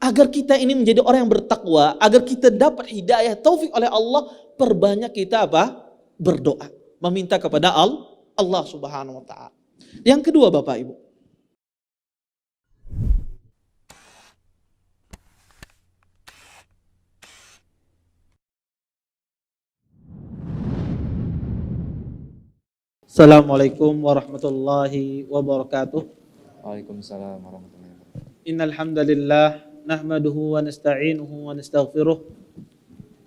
Agar kita ini menjadi orang yang bertakwa, agar kita dapat hidayah taufik oleh Allah, perbanyak kita apa? Berdoa, meminta kepada Allah Subhanahu wa taala. Yang kedua, Bapak Ibu, Assalamualaikum warahmatullahi wabarakatuh. Waalaikumsalam warahmatullahi wabarakatuh. Innal hamdalillah nahmaduhu wa nasta'inuhu wa nastaghfiruh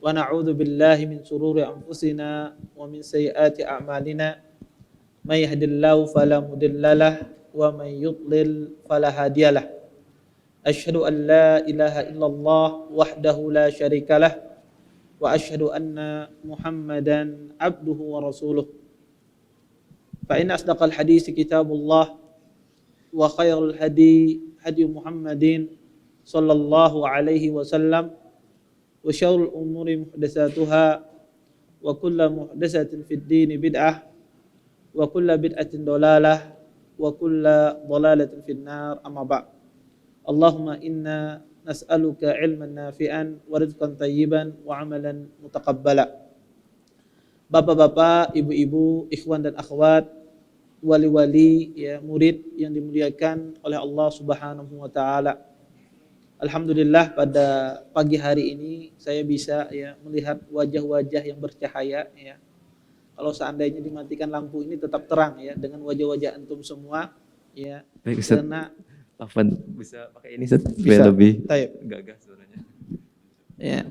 wa na'udzu billahi min shururi anfusina wa min sayyiati a'malina. May yahdihillahu fala mudhillalah wa may yudlil fala hadiyalah. Asyhadu an la ilaha illallah wahdahu la syarikalah wa asyhadu anna Muhammadan abduhu wa rasuluh. Fa inna asdaqal hadits kitabullah wa khairul hadi Muhammadin sallallahu alaihi wasallam wa syarrul umuri muhdatsatuha wa kullu muhdatsatin fid din bid'ah wa kullu bid'atin dalalah wa kullu dalalatin fin nar, amma ba'd. Allahumma inna nas'aluka ilman nafi'an wa rizqan thayyiban wa amalan mutaqabbala. Bapak-bapak, ibu-ibu, ikhwan dan akhwat, wali-wali, ya, murid yang dimuliakan oleh Allah Subhanahu wa taala. Alhamdulillah pada pagi hari ini saya bisa, ya, melihat wajah-wajah yang bercahaya, ya. Kalau seandainya dimatikan lampu ini tetap terang, ya, dengan wajah-wajah antum semua, ya. Baik, Ustaz. Karena Afwan, bisa pakai ini Ustaz, bisa lebih taib. gagah suaranya. Ya.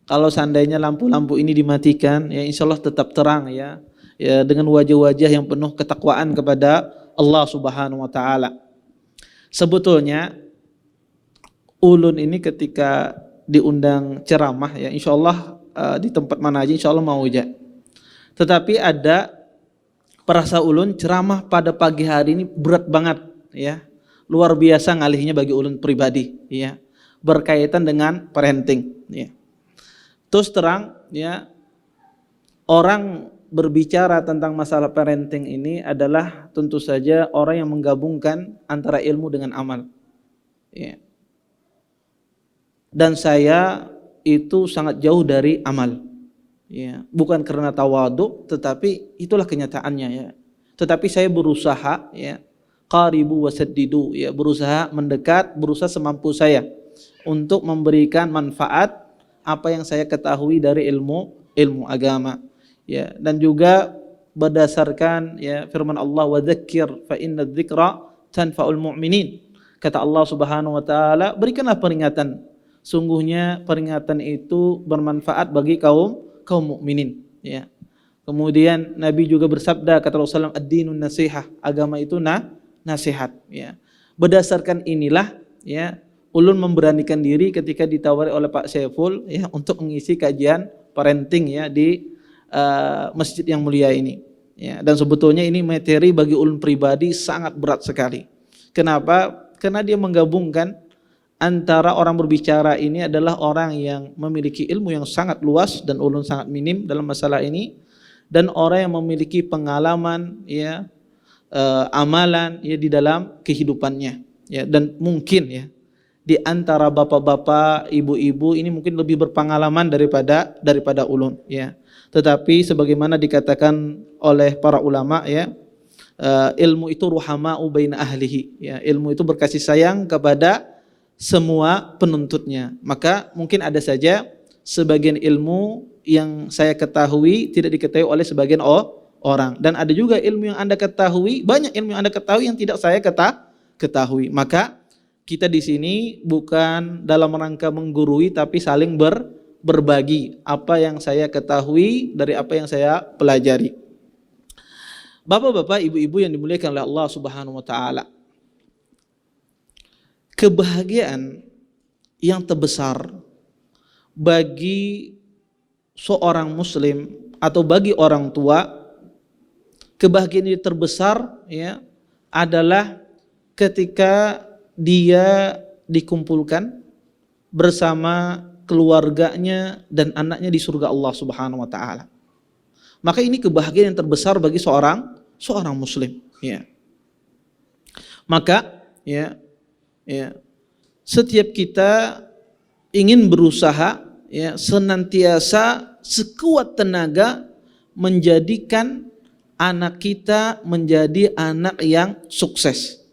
Kalau seandainya lampu-lampu ini dimatikan, ya insya Allah tetap terang, ya. Ya, dengan wajah-wajah yang penuh ketakwaan kepada Allah Subhanahu wa taala. Sebetulnya ulun ini ketika diundang ceramah, ya insya Allah di tempat mana aja insya Allah mau aja. Tetapi ada perasa ulun ceramah pada pagi hari ini berat banget, ya. Luar biasa ngalihnya bagi ulun pribadi, ya. Berkaitan dengan parenting, ya. Terus terang, ya, orang berbicara tentang masalah parenting ini adalah tentu saja orang yang menggabungkan antara ilmu dengan amal, ya. Dan saya itu sangat jauh dari amal, ya. Bukan karena tawadhu, tetapi itulah kenyataannya, ya. Tetapi saya berusaha, ya, qaribu wasaddidu, ya, berusaha mendekat, berusaha semampu saya untuk memberikan manfaat apa yang saya ketahui dari ilmu agama, ya. Dan juga berdasarkan, ya, firman Allah, wa dzakir fa inna dzikra tanfa'ul mu'minin. Kata Allah Subhanahu wa taala, berikanlah peringatan, sungguhnya peringatan itu bermanfaat bagi kaum mukminin, ya. Kemudian Nabi juga bersabda, kata Rasulullah, ad-dinun nasihah, agama itu nasihat, ya. Berdasarkan inilah, ya, ulun memberanikan diri ketika ditawari oleh Pak Saiful, ya, untuk mengisi kajian parenting, ya, di masjid yang mulia ini, ya. Dan sebetulnya ini materi bagi ulun pribadi sangat berat sekali. Kenapa? Karena dia menggabungkan antara orang berbicara ini adalah orang yang memiliki ilmu yang sangat luas dan ulun sangat minim dalam masalah ini, dan orang yang memiliki pengalaman, ya, amalan, ya, di dalam kehidupannya, ya. Dan mungkin, ya, di antara bapak-bapak, ibu-ibu ini mungkin lebih berpengalaman daripada ulun, ya. Tetapi sebagaimana dikatakan oleh para ulama, ya, ilmu itu ruhama'u baina ahlihi, ya. Ilmu itu berkasih sayang kepada semua penuntutnya. Maka mungkin ada saja sebagian ilmu yang saya ketahui tidak diketahui oleh sebagian orang, dan ada juga ilmu yang Anda ketahui, banyak ilmu yang Anda ketahui yang tidak saya ketahui. Maka kita di sini bukan dalam rangka menggurui, tapi saling berbagi apa yang saya ketahui dari apa yang saya pelajari. Bapak-bapak, ibu-ibu yang dimuliakan oleh Allah Subhanahu wa taala, kebahagiaan yang terbesar bagi seorang muslim atau bagi orang tua, kebahagiaan yang terbesar, ya, adalah ketika dia dikumpulkan bersama keluarganya dan anaknya di surga Allah Subhanahu wa taala. Maka ini kebahagiaan yang terbesar bagi seorang muslim, ya. Maka, ya, setiap kita ingin berusaha ya senantiasa sekuat tenaga menjadikan anak kita menjadi anak yang sukses.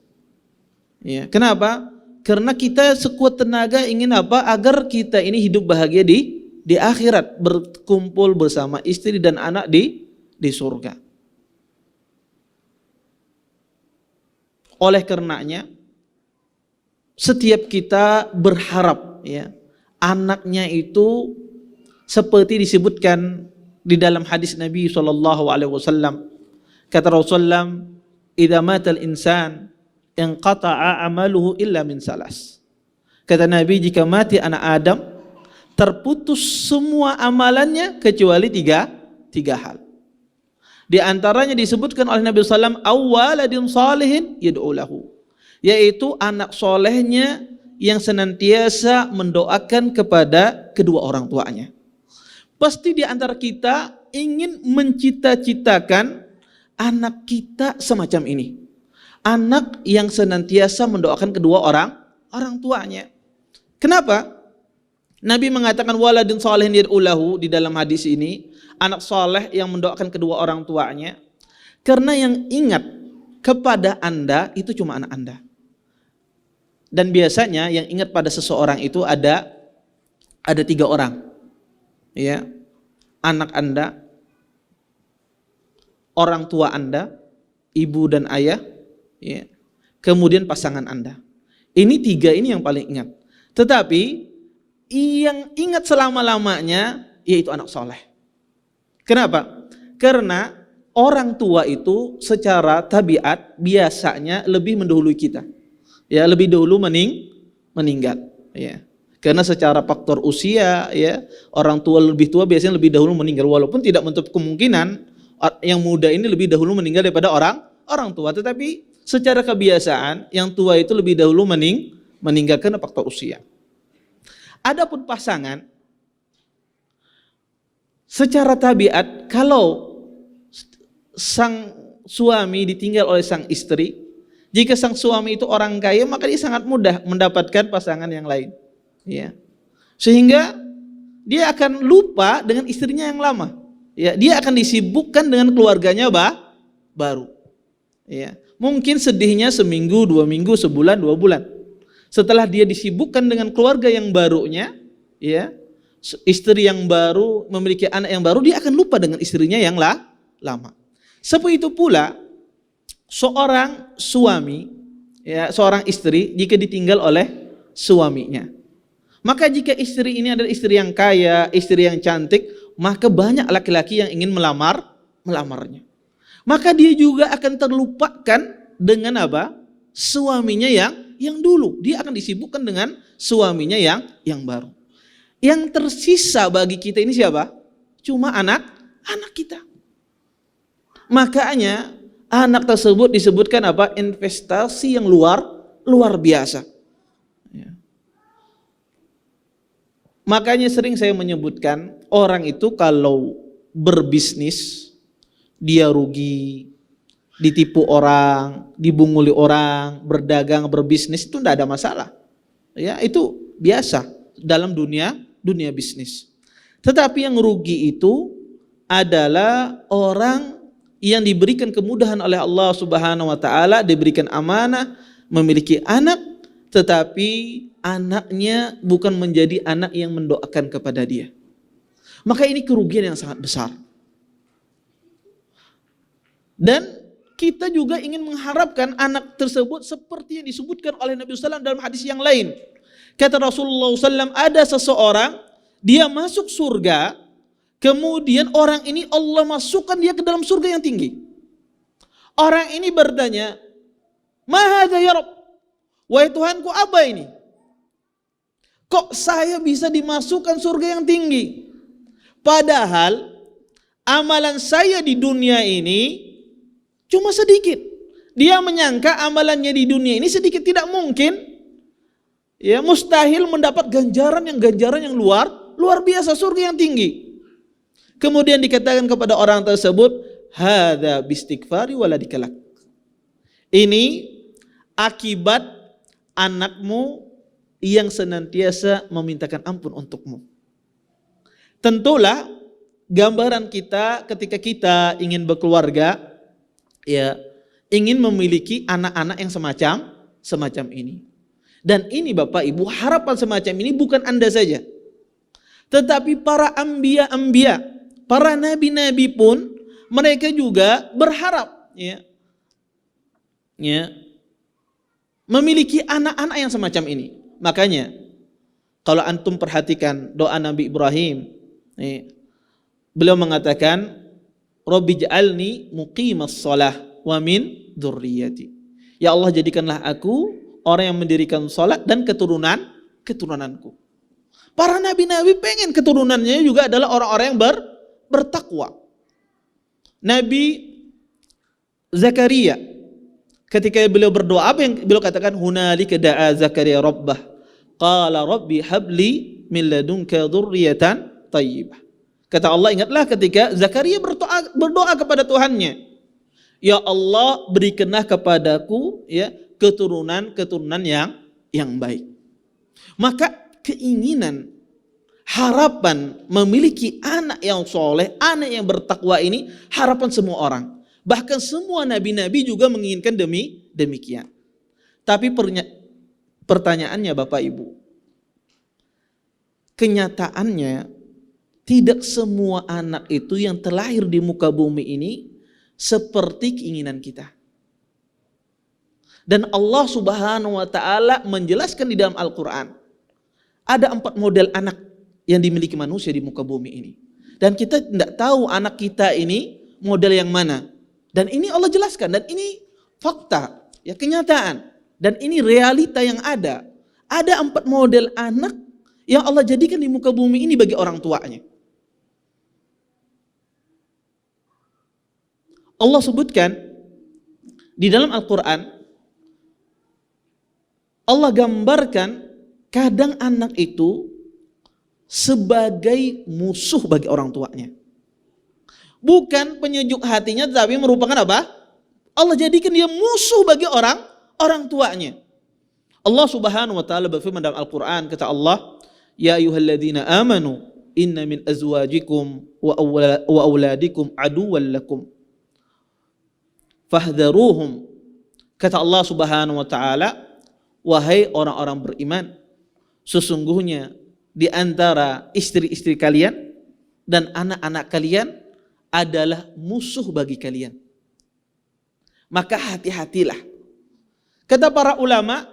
Ya, kenapa? Karena kita sekuat tenaga ingin apa? Agar kita ini hidup bahagia di akhirat, berkumpul bersama istri dan anak di surga. Oleh karenanya setiap kita berharap ya anaknya itu seperti disebutkan di dalam hadis Nabi SAW. Kata Rasulullah, "Idza matal insan inqata'a amaluhu illa min salas." Kata Nabi, jika mati anak Adam, terputus semua amalannya kecuali tiga hal. Di antaranya disebutkan oleh Nabi SAW, "Awwaladin salihin yad'u lahu." Yaitu anak solehnya yang senantiasa mendoakan kepada kedua orang tuanya. Pasti di antara kita ingin mencita-citakan anak kita semacam ini. Anak yang senantiasa mendoakan kedua orang tuanya. Kenapa? Nabi mengatakan waladun salihin yad'u lahu di dalam hadis ini, anak soleh yang mendoakan kedua orang tuanya. Karena yang ingat kepada Anda itu cuma anak Anda. Dan biasanya yang ingat pada seseorang itu ada 3 orang. Ya. Anak Anda, orang tua Anda, ibu dan ayah, ya. Kemudian pasangan Anda. Ini 3 ini yang paling ingat. Tetapi yang ingat selama-lamanya yaitu anak soleh. Kenapa? Karena orang tua itu secara tabiat biasanya lebih mendahului kita. Ya, lebih dahulu meninggal, ya. Karena secara faktor usia ya, orang tua lebih tua biasanya lebih dahulu meninggal, walaupun tidak menutup kemungkinan yang muda ini lebih dahulu meninggal daripada orang tua, tetapi secara kebiasaan yang tua itu lebih dahulu meninggal karena faktor usia. Adapun pasangan secara tabiat kalau sang suami ditinggal oleh sang istri, jika sang suami itu orang kaya maka dia sangat mudah mendapatkan pasangan yang lain. Ya. Sehingga dia akan lupa dengan istrinya yang lama. Ya, dia akan disibukkan dengan keluarganya baru. Ya. Mungkin sedihnya seminggu, 2 minggu, sebulan, 2 bulan. Setelah dia disibukkan dengan keluarga yang barunya, ya, istri yang baru, memiliki anak yang baru, dia akan lupa dengan istrinya yang lama. Seperti itu pula seorang suami, ya, seorang istri jika ditinggal oleh suaminya. Maka jika istri ini adalah istri yang kaya, istri yang cantik, maka banyak laki-laki yang ingin melamarnya. Maka dia juga akan terlupakan dengan apa? Suaminya yang dulu. Dia akan disibukkan dengan suaminya yang baru. Yang tersisa bagi kita ini siapa? Cuma anak kita. Makanya anak tersebut disebutkan apa? Investasi yang luar biasa. Ya. Makanya sering saya menyebutkan orang itu kalau berbisnis dia rugi, ditipu orang, dibunguli orang, berdagang, berbisnis itu tidak ada masalah. Ya, itu biasa dalam dunia bisnis. Tetapi yang rugi itu adalah orang yang diberikan kemudahan oleh Allah Subhanahu wa taala, diberikan amanah, memiliki anak, tetapi anaknya bukan menjadi anak yang mendoakan kepada dia. Maka ini kerugian yang sangat besar. Dan kita juga ingin mengharapkan anak tersebut seperti yang disebutkan oleh Nabi SAW dalam hadis yang lain. Kata Rasulullah SAW, ada seseorang, dia masuk surga, kemudian orang ini Allah masukkan dia ke dalam surga yang tinggi. Orang ini bertanya, "Ma hadza ya Rabb?" Wahai Tuhanku, apa ini? Kok saya bisa dimasukkan surga yang tinggi? Padahal amalan saya di dunia ini cuma sedikit. Dia menyangka amalannya di dunia ini sedikit, tidak mungkin. Ya, mustahil mendapat ganjaran yang luar biasa, surga yang tinggi. Kemudian dikatakan kepada orang tersebut, hadza bistighfari waladikalak. Ini akibat anakmu yang senantiasa memintakan ampun untukmu. Tentulah gambaran kita ketika kita ingin berkeluarga, ya, ingin memiliki anak-anak yang semacam ini. Dan ini Bapak Ibu, harapan semacam ini bukan Anda saja, tetapi para anbiya, para nabi-nabi pun mereka juga berharap, ya, memiliki anak-anak yang semacam ini. Makanya kalau antum perhatikan doa Nabi Ibrahim, beliau mengatakan, Rabbi ja'alni muqimas shalah wa min dzurriyyati. Ya Allah, jadikanlah aku orang yang mendirikan salat dan keturunanku. Para nabi-nabi pengen keturunannya juga adalah orang-orang yang bertakwa. Nabi Zakaria, ketika beliau berdoa, apa yang beliau katakan? Hunalika da'a Zakaria rabbah qala rabbi habli min ladunka dzurriyyatan thayyibah. Kata Allah, ingatlah ketika Zakaria berdoa kepada Tuhannya, ya Allah, berikanlah kepadaku, ya, keturunan yang baik. Maka keinginan, harapan memiliki anak yang soleh, anak yang bertakwa ini harapan semua orang. Bahkan semua nabi-nabi juga menginginkan demikian. Tapi pertanyaannya Bapak Ibu, kenyataannya tidak semua anak itu yang terlahir di muka bumi ini seperti keinginan kita. Dan Allah Subhanahu wa Ta'ala menjelaskan di dalam Al-Quran, ada 4 model anak yang dimiliki manusia di muka bumi ini. Dan kita tidak tahu anak kita ini model yang mana. Dan ini Allah jelaskan, dan ini fakta, ya, kenyataan. Dan ini realita yang ada. Ada 4 model anak yang Allah jadikan di muka bumi ini bagi orang tuanya. Allah sebutkan di dalam Al-Quran, Allah gambarkan kadang anak itu sebagai musuh bagi orang tuanya. Bukan penyejuk hatinya, tapi merupakan apa? Allah jadikan dia musuh bagi orang tuanya. Allah Subhanahu wa Ta'ala berfirman dalam Al-Quran, kata Allah, ya ayyuhalladzina amanu inna min azwajikum wa auladikum aduwwan lakum fahdharuhum. Kata Allah Subhanahu wa Ta'ala, wahai orang-orang beriman, sesungguhnya di antara istri-istri kalian dan anak-anak kalian adalah musuh bagi kalian. Maka hati-hatilah. Kata para ulama,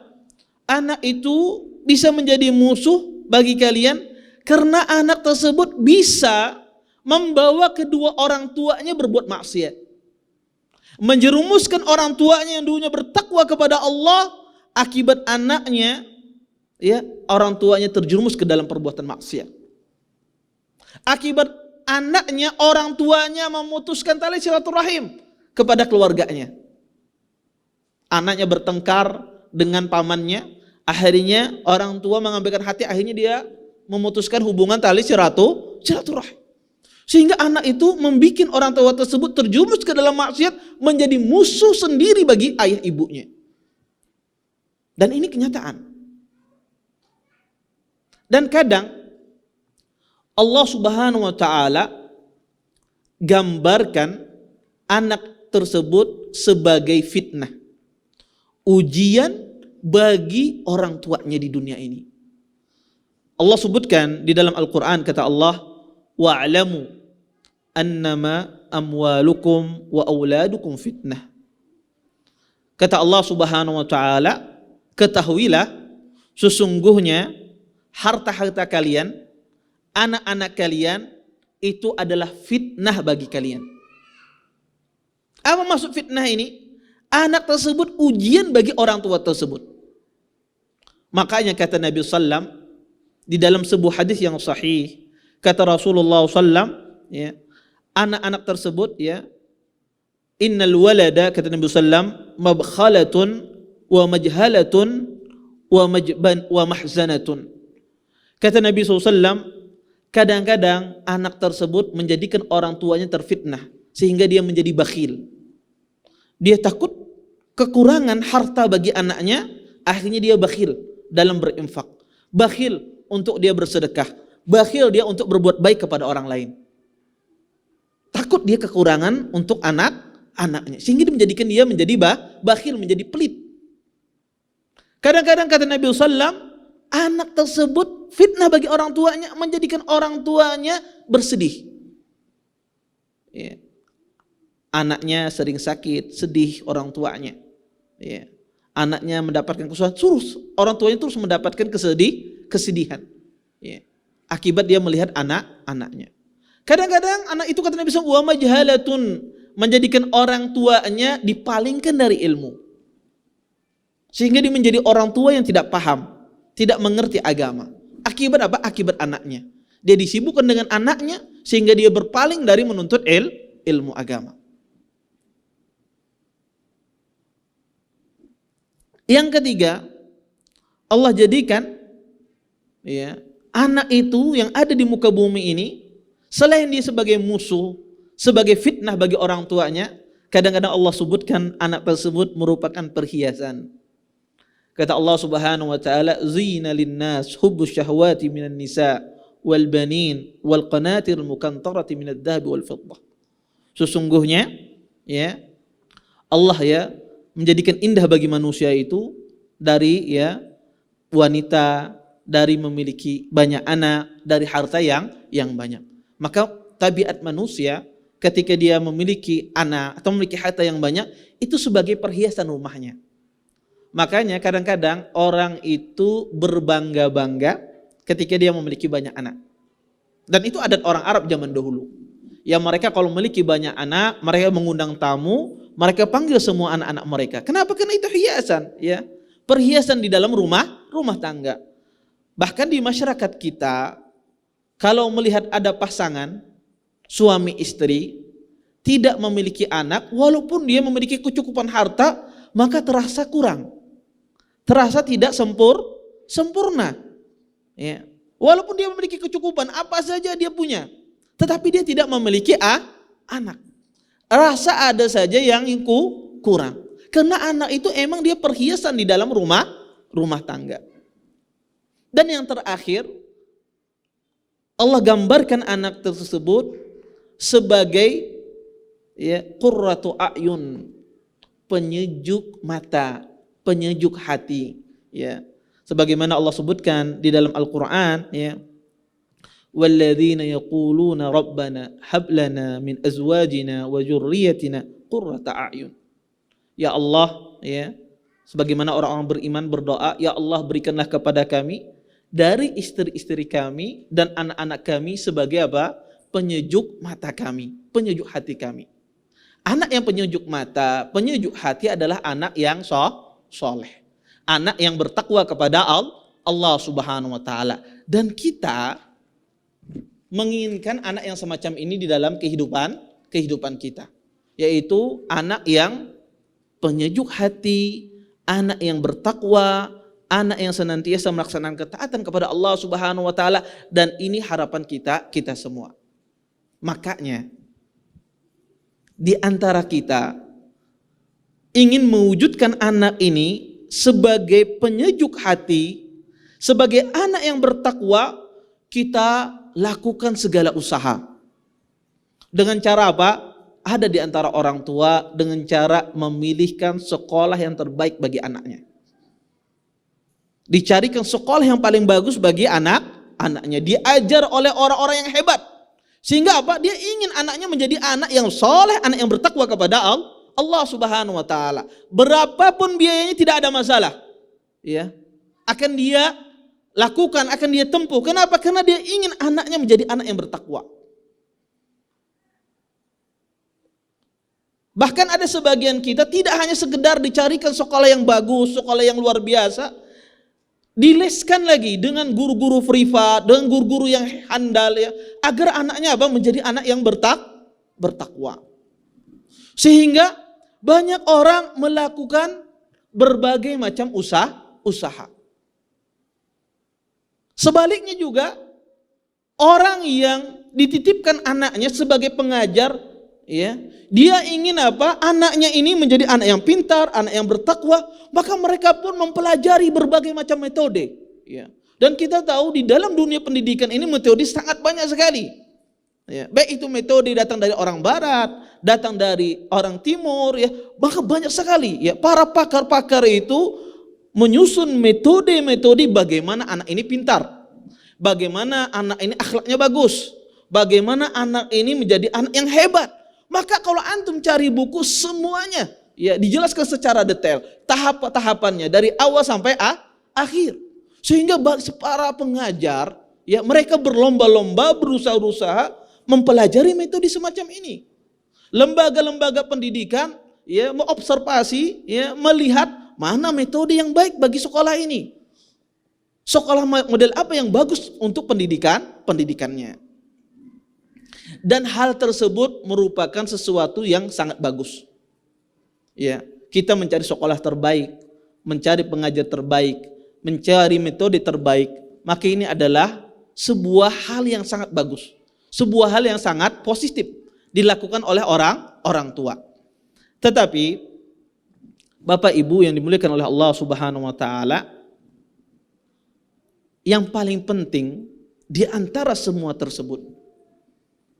anak itu bisa menjadi musuh bagi kalian karena anak tersebut bisa membawa kedua orang tuanya berbuat maksiat. Menjerumuskan orang tuanya yang dulunya bertakwa kepada Allah, akibat anaknya, ya, orang tuanya terjerumus ke dalam perbuatan maksiat. Akibat anaknya, orang tuanya memutuskan tali silaturahim kepada keluarganya. Anaknya bertengkar dengan pamannya, akhirnya orang tua mengambilkan hati, akhirnya dia memutuskan hubungan tali silaturahim. Sehingga anak itu membuat orang tua tersebut terjerumus ke dalam maksiat, menjadi musuh sendiri bagi ayah ibunya. Dan ini kenyataan. Dan kadang Allah Subhanahu wa Ta'ala gambarkan anak tersebut sebagai fitnah, ujian bagi orang tuanya di dunia ini. Allah sebutkan di dalam Al-Quran, kata Allah, wa'lamu annama amwalukum wa auladukum fitnah. Kata Allah Subhanahu wa Ta'ala, ketahuilah sesungguhnya harta-harta kalian, anak-anak kalian itu adalah fitnah bagi kalian. Apa maksud fitnah ini? Anak tersebut ujian bagi orang tua tersebut. Makanya kata Nabi sallam di dalam sebuah hadis yang sahih, kata Rasulullah sallam, ya, anak-anak tersebut, ya, innal walada, kata Nabi sallam, mabkhalatun wa majhalatun wa mahzanatun. Kata Nabi SAW, kadang-kadang anak tersebut menjadikan orang tuanya terfitnah sehingga dia menjadi bakhil. Dia takut kekurangan harta bagi anaknya, akhirnya dia bakhil dalam berinfak. bakhil untuk dia bersedekah, bakhil dia untuk berbuat baik kepada orang lain. Takut dia kekurangan untuk anaknya, sehingga menjadikan dia menjadi bakhil, menjadi pelit. Kadang-kadang kata Nabi SAW, anak tersebut fitnah bagi orang tuanya, menjadikan orang tuanya bersedih. Ya. Anaknya sering sakit, sedih orang tuanya. Ya. Anaknya mendapatkan kesusahan, orang tuanya terus mendapatkan kesedihan. Ya. Akibat dia melihat anaknya. Kadang-kadang anak itu kata Nabi SAW, wa majhalatun, menjadikan orang tuanya dipalingkan dari ilmu. Sehingga dia menjadi orang tua yang tidak paham, tidak mengerti agama. Akibat apa? Akibat anaknya. Dia disibukkan dengan anaknya sehingga dia berpaling dari menuntut ilmu agama. Yang ketiga, Allah jadikan ya, anak itu yang ada di muka bumi ini, selain dia sebagai musuh, sebagai fitnah bagi orang tuanya, kadang-kadang Allah sebutkan anak tersebut merupakan perhiasan. Kata Allah Subhanahu wa taala, "Zina lin-nas hubbus syahwati minan nisa wal banin wal qanatir muqantarati minadh dhahabi wal fiddah." Sesungguhnya ya Allah ya menjadikan indah bagi manusia itu dari ya wanita, dari memiliki banyak anak, dari harta yang banyak. Maka tabiat manusia ketika dia memiliki anak atau memiliki harta yang banyak itu sebagai perhiasan rumahnya. Makanya kadang-kadang orang itu berbangga-bangga ketika dia memiliki banyak anak. Dan itu adat orang Arab zaman dahulu. Ya mereka kalau memiliki banyak anak, mereka mengundang tamu, mereka panggil semua anak-anak mereka. Kenapa? Karena itu hiasan, ya. Perhiasan di dalam rumah tangga. Bahkan di masyarakat kita, kalau melihat ada pasangan suami istri tidak memiliki anak, walaupun dia memiliki kecukupan harta, maka terasa kurang. Terasa tidak sempurna. Ya. Walaupun dia memiliki kecukupan, apa saja dia punya, tetapi dia tidak memiliki anak. Rasa ada saja yang kurang. Karena anak itu emang dia perhiasan di dalam rumah tangga. Dan yang terakhir, Allah gambarkan anak tersebut sebagai ya qurratu a'yun, penyejuk mata, penyejuk hati, ya. Sebagaimana Allah sebutkan di dalam Al-Qur'an, ya. Walladzina yaquluna rabbana hab lana min azwajina wa dzurriyyatina qurrata a'yun. Ya Allah, ya. Sebagaimana orang-orang beriman berdoa, ya Allah berikanlah kepada kami dari istri-istri kami dan anak-anak kami sebagai apa? Penyejuk mata kami, penyejuk hati kami. Anak yang penyejuk mata, penyejuk hati adalah anak yang soleh, anak yang bertakwa kepada Allah Subhanahu wa taala. Dan kita menginginkan anak yang semacam ini di dalam kehidupan kita, yaitu anak yang penyejuk hati, anak yang bertakwa, anak yang senantiasa melaksanakan ketaatan kepada Allah Subhanahu wa taala, dan ini harapan kita semua. Makanya di antara kita ingin mewujudkan anak ini sebagai penyejuk hati, sebagai anak yang bertakwa, kita lakukan segala usaha. Dengan cara apa? Ada di antara orang tua dengan cara memilihkan sekolah yang terbaik bagi anaknya. Dicarikan sekolah yang paling bagus bagi anaknya. Diajar oleh orang-orang yang hebat. Sehingga apa? Dia ingin anaknya menjadi anak yang soleh, anak yang bertakwa kepada Allah Subhanahu wa taala. Berapapun biayanya tidak ada masalah. Ya. Akan dia lakukan, akan dia tempuh. Kenapa? Karena dia ingin anaknya menjadi anak yang bertakwa. Bahkan ada sebagian kita tidak hanya sekedar dicarikan sekolah yang bagus, sekolah yang luar biasa, dileskan lagi dengan guru-guru privat, dengan guru-guru yang handal, ya, agar anaknya apa? Menjadi anak yang bertakwa. Sehingga banyak orang melakukan berbagai macam usaha. Sebaliknya juga orang yang dititipkan anaknya sebagai pengajar, ya, dia ingin apa? Anaknya ini menjadi anak yang pintar, anak yang bertakwa, maka mereka pun mempelajari berbagai macam metode, ya. Dan kita tahu di dalam dunia pendidikan ini metode sangat banyak sekali. Ya, baik itu metode datang dari orang barat, datang dari orang timur, ya, maka banyak sekali. Ya, para pakar-pakar itu menyusun metode-metode bagaimana anak ini pintar, bagaimana anak ini akhlaknya bagus, bagaimana anak ini menjadi anak yang hebat. Maka kalau antum cari buku semuanya, ya, dijelaskan secara detail, tahap-tahapannya dari awal sampai akhir. Sehingga para pengajar, ya, mereka berlomba-lomba, berusaha mempelajari metode semacam ini. Lembaga-lembaga pendidikan, ya, mengobservasi, ya, melihat mana metode yang baik bagi sekolah ini. Sekolah model apa yang bagus untuk pendidikannya. Dan hal tersebut merupakan sesuatu yang sangat bagus. Ya, kita mencari sekolah terbaik, mencari pengajar terbaik, mencari metode terbaik, maka ini adalah sebuah hal yang sangat bagus, sebuah hal yang sangat positif dilakukan oleh orang tua. Tetapi Bapak Ibu yang dimuliakan oleh Allah Subhanahu wa taala, yang paling penting di antara semua tersebut,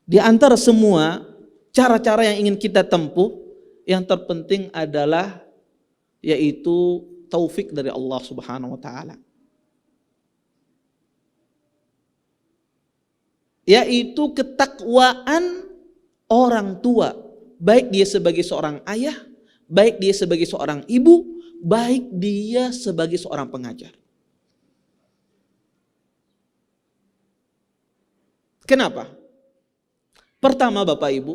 di antara semua cara-cara yang ingin kita tempuh, yang terpenting adalah yaitu taufik dari Allah Subhanahu wa taala. Yaitu ketakwaan orang tua, baik dia sebagai seorang ayah, baik dia sebagai seorang ibu, baik dia sebagai seorang pengajar. Kenapa? Pertama Bapak Ibu,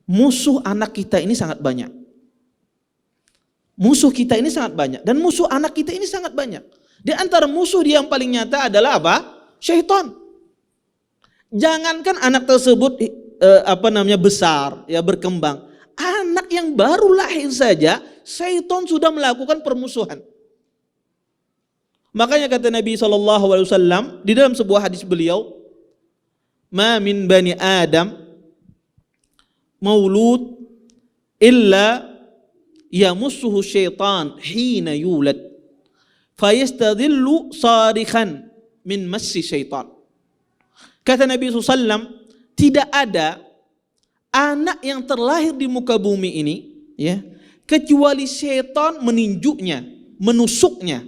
musuh anak kita ini sangat banyak. Musuh kita ini sangat banyak dan musuh anak kita ini sangat banyak. Di antara musuh dia yang paling nyata adalah apa? Syaitan. Jangankan anak tersebut besar, ya, berkembang. Anak yang baru lahir saja, syaitan sudah melakukan permusuhan. Makanya kata Nabi SAW di dalam sebuah hadis beliau, "Ma min bani Adam maulud illa yamussuhu syaitan hina yulad fayastadhillu sarikhan min massi syaitan." Kata Nabi SAW, tidak ada anak yang terlahir di muka bumi ini, ya, kecuali syaitan meninjuknya, menusuknya.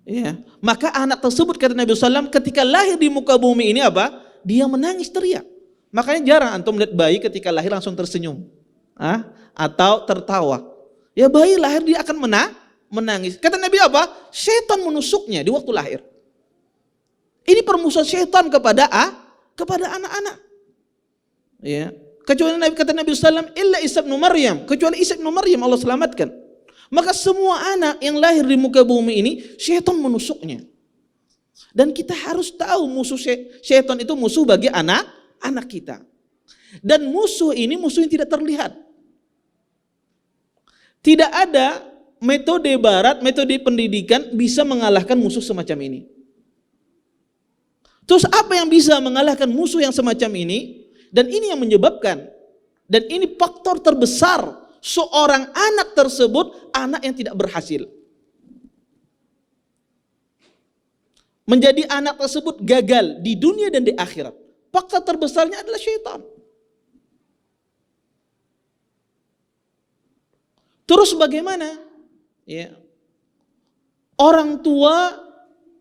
Ya, maka anak tersebut kata Nabi SAW ketika lahir di muka bumi ini apa? Dia menangis teriak. Makanya jarang antum melihat bayi ketika lahir langsung tersenyum, atau tertawa. Ya, bayi lahir dia akan menangis. Kata Nabi apa? Syaitan menusuknya di waktu lahir. Ini permusuhan syaitan kepada anak-anak. Ya, kecuali kata Nabi SAW, illa Isa bin Maryam, kecuali Isa bin Maryam Allah selamatkan. Maka semua anak yang lahir di muka bumi ini syaitan menusuknya. Dan kita harus tahu musuh syaitan itu musuh bagi anak kita. Dan musuh ini musuh yang tidak terlihat. Tidak ada metode barat, metode pendidikan bisa mengalahkan musuh semacam ini. Terus apa yang bisa mengalahkan musuh yang semacam ini? Dan ini yang menyebabkan, dan ini faktor terbesar seorang anak tersebut, anak yang tidak berhasil. Menjadi anak tersebut gagal di dunia dan di akhirat. Faktor terbesarnya adalah syaitan. Terus bagaimana? Ya, orang tua,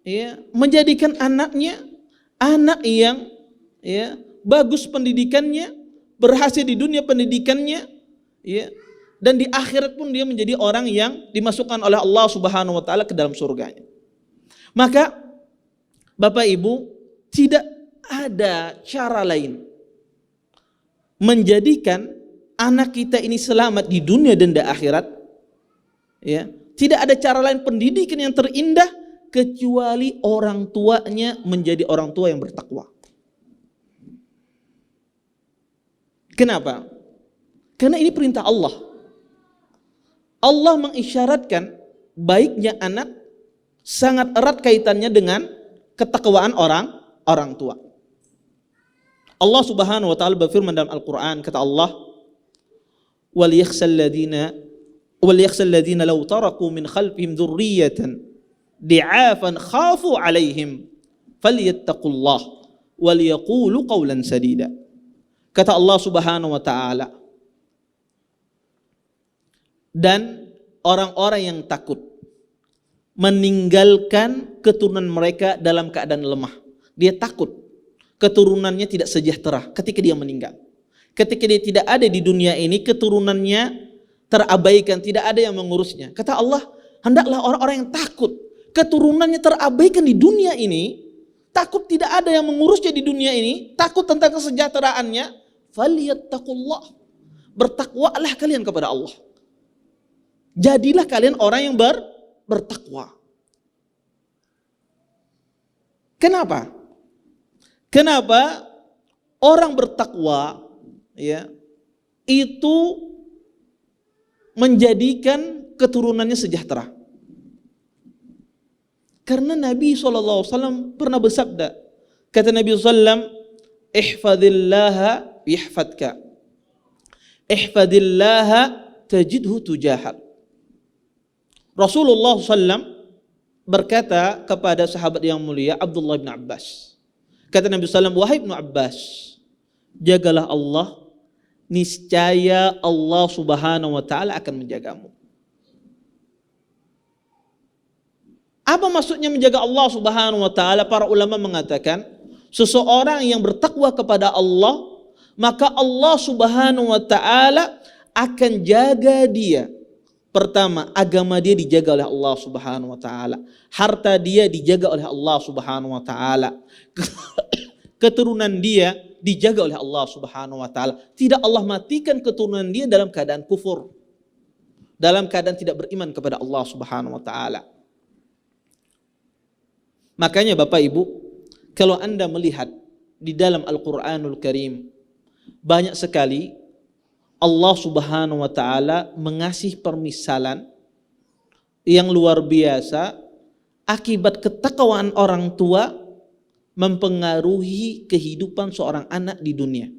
ya, menjadikan anaknya anak yang, ya, bagus pendidikannya, berhasil di dunia pendidikannya, ya, dan di akhirat pun dia menjadi orang yang dimasukkan oleh Allah Subhanahu wa taala ke dalam surganya. Maka Bapak Ibu, tidak ada cara lain menjadikan anak kita ini selamat di dunia dan di akhirat, ya. Tidak ada cara lain pendidikan yang terindah kecuali orang tuanya menjadi orang tua yang bertakwa. Kenapa? Karena ini perintah Allah. Allah mengisyaratkan baiknya anak sangat erat kaitannya dengan ketakwaan orang tua. Allah Subhanahu wa taala berfirman dalam Al-Qur'an, kata Allah, "Wal yakhshal ladina law taraku min khalfihim dzurriyyatan di'afan khafu 'alaihim falyattaqullah wal yaqulu qawlan sadida. Kata Allah Subhanahu wa taala, dan orang-orang yang takut meninggalkan keturunan mereka dalam keadaan lemah. Dia takut keturunannya tidak sejahtera ketika dia meninggal. Ketika dia tidak ada di dunia ini, keturunannya terabaikan, tidak ada yang mengurusnya. Kata Allah, hendaklah orang-orang yang takut keturunannya terabaikan di dunia ini, takut tidak ada yang mengurusnya di dunia ini, takut tentang kesejahteraannya, falyattaqullah, bertakwalah kalian kepada Allah. Jadilah kalian orang yang bertakwa. Kenapa? Kenapa orang bertakwa ya itu menjadikan keturunannya sejahtera? Karena Nabi SAW pernah bersabda, kata Nabi SAW, ihfadillaha yahfadka, ihfadillaha tajidhu tujahak. Rasulullah SAW berkata kepada sahabat yang mulia Abdullah bin Abbas, kata Nabi SAW, wahai Ibnu Abbas, jagalah Allah, niscaya Allah Subhanahu wa taala akan menjagamu. Apa maksudnya menjaga Allah Subhanahu wa taala? Para ulama mengatakan, seseorang yang bertakwa kepada Allah, maka Allah Subhanahu wa taala akan jaga dia. Pertama, agama dia dijaga oleh Allah Subhanahu wa taala. Harta dia dijaga oleh Allah Subhanahu wa taala. Keturunan dia dijaga oleh Allah Subhanahu wa taala. Tidak Allah matikan keturunan dia dalam keadaan kufur, dalam keadaan tidak beriman kepada Allah Subhanahu wa taala. Makanya Bapak Ibu, kalau Anda melihat di dalam Al-Qur'anul Karim, banyak sekali Allah Subhanahu wa taala mengasih permisalan yang luar biasa akibat ketakwaan orang tua mempengaruhi kehidupan seorang anak di dunia.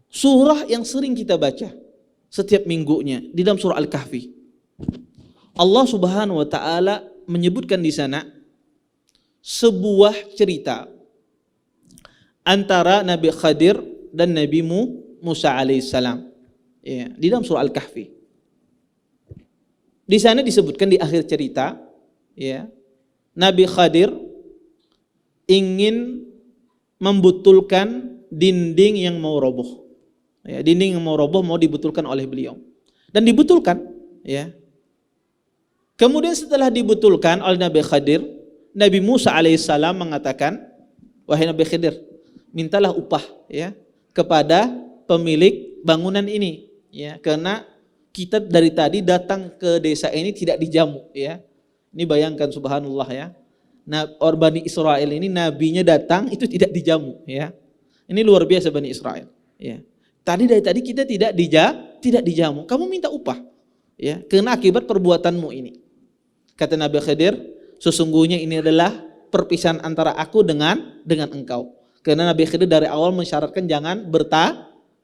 Surah yang sering kita baca setiap minggunya di dalam surah Al-Kahfi, Allah Subhanahu wa taala menyebutkan di sana sebuah cerita antara Nabi Khadir dan Nabi Musa alaihissalam. Ya, di dalam surah Al-Kahfi. Di sana disebutkan di akhir cerita, ya, Nabi Khadir ingin membetulkan dinding yang mau roboh. Ya, dinding yang mau roboh mau dibetulkan oleh beliau. Dan dibetulkan, ya. Kemudian setelah dibetulkan oleh Nabi Khadir, Nabi Musa alaihissalam mengatakan, wahai Nabi Khadir, mintalah upah ya kepada pemilik bangunan ini, ya, karena kita dari tadi datang ke desa ini tidak dijamu, ya. Ini bayangkan subhanallah ya. Nah, orang Bani Israel ini nabinya datang itu tidak dijamu, ya. Ini luar biasa Bani Israel, ya. Dari tadi kita tidak dijamu, kamu minta upah, ya, karena akibat perbuatanmu ini. Kata Nabi Khidir, sesungguhnya ini adalah perpisahan antara aku dengan engkau. Karena Nabi Khidir dari awal mensyaratkan jangan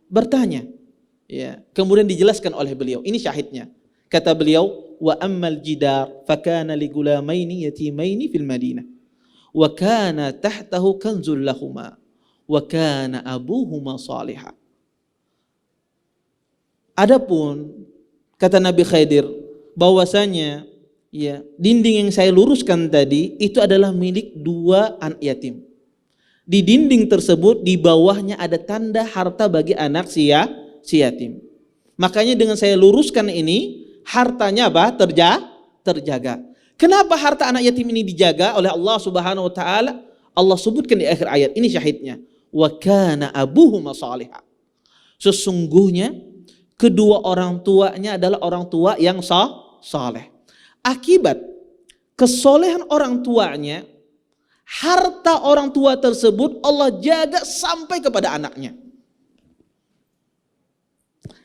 bertanya. Ya, kemudian dijelaskan oleh beliau. Ini syahidnya. Kata beliau, wa ammal jidar fakana li gulamaini yatimaini fil Madinah wa kana tahtahu kanzul lahuma wa kana abuhuma salihah. Adapun kata Nabi Khidir bahwasanya ya, dinding yang saya luruskan tadi itu adalah milik dua anak yatim. Di dinding tersebut di bawahnya ada tanda harta bagi anak si yatim. Makanya dengan saya luruskan ini hartanya apa? Terjaga. Kenapa harta anak yatim ini dijaga oleh Allah Subhanahu wa taala? Allah sebutkan di akhir ayat ini syahidnya. Wa kana abuhuma salihah. Sesungguhnya kedua orang tuanya adalah orang tua yang saleh. Akibat kesolehan orang tuanya, harta orang tua tersebut Allah jaga sampai kepada anaknya.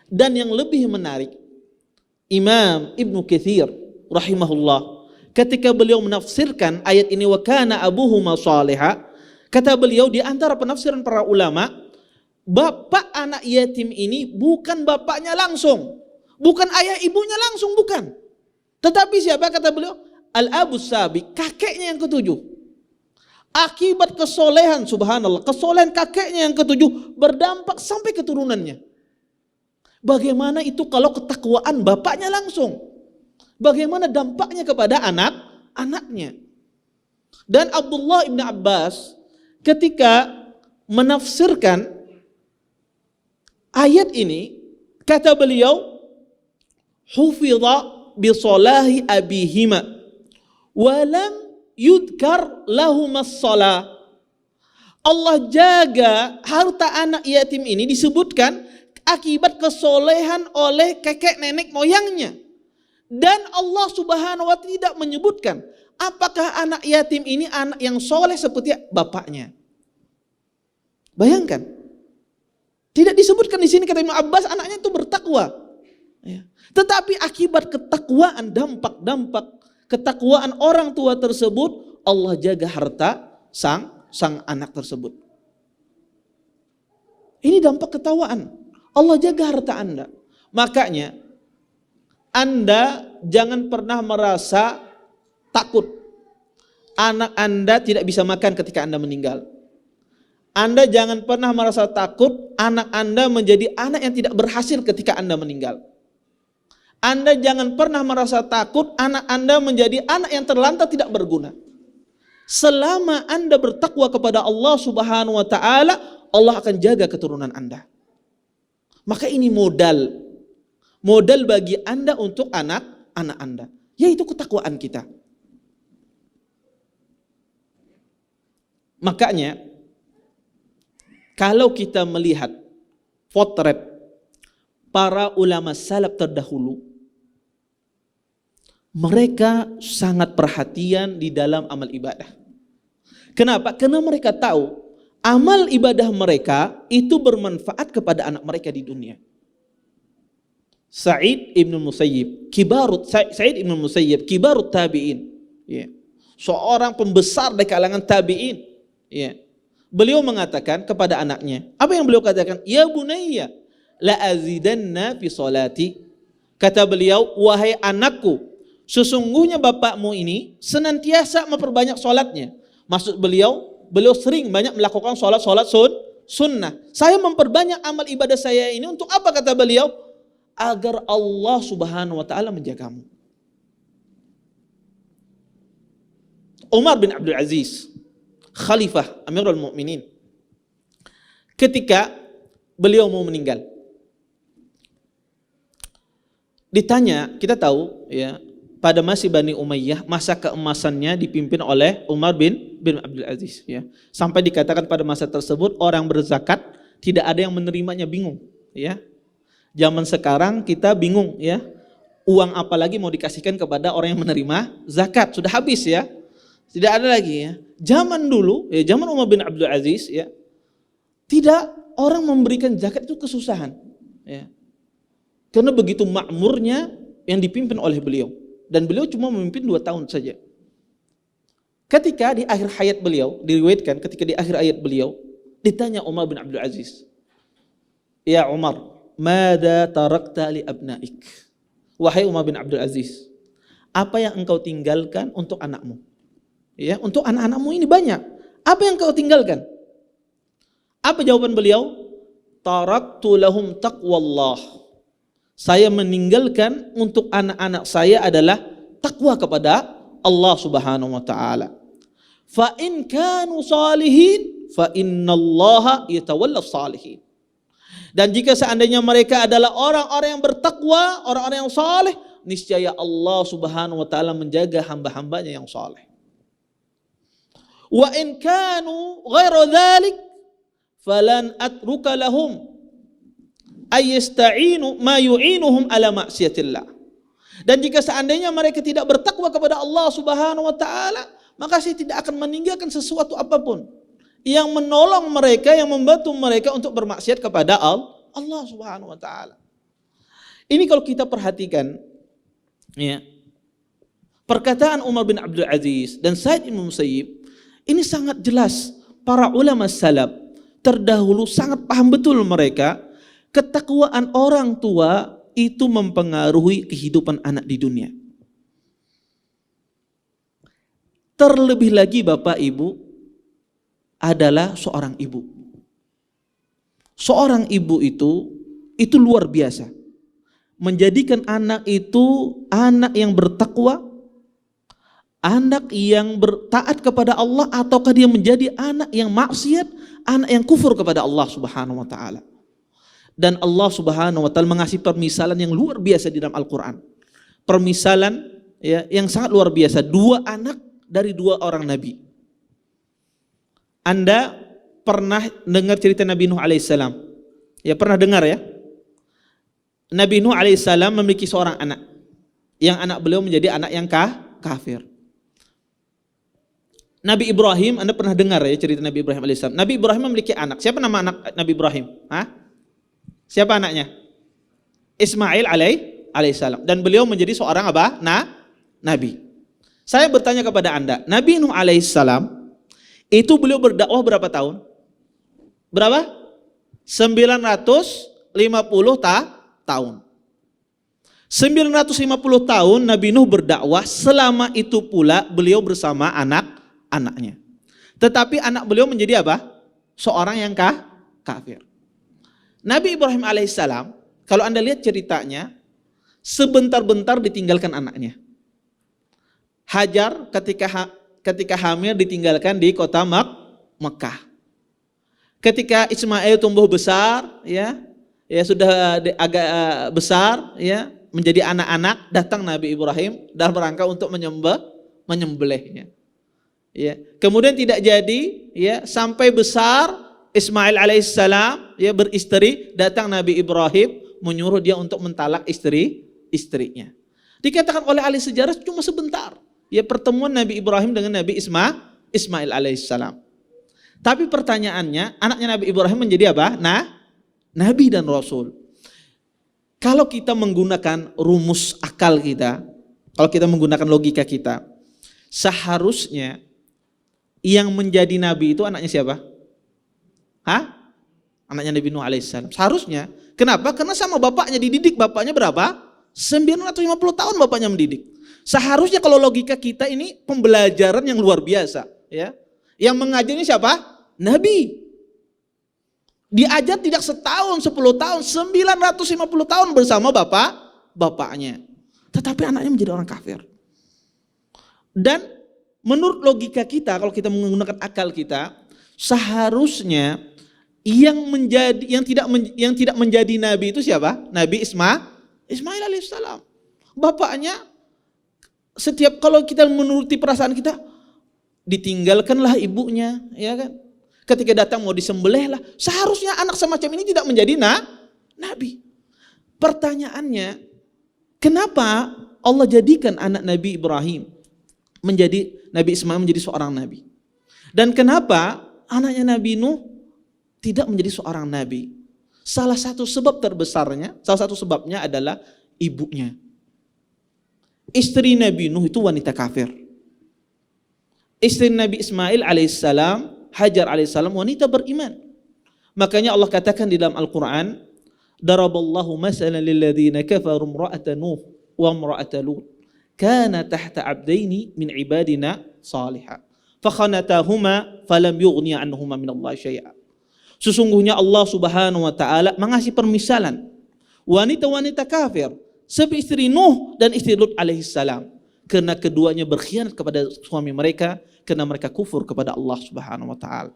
Dan yang lebih menarik, Imam Ibnu Katsir rahimahullah ketika beliau menafsirkan ayat ini wa kana abuhuma salihah, kata beliau di antara penafsiran para ulama, bapak anak yatim ini bukan bapaknya langsung, bukan ayah ibunya langsung, bukan. Tetapi siapa kata beliau? Al-abus sabi, kakeknya yang ketujuh. Akibat kesolehan, subhanallah, kesolehan kakeknya yang ketujuh berdampak sampai keturunannya. Bagaimana itu kalau ketakwaan bapaknya langsung? Bagaimana dampaknya kepada anak-anaknya? Dan Abdullah ibn Abbas ketika menafsirkan ayat ini, kata beliau, hufidha bisolahi abihima walam yudkar lahumas salah. Allah jaga harta anak yatim ini disebutkan akibat kesolehan oleh kakek nenek moyangnya. Dan Allah subhanahu wa ta'ala tidak menyebutkan apakah anak yatim ini anak yang soleh seperti bapaknya. Bayangkan. Tidak disebutkan di sini kata Ibnu Abbas anaknya itu bertakwa. Ya. Tetapi akibat ketakwaan, dampak-dampak ketakwaan orang tua tersebut, Allah jaga harta sang anak tersebut. Ini dampak ketakwaan. Allah jaga harta Anda. Makanya Anda jangan pernah merasa takut anak Anda tidak bisa makan ketika Anda meninggal. Anda jangan pernah merasa takut anak Anda menjadi anak yang tidak berhasil ketika Anda meninggal. Anda jangan pernah merasa takut anak Anda menjadi anak yang terlantar tidak berguna. Selama Anda bertakwa kepada Allah subhanahu wa ta'ala, Allah akan jaga keturunan Anda. Maka ini modal bagi Anda untuk anak-anak Anda, yaitu ketakwaan kita. Makanya kalau kita melihat potret para ulama salaf terdahulu, mereka sangat perhatian di dalam amal ibadah. Kenapa? Karena mereka tahu amal ibadah mereka itu bermanfaat kepada anak mereka di dunia. Sa'id ibn Musayyib, Sa'id ibn Musayyib, kibarut tabi'in. Ya. Seorang pembesar dari kalangan tabi'in. Ya. Beliau mengatakan kepada anaknya, apa yang beliau katakan? Ya bunayya, la azidanna fi salati. Kata beliau, wahai anakku, sesungguhnya bapakmu ini senantiasa memperbanyak salatnya. Maksud beliau sering banyak melakukan salat sunnah. Saya memperbanyak amal ibadah saya ini untuk apa kata beliau? Agar Allah subhanahu wa ta'ala menjagamu. Umar bin Abdul Aziz, Khalifah Amirul Mukminin, ketika beliau mau meninggal, ditanya, kita tahu ya, pada masih Bani Umayyah, masa keemasannya dipimpin oleh Umar bin Abdul Aziz. Ya. Sampai dikatakan pada masa tersebut orang berzakat tidak ada yang menerimanya, bingung. Ya. Zaman sekarang kita bingung ya, uang apa lagi mau dikasihkan kepada orang yang menerima zakat, sudah habis ya, tidak ada lagi ya. Zaman dulu, ya, zaman Umar bin Abdul Aziz ya, tidak orang memberikan zakat itu kesusahan. Ya. Karena begitu makmurnya yang dipimpin oleh beliau. Dan beliau cuma memimpin 2 tahun saja. Ketika di akhir hayat beliau, diriwayatkan ketika di akhir hayat beliau, ditanya Umar bin Abdul Aziz, ya Umar, mada tarakta li abnaik? Wahai Umar bin Abdul Aziz, apa yang engkau tinggalkan untuk anakmu? Ya, untuk anak-anakmu ini banyak. Apa yang engkau tinggalkan? Apa jawaban beliau? Taraktu lahum taqwallah. Saya meninggalkan untuk anak-anak saya adalah takwa kepada Allah subhanahu wa ta'ala. Fa in kanu salihin fa innallaha yatawalla salihin. Dan jika seandainya mereka adalah orang-orang yang bertakwa, orang-orang yang saleh, niscaya Allah subhanahu wa ta'ala menjaga hamba-hambanya yang saleh. Wa in kanu ghairu dhalik falan atruka lahum ayyasta'inu ma yu'inuhum ala ma'siyatillah. Dan jika seandainya mereka tidak bertakwa kepada Allah subhanahu wa ta'ala, maka saya tidak akan meninggalkan sesuatu apapun yang menolong mereka, yang membantu mereka untuk bermaksiat kepada Allah subhanahu wa ta'ala. Ini kalau kita perhatikan ya, perkataan Umar bin Abdul Aziz dan Sa'id bin Musayyib, ini sangat jelas. Para ulama salaf terdahulu sangat paham betul mereka, ketakwaan orang tua itu mempengaruhi kehidupan anak di dunia. Terlebih lagi Bapak Ibu adalah seorang ibu. Seorang ibu itu luar biasa. Menjadikan anak itu anak yang bertakwa, anak yang bertaat kepada Allah, ataukah dia menjadi anak yang maksiat, anak yang kufur kepada Allah Subhanahu wa taala. Dan Allah Subhanahu wa taala mengasih permisalan yang luar biasa di dalam Al-Qur'an. Permisalan ya yang sangat luar biasa, dua anak dari dua orang nabi. Anda pernah dengar cerita Nabi Nuh alaihissalam? Ya pernah dengar ya? Nabi Nuh alaihissalam memiliki seorang anak. Yang anak beliau menjadi anak yang kafir. Nabi Ibrahim, Anda pernah dengar ya cerita Nabi Ibrahim alaihissalam? Nabi Ibrahim memiliki anak. Siapa nama anak Nabi Ibrahim? Hah? Siapa anaknya? Ismail alaihissalam. Dan beliau menjadi seorang apa? Nabi. Saya bertanya kepada Anda, Nabi Nuh alaihissalam itu beliau berdakwah berapa tahun? Berapa? 950 tahun. 950 tahun Nabi Nuh berdakwah, selama itu pula beliau bersama anak-anaknya. Tetapi anak beliau menjadi apa? Seorang yang kafir. Nabi Ibrahim alaihissalam, kalau Anda lihat ceritanya, sebentar-bentar ditinggalkan anaknya. Hajar ketika hamil ditinggalkan di kota Mekah. Ketika Ismail tumbuh besar, ya sudah agak besar, ya menjadi anak-anak, datang Nabi Ibrahim dalam rangka untuk menyembelihnya. Ya, kemudian tidak jadi, ya sampai besar Ismail alaihissalam, ya beristri, datang Nabi Ibrahim menyuruh dia untuk mentalak istrinya. Dikatakan oleh ahli sejarah cuma sebentar. Ya pertemuan Nabi Ibrahim dengan Nabi Ismail alaihissalam. Tapi pertanyaannya, anaknya Nabi Ibrahim menjadi apa? Nabi dan Rasul. Kalau kita menggunakan rumus akal kita, kalau kita menggunakan logika kita, seharusnya yang menjadi Nabi itu anaknya siapa? Hah? Anaknya Nabi Nuh alaihissalam. Seharusnya. Kenapa? Karena sama bapaknya dididik. Bapaknya berapa? 950 tahun bapaknya mendidik. Seharusnya kalau logika kita ini pembelajaran yang luar biasa, ya. Yang mengajarnya siapa? Nabi. Diajar tidak setahun, 10 tahun, 950 tahun bersama bapaknya. Tetapi anaknya menjadi orang kafir. Dan menurut logika kita, kalau kita menggunakan akal kita, seharusnya yang tidak menjadi nabi itu siapa? Nabi Ismail alaihissalam. Bapaknya setiap kalau kita menuruti perasaan kita, ditinggalkanlah ibunya, ya kan? Ketika datang mau disembelih lah. Seharusnya anak semacam ini tidak menjadi nabi. Pertanyaannya, kenapa Allah jadikan anak Nabi Ibrahim menjadi Nabi Ismail menjadi seorang nabi? Dan kenapa anaknya Nabi Nuh tidak menjadi seorang nabi? Salah satu sebabnya adalah ibunya. Istri Nabi Nuh itu wanita kafir. Istri Nabi Ismail alaihissalam, Hajar alaihissalam, wanita beriman. Makanya Allah katakan di dalam Al-Quran, Daraballahu masalan lilladzina kafaru imra'ata Nuh wa imra'ata Lut kana tahta abdaini min ibadina salihah fakhanatahuma falam yughni anhuma minallahi syai'a. Sesungguhnya Allah Subhanahu wa taala mengasih permisalan wanita-wanita kafir seperti istri Nuh dan istri Lut alaihissalam, karena keduanya berkhianat kepada suami mereka, karena mereka kufur kepada Allah Subhanahu wa taala.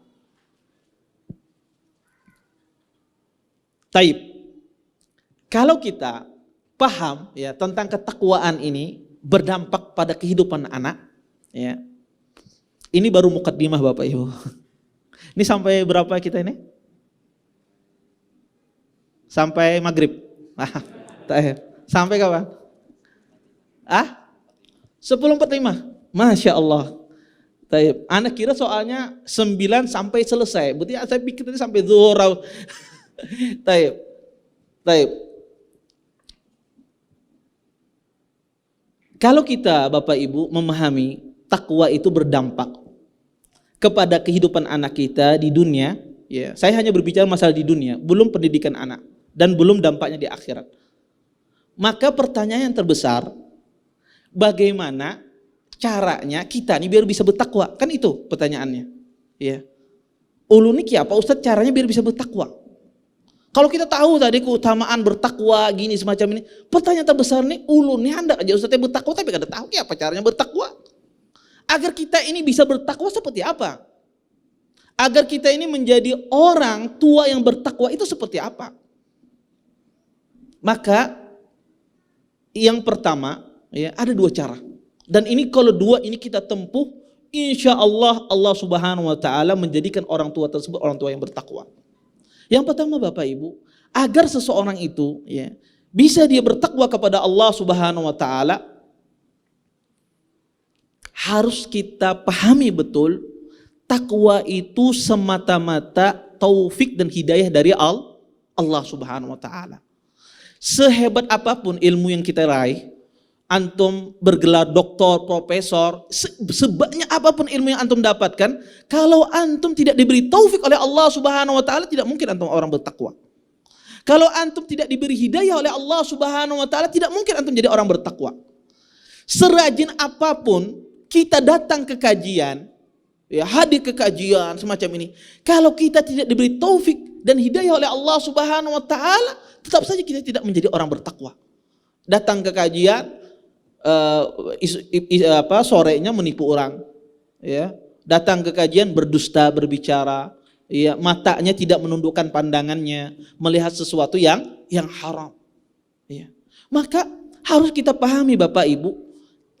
Taib. Kalau kita paham ya tentang ketakwaan ini berdampak pada kehidupan anak, ya. Ini baru mukaddimah Bapak Ibu. Ini sampai berapa kita ini? Sampai maghrib. Sampai kapan? 10.45. Masya Allah. Taib. Anak kira soalnya 9 sampai selesai. Berarti saya pikir tadi sampai zuhur. Taib. Kalau kita Bapak Ibu memahami takwa itu berdampak kepada kehidupan anak kita di dunia, ya. Saya hanya berbicara masalah di dunia, belum pendidikan anak dan belum dampaknya di akhirat. Maka pertanyaan yang terbesar, bagaimana caranya kita nih biar bisa bertakwa? Kan itu pertanyaannya. Ya. Ulun niki apa Ustaz caranya biar bisa bertakwa? Kalau kita tahu tadi keutamaan bertakwa gini semacam ini, pertanyaan terbesar nih ulun nih hendak aja Ustaznya bertakwa tapi kada tahu apa caranya bertakwa. Agar kita ini bisa bertakwa seperti apa? Agar kita ini menjadi orang tua yang bertakwa itu seperti apa? Maka yang pertama ya ada dua cara. Dan ini kalau dua ini kita tempuh, insya Allah Allah Subhanahu Wa Taala menjadikan orang tua tersebut orang tua yang bertakwa. Yang pertama Bapak Ibu, agar seseorang itu ya bisa dia bertakwa kepada Allah Subhanahu Wa Taala, harus kita pahami betul takwa itu semata-mata taufik dan hidayah dari Allah Subhanahu Wa Taala. Sehebat apapun ilmu yang kita raih, antum bergelar doktor, profesor, sebanyak apapun ilmu yang antum dapatkan, kalau antum tidak diberi taufik oleh Allah Subhanahu Wa Taala, tidak mungkin antum orang bertakwa. Kalau antum tidak diberi hidayah oleh Allah Subhanahu Wa Taala, tidak mungkin antum jadi orang bertakwa. Serajin apapun kita datang ke kajian, ya hadir ke kajian semacam ini, kalau kita tidak diberi taufik dan hidayah oleh Allah Subhanahu Wa Taala, tetap saja kita tidak menjadi orang bertakwa. Datang ke kajian, sorenya menipu orang, ya datang ke kajian berdusta berbicara, ya matanya tidak menundukkan pandangannya melihat sesuatu yang haram, ya. Maka harus kita pahami Bapak Ibu,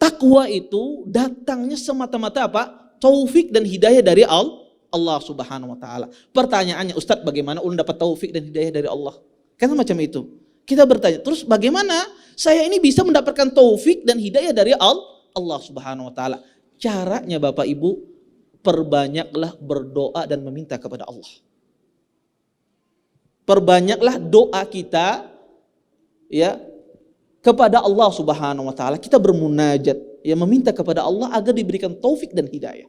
takwa itu datangnya semata-mata apa? Taufik dan hidayah dari Allah Subhanahu Wa Taala. Pertanyaannya, Ustadz bagaimana ulun dapat taufik dan hidayah dari Allah? Kan macam itu. Kita bertanya, terus bagaimana saya ini bisa mendapatkan taufik dan hidayah dari Allah Subhanahu Wa Taala? Caranya Bapak Ibu, perbanyaklah berdoa dan meminta kepada Allah. Perbanyaklah doa kita ya kepada Allah Subhanahu Wa Taala. Kita bermunajat, ya meminta kepada Allah agar diberikan taufik dan hidayah.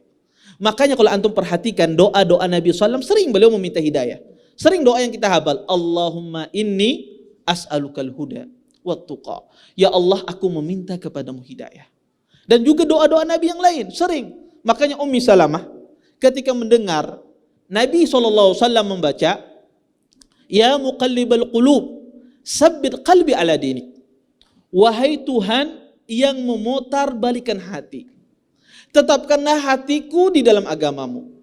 Makanya kalau antum perhatikan doa-doa Nabi SAW, sering beliau meminta hidayah. Sering doa yang kita hafal, Allahumma inni as'alukal huda wat tuqa. Ya Allah, aku meminta kepadamu hidayah. Dan juga doa-doa Nabi yang lain sering. Makanya Ummi Salamah ketika mendengar Nabi SAW membaca, Ya muqallibal qulub, sabbit qalbi ala dinik. Wahai Tuhan yang memutar balikan hati, tetapkanlah hatiku di dalam agamamu.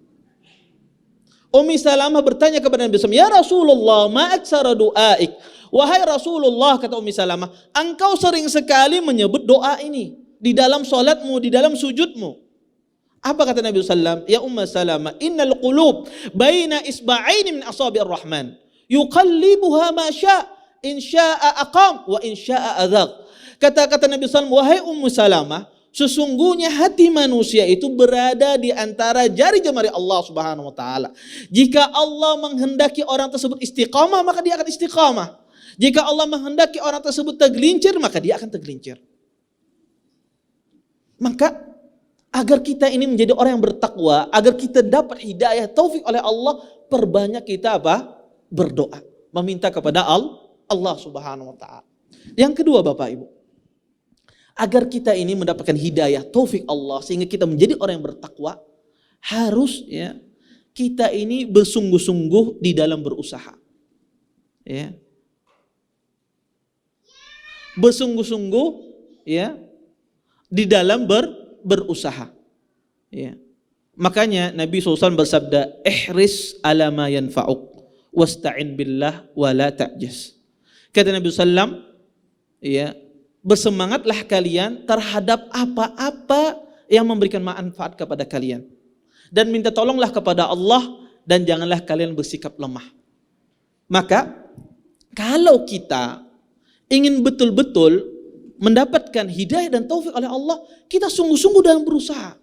Ummi Salamah bertanya kepada Nabi SAW, Ya Rasulullah, ma aksara du'aik. Wahai Rasulullah, kata Ummi Salamah, engkau sering sekali menyebut doa ini di dalam solatmu, di dalam sujudmu. Apa kata Nabi SAW? Ya Ummi Salamah, innal qulub baina isba'aini min asabi'ir rahman, yuqallibuha ma sya', in sya'a aqam wa in sya'a adzaq. Kata Nabi SAW, wahai Ummu Salamah, sesungguhnya hati manusia itu berada di antara jari jemari Allah Subhanahu Wa Taala. Jika Allah menghendaki orang tersebut istiqamah, maka dia akan istiqamah. Jika Allah menghendaki orang tersebut tergelincir, maka dia akan tergelincir. Maka agar kita ini menjadi orang yang bertakwa, agar kita dapat hidayah taufik oleh Allah, perbanyak kita apa? Berdoa, meminta kepada Allah Subhanahu Wa Taala. Yang kedua Bapak Ibu, agar kita ini mendapatkan hidayah taufik Allah sehingga kita menjadi orang yang bertakwa, harus ya kita ini bersungguh-sungguh di dalam berusaha, ya bersungguh-sungguh ya di dalam berusaha, ya. Makanya Nabi SAW bersabda, ihris ala ma yanfa'uk wasta'in billah wa la ta'jas. Kata Nabi SAW, ya, bersemangatlah kalian terhadap apa-apa yang memberikan manfaat kepada kalian, dan minta tolonglah kepada Allah, dan janganlah kalian bersikap lemah. Maka kalau kita ingin betul-betul mendapatkan hidayah dan taufik oleh Allah, kita sungguh-sungguh dalam berusaha.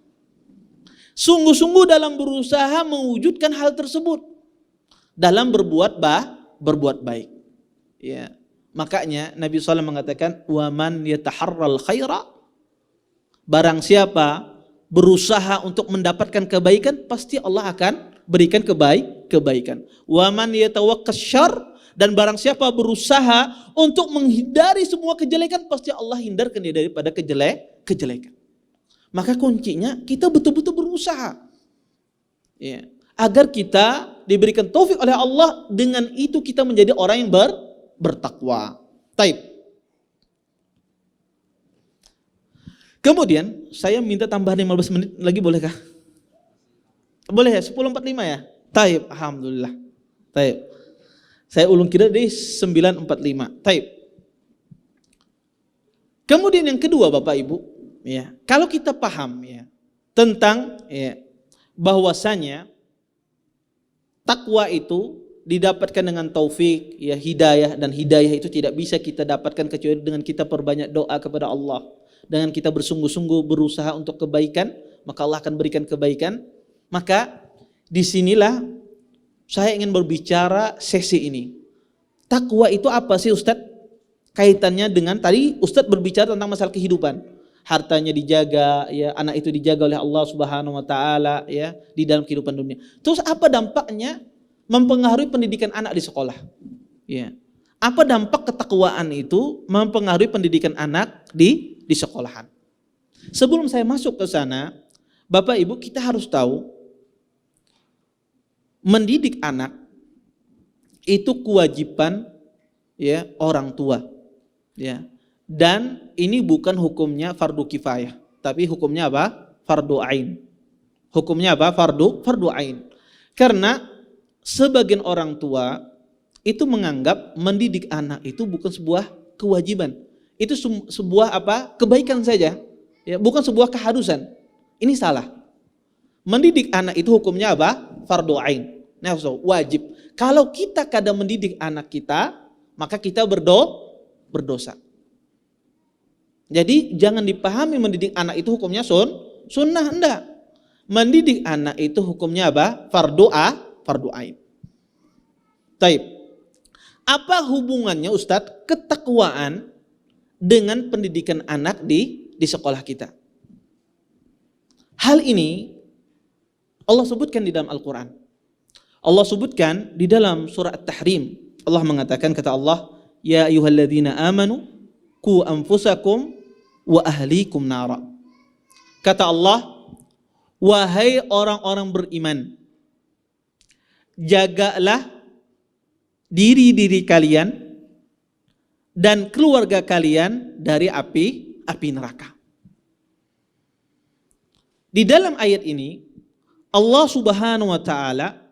Sungguh-sungguh dalam berusaha mewujudkan hal tersebut dalam berbuat baik. Ya. Makanya Nabi SAW mengatakan, wa man yataharral khaira, barang siapa berusaha untuk mendapatkan kebaikan, pasti Allah akan berikan kebaikan. Wa man yatawakkas syarr, dan barang siapa berusaha untuk menghindari semua kejelekan, pasti Allah hindarkan dia daripada kejelekan. Maka kuncinya kita betul-betul berusaha, ya, agar kita diberikan taufik oleh Allah. Dengan itu kita menjadi orang yang bertakwa. Taib. Kemudian saya minta tambahan 15 menit lagi, bolehkah? Boleh ya, 10.45 ya? Taib, alhamdulillah. Taib. Saya ulung kira di 9.45. Taib. Kemudian yang kedua Bapak Ibu, ya, kalau kita paham ya tentang ya bahwasanya takwa itu didapatkan dengan taufik, ya, hidayah, dan hidayah itu tidak bisa kita dapatkan kecuali dengan kita perbanyak doa kepada Allah. Dengan kita bersungguh-sungguh berusaha untuk kebaikan, maka Allah akan berikan kebaikan. Maka disinilah saya ingin berbicara sesi ini. Takwa itu apa sih Ustadz? Kaitannya dengan tadi Ustadz berbicara tentang masalah kehidupan. Hartanya dijaga, ya, anak itu dijaga oleh Allah Subhanahu wa taala, ya, di dalam kehidupan dunia. Terus apa dampaknya mempengaruhi pendidikan anak di sekolah? Ya. Apa dampak ketakwaan itu mempengaruhi pendidikan anak di sekolahan? Sebelum saya masuk ke sana, Bapak Ibu, kita harus tahu mendidik anak itu kewajiban, ya, orang tua. Ya. Dan ini bukan hukumnya fardu kifayah, tapi hukumnya apa? Fardu ain. Hukumnya apa? Fardu ain. Karena sebagian orang tua itu menganggap mendidik anak itu bukan sebuah kewajiban. Itu sebuah apa? Kebaikan saja. Ya, bukan sebuah keharusan. Ini salah. Mendidik anak itu hukumnya apa? Fardu ain. Nah, wajib. Kalau kita kadang mendidik anak kita, maka kita berdosa. Jadi jangan dipahami mendidik anak itu hukumnya sunnah, enggak. Mendidik anak itu hukumnya apa? Fardu ain. Taib. Apa hubungannya Ustadz ketakwaan dengan pendidikan anak di sekolah kita? Hal ini Allah sebutkan di dalam Al-Quran. Allah sebutkan di dalam surah At-Tahrim. Allah mengatakan, kata Allah, ya ayyuhalladzina amanu qu anfusakum wa ahlikum nara. Kata Allah, wahai orang-orang beriman, jagalah diri-diri kalian dan keluarga kalian dari api neraka. Di dalam ayat ini Allah Subhanahu wa taala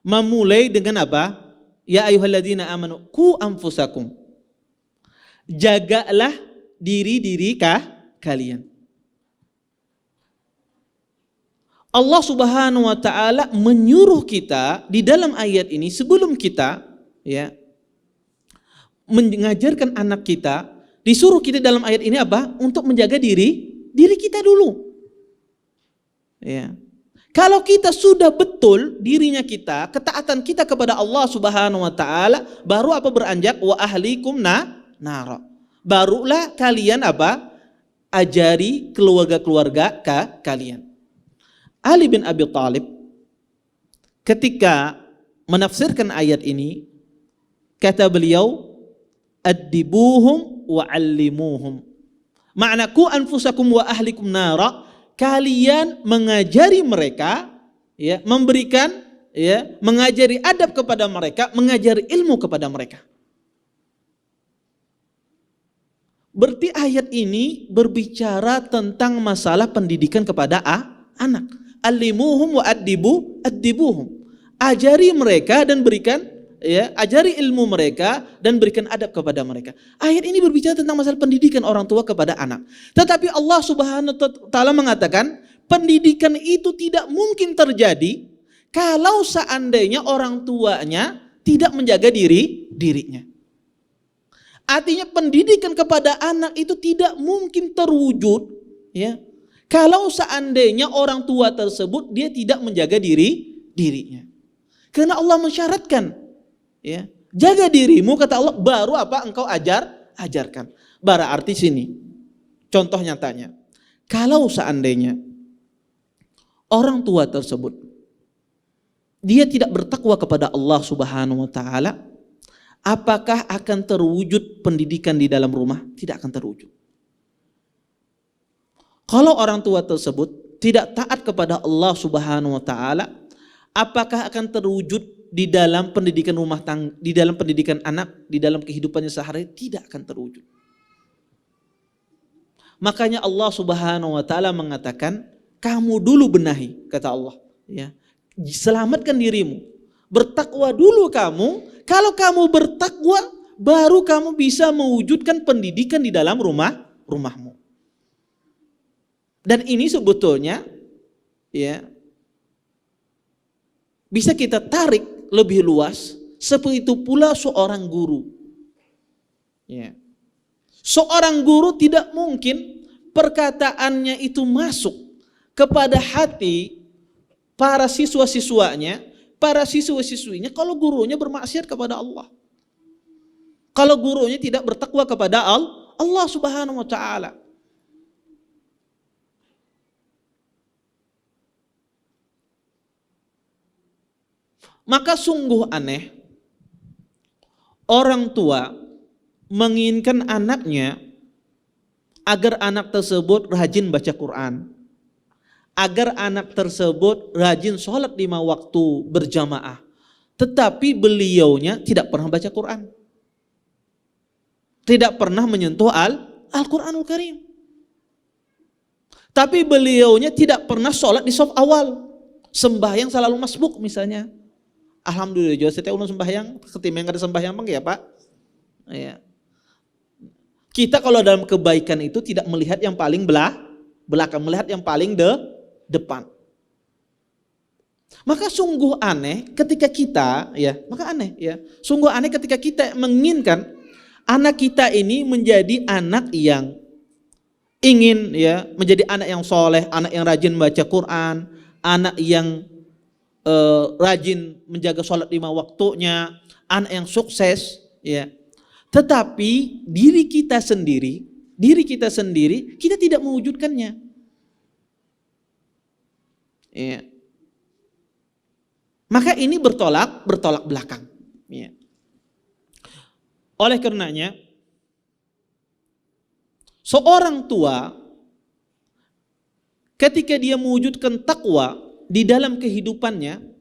memulai dengan apa? Ya ayyuhalladzina amanu qu anfusakum. Jagalah diri-diri kalian. Allah Subhanahu wa taala menyuruh kita di dalam ayat ini sebelum kita, ya, mengajarkan anak kita, disuruh kita dalam ayat ini apa? Untuk menjaga diri kita dulu. Ya. Kalau kita sudah betul dirinya kita, ketaatan kita kepada Allah Subhanahu wa taala, baru apa beranjak wa ahlikum nara. Barulah kalian apa? Ajari keluarga-keluarga kalian. Ali bin Abi Thalib ketika menafsirkan ayat ini, kata beliau, addibuhum wa allimuhum. Makna ku anfusakum wa ahlikum nara, kalian mengajari mereka, ya, memberikan, ya, mengajari adab kepada mereka, mengajari ilmu kepada mereka. Berarti ayat ini berbicara tentang masalah pendidikan kepada anak. Allimuhum wa addibuhum. Ajari mereka dan berikan, ya, ajari ilmu mereka dan berikan adab kepada mereka. Ayat ini berbicara tentang masalah pendidikan orang tua kepada anak. Tetapi Allah Subhanahu wa taala mengatakan, pendidikan itu tidak mungkin terjadi kalau seandainya orang tuanya tidak menjaga dirinya. Artinya pendidikan kepada anak itu tidak mungkin terwujud, ya, kalau seandainya orang tua tersebut dia tidak menjaga dirinya. Karena Allah mensyaratkan, ya, jaga dirimu, kata Allah, baru apa engkau ajarkan. Berarti sini contoh nyatanya, kalau seandainya orang tua tersebut dia tidak bertakwa kepada Allah Subhanahu wa taala, apakah akan terwujud pendidikan di dalam rumah? Tidak akan terwujud. Kalau orang tua tersebut tidak taat kepada Allah Subhanahu wa taala, apakah akan terwujud di dalam pendidikan rumah tangga, di dalam pendidikan anak, di dalam kehidupannya sehari? Tidak akan terwujud. Makanya Allah Subhanahu wa taala mengatakan, kamu dulu benahi, kata Allah, ya. Selamatkan dirimu. Bertakwa dulu kamu. Kalau kamu bertakwa, baru kamu bisa mewujudkan pendidikan di dalam rumahmu. Dan ini sebetulnya, ya, bisa kita tarik lebih luas. Seperti itu pula seorang guru. Ya. Seorang guru tidak mungkin perkataannya itu masuk kepada hati para siswa-siswanya, para siswa-siswinya kalau gurunya bermaksiat kepada Allah. Kalau gurunya tidak bertakwa kepada Allah Subhanahu wa taala. Maka sungguh aneh orang tua menginginkan anaknya agar anak tersebut rajin baca Quran, agar anak tersebut rajin sholat 5 waktu berjamaah, tetapi beliaunya tidak pernah baca Quran, tidak pernah menyentuh Al-Quranul Karim, tapi beliaunya tidak pernah sholat di saf awal, sembahyang selalu masbuk misalnya. Alhamdulillah, juga setiap ulun sembahyang, ketimbang ada sembahyang bang ya Pak. Ya. Kita kalau dalam kebaikan itu tidak melihat yang paling belakang, melihat yang paling depan. Maka sungguh aneh ketika kita, ya, sungguh aneh ketika kita menginginkan anak kita ini menjadi anak yang ingin, ya, menjadi anak yang soleh, anak yang rajin baca Quran, anak yang rajin menjaga sholat 5 waktunya, anak yang sukses, ya. Tetapi diri kita sendiri kita tidak mewujudkannya. Ya. Maka ini bertolak belakang. Ya. Oleh karenanya, seorang tua ketika dia mewujudkan takwa di dalam kehidupannya,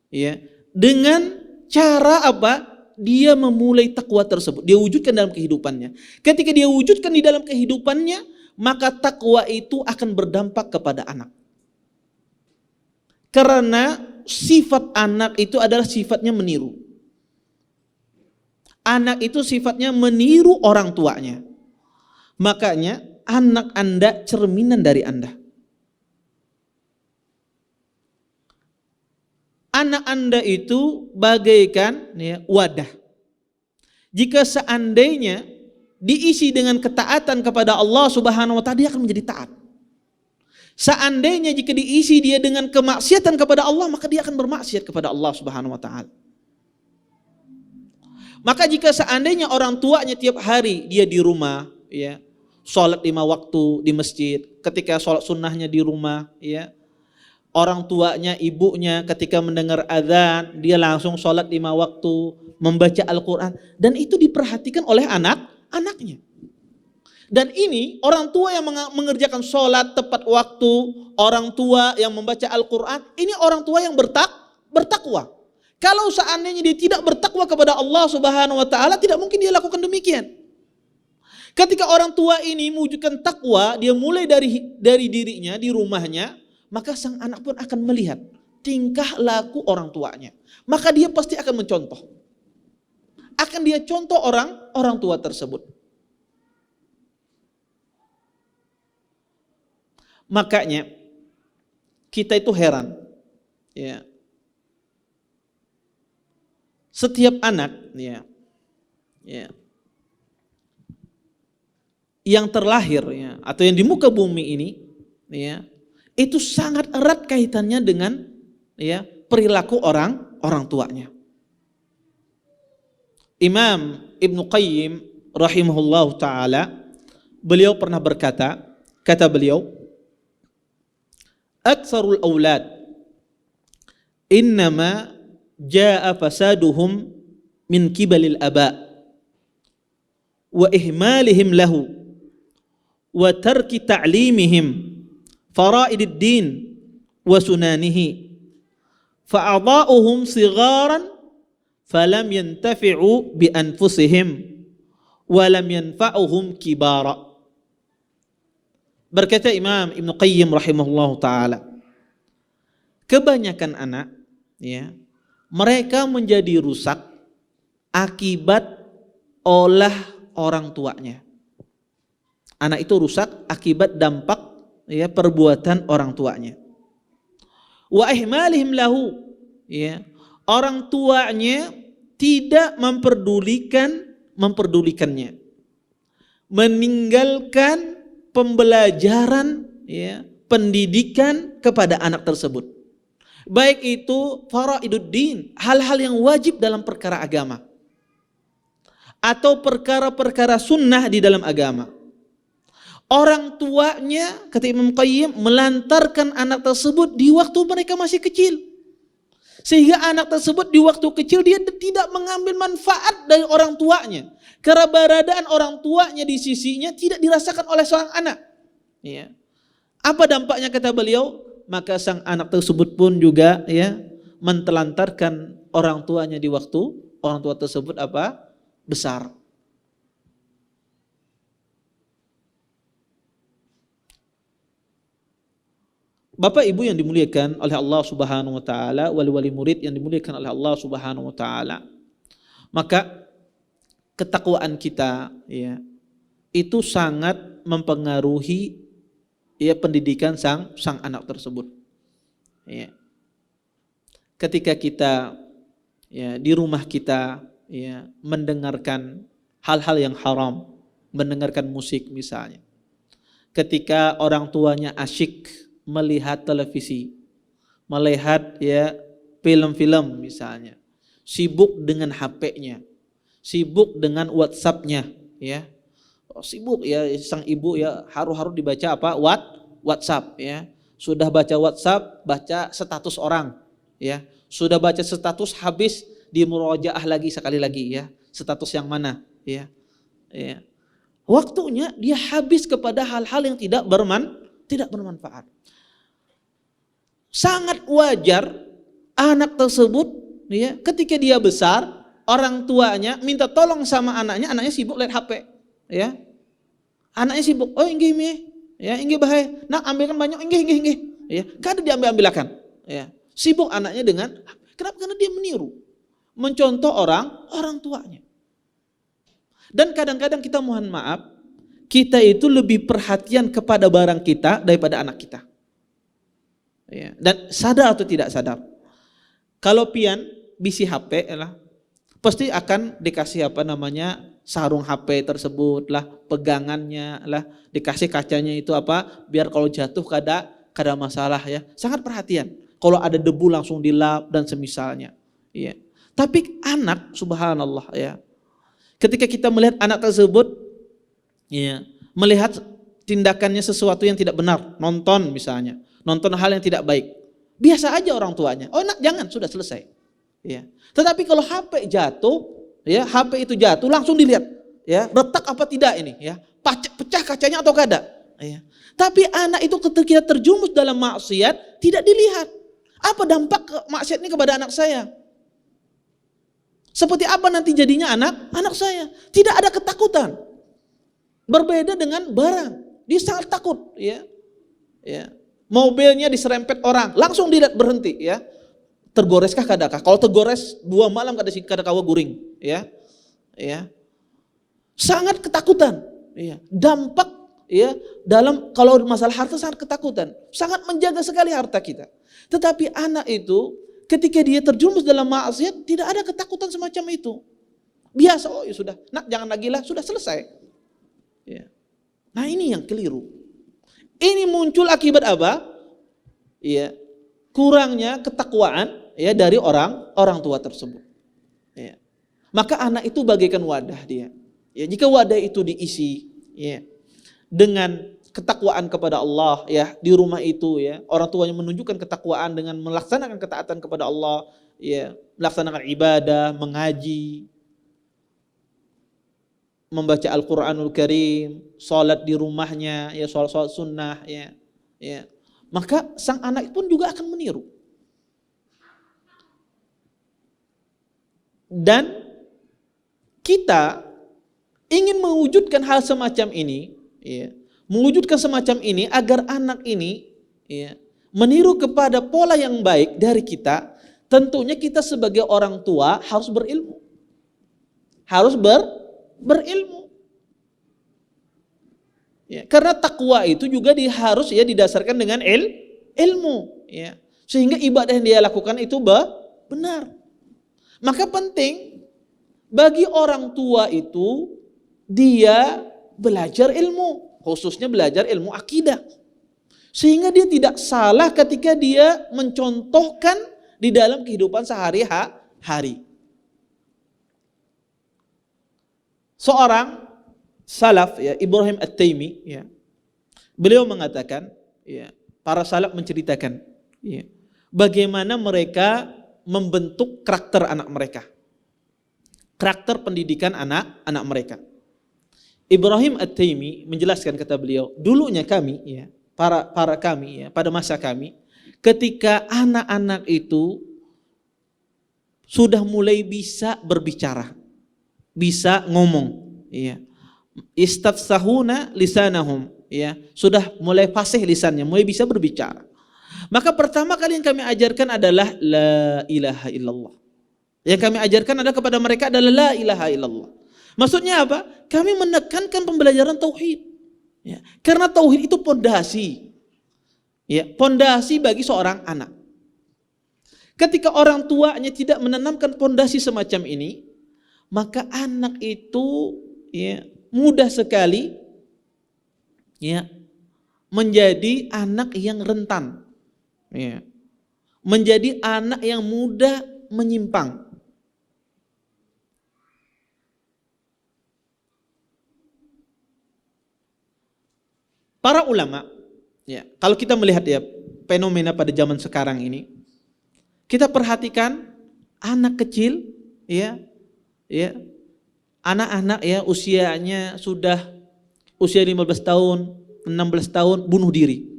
ya, dengan cara apa? Dia memulai takwa tersebut, dia wujudkan dalam kehidupannya. Ketika dia wujudkan di dalam kehidupannya, maka takwa itu akan berdampak kepada anak. Karena sifat anak itu adalah sifatnya meniru. Anak itu sifatnya meniru orang tuanya. Makanya anak Anda cerminan dari Anda. Anak Anda itu bagaikan, ya, wadah. Jika seandainya diisi dengan ketaatan kepada Allah Subhanahu wa taala, dia akan menjadi taat. Seandainya jika diisi dia dengan kemaksiatan kepada Allah, maka dia akan bermaksiat kepada Allah Subhanahu wa taala. Maka jika seandainya orang tuanya tiap hari dia di rumah, ya, sholat 5 waktu di masjid, ketika sholat sunnahnya di rumah, ya, orang tuanya, ibunya ketika mendengar azan, dia langsung sholat 5 waktu, membaca Al-Quran. Dan itu diperhatikan oleh anaknya. Dan ini orang tua yang mengerjakan sholat tepat waktu, orang tua yang membaca Al-Quran, ini orang tua yang bertakwa. Kalau seandainya dia tidak bertakwa kepada Allah Subhanahu wa taala, tidak mungkin dia lakukan demikian. Ketika orang tua ini mewujudkan takwa, dia mulai dari dirinya, di rumahnya, maka sang anak pun akan melihat tingkah laku orang tuanya. Maka dia pasti akan mencontoh. Akan dia contoh orang tua tersebut. Makanya kita itu heran, ya. Setiap anak, ya, yang terlahir, ya, atau yang di muka bumi ini, ya, itu sangat erat kaitannya dengan, ya, perilaku orang tuanya. Imam Ibnu Qayyim rahimahullah ta'ala, beliau pernah berkata, kata beliau, aktsarul aulad innama jaa fasaduhum min kibalil aba wa ihmalihim lahu wa tarki ta'limihim faraidid din wa sunanihi fa'adha'uhum sigharan falam yantafi'u bi anfusihim wa lam yanfa'uhum kibara. Berkata Imam Ibnu Qayyim rahimahullahu taala, kebanyakan anak ya, mereka menjadi rusak akibat olah orang tuanya. Anak itu rusak akibat dampak ya perbuatan orang tuanya. Wa ihmalihim lahu ya, orang tuanya tidak memperdulikannya. Meninggalkan pembelajaran ya, pendidikan kepada anak tersebut. Baik itu faraiduddin, hal-hal yang wajib dalam perkara agama, atau perkara-perkara sunnah di dalam agama. Orang tuanya, kata Imam Qayyim, melantarkan anak tersebut di waktu mereka masih kecil. Sehingga anak tersebut di waktu kecil dia tidak mengambil manfaat dari orang tuanya. Keberadaan orang tuanya di sisinya tidak dirasakan oleh seorang anak. Ya. Apa dampaknya kata beliau? Maka sang anak tersebut pun juga ya mentelantarkan orang tuanya di waktu orang tua tersebut apa? Besar. Bapak Ibu yang dimuliakan oleh Allah Subhanahu wa taala, wali-wali murid yang dimuliakan oleh Allah Subhanahu wa taala. Maka ketakwaan kita ya itu sangat mempengaruhi ya pendidikan sang anak tersebut. Ya. Ketika kita ya di rumah kita ya mendengarkan hal-hal yang haram, mendengarkan musik misalnya. Ketika orang tuanya asyik melihat televisi, melihat ya film-film misalnya, sibuk dengan HP-nya, sibuk dengan WhatsApp-nya, ya, sibuk ya sang ibu ya haru-haru dibaca apa WhatsApp ya, sudah baca WhatsApp baca status orang, ya, sudah baca status habis di murojaah lagi sekali lagi ya, status yang mana, ya, ya. Waktunya dia habis kepada hal-hal yang tidak bermanfaat. Sangat wajar anak tersebut ya, ketika dia besar, orang tuanya minta tolong sama anaknya sibuk lihat HP, ya. Anaknya sibuk, oh inggih mi, ya inggih bahaya, nak ambilkan banyak inggih, ya. Kada diambil-ambilakan, ya. Sibuk anaknya dengan kenapa? Karena dia meniru, mencontoh orang tuanya. Dan kadang-kadang kita mohon maaf, kita itu lebih perhatian kepada barang kita daripada anak kita. Ya, dan sadar atau tidak sadar, kalau pian bisi HP lah, pasti akan dikasih apa namanya sarung HP tersebut lah, pegangannya lah, dikasih kacanya itu apa, biar kalau jatuh kada masalah ya. Sangat perhatian. Kalau ada debu langsung dilap dan semisalnya. Ya. Tapi anak, subhanallah ya, ketika kita melihat anak tersebut, ya, melihat tindakannya sesuatu yang tidak benar, nonton misalnya. Nonton hal yang tidak baik, biasa aja orang tuanya, oh nak jangan, sudah selesai, ya. Tetapi kalau HP jatuh, ya HP itu jatuh langsung dilihat, ya retak apa tidak ini, ya pecah kacanya atau kada, ya. Tapi anak itu ketika terjumus dalam maksiat tidak dilihat, apa dampak maksiat ini kepada anak saya, seperti apa nanti jadinya anak saya, tidak ada ketakutan, berbeda dengan barang, dia sangat takut, ya. Mobilnya diserempet orang, langsung dilihat berhenti, ya. Tergoreskah kadakah? Kalau tergores 2 malam kada kawa guring, ya. Ya. Sangat ketakutan, ya. Dampak ya dalam kalau masalah harta sangat ketakutan, sangat menjaga sekali harta kita. Tetapi anak itu ketika dia terjumus dalam maksiat tidak ada ketakutan semacam itu. Biasa, oh ya sudah, nak jangan lagi lah, sudah selesai. Ya. Nah, ini yang keliru. Ini muncul akibat apa? Ya, kurangnya ketakwaan ya dari orang tua tersebut. Ya. Maka anak itu bagaikan wadah dia. Ya, jika wadah itu diisi ya dengan ketakwaan kepada Allah ya di rumah itu ya, orang tuanya menunjukkan ketakwaan dengan melaksanakan ketaatan kepada Allah, ya, melaksanakan ibadah, mengaji. membaca Al-Qur'anul Karim, salat di rumahnya, ya salat sunnah, ya. Maka sang anak pun juga akan meniru. Dan kita ingin mewujudkan hal semacam ini, ya, mewujudkan semacam ini agar anak ini, ya, meniru kepada pola yang baik dari kita. Tentunya kita sebagai orang tua harus berilmu, harus berilmu. Ya, karena takwa itu juga harus ya didasarkan dengan ilmu, ya. Sehingga ibadah yang dia lakukan itu benar. Maka penting bagi orang tua itu dia belajar ilmu, khususnya belajar ilmu akidah. Sehingga dia tidak salah ketika dia mencontohkan di dalam kehidupan sehari-hari. Seorang salaf, ya, Ibrahim At-Taimi, ya, beliau mengatakan, ya, para salaf menceritakan, ya, bagaimana mereka membentuk karakter anak mereka, karakter pendidikan anak-anak mereka. Ibrahim At-Taimi menjelaskan, kata beliau, dulunya kami, ya, para kami, ya, pada masa kami, ketika anak-anak itu sudah mulai bisa berbicara, bisa ngomong, ya, istafsahuna lisanahum, ya, sudah mulai fasih lisannya, mulai bisa berbicara. Maka pertama kali yang kami ajarkan adalah la ilaha illallah. Yang kami ajarkan adalah kepada mereka adalah la ilaha illallah. Maksudnya apa? Kami menekankan pembelajaran tauhid. Ya, karena tauhid itu pondasi. Ya, pondasi bagi seorang anak. Ketika orang tuanya tidak menanamkan pondasi semacam ini, maka anak itu, ya, mudah sekali, ya, menjadi anak yang rentan, ya, menjadi anak yang mudah menyimpang. Para ulama, ya, kalau kita melihat, ya, fenomena pada zaman sekarang ini, kita perhatikan anak kecil, ya, anak-anak, ya, usianya sudah usia 15 tahun, 16 tahun bunuh diri.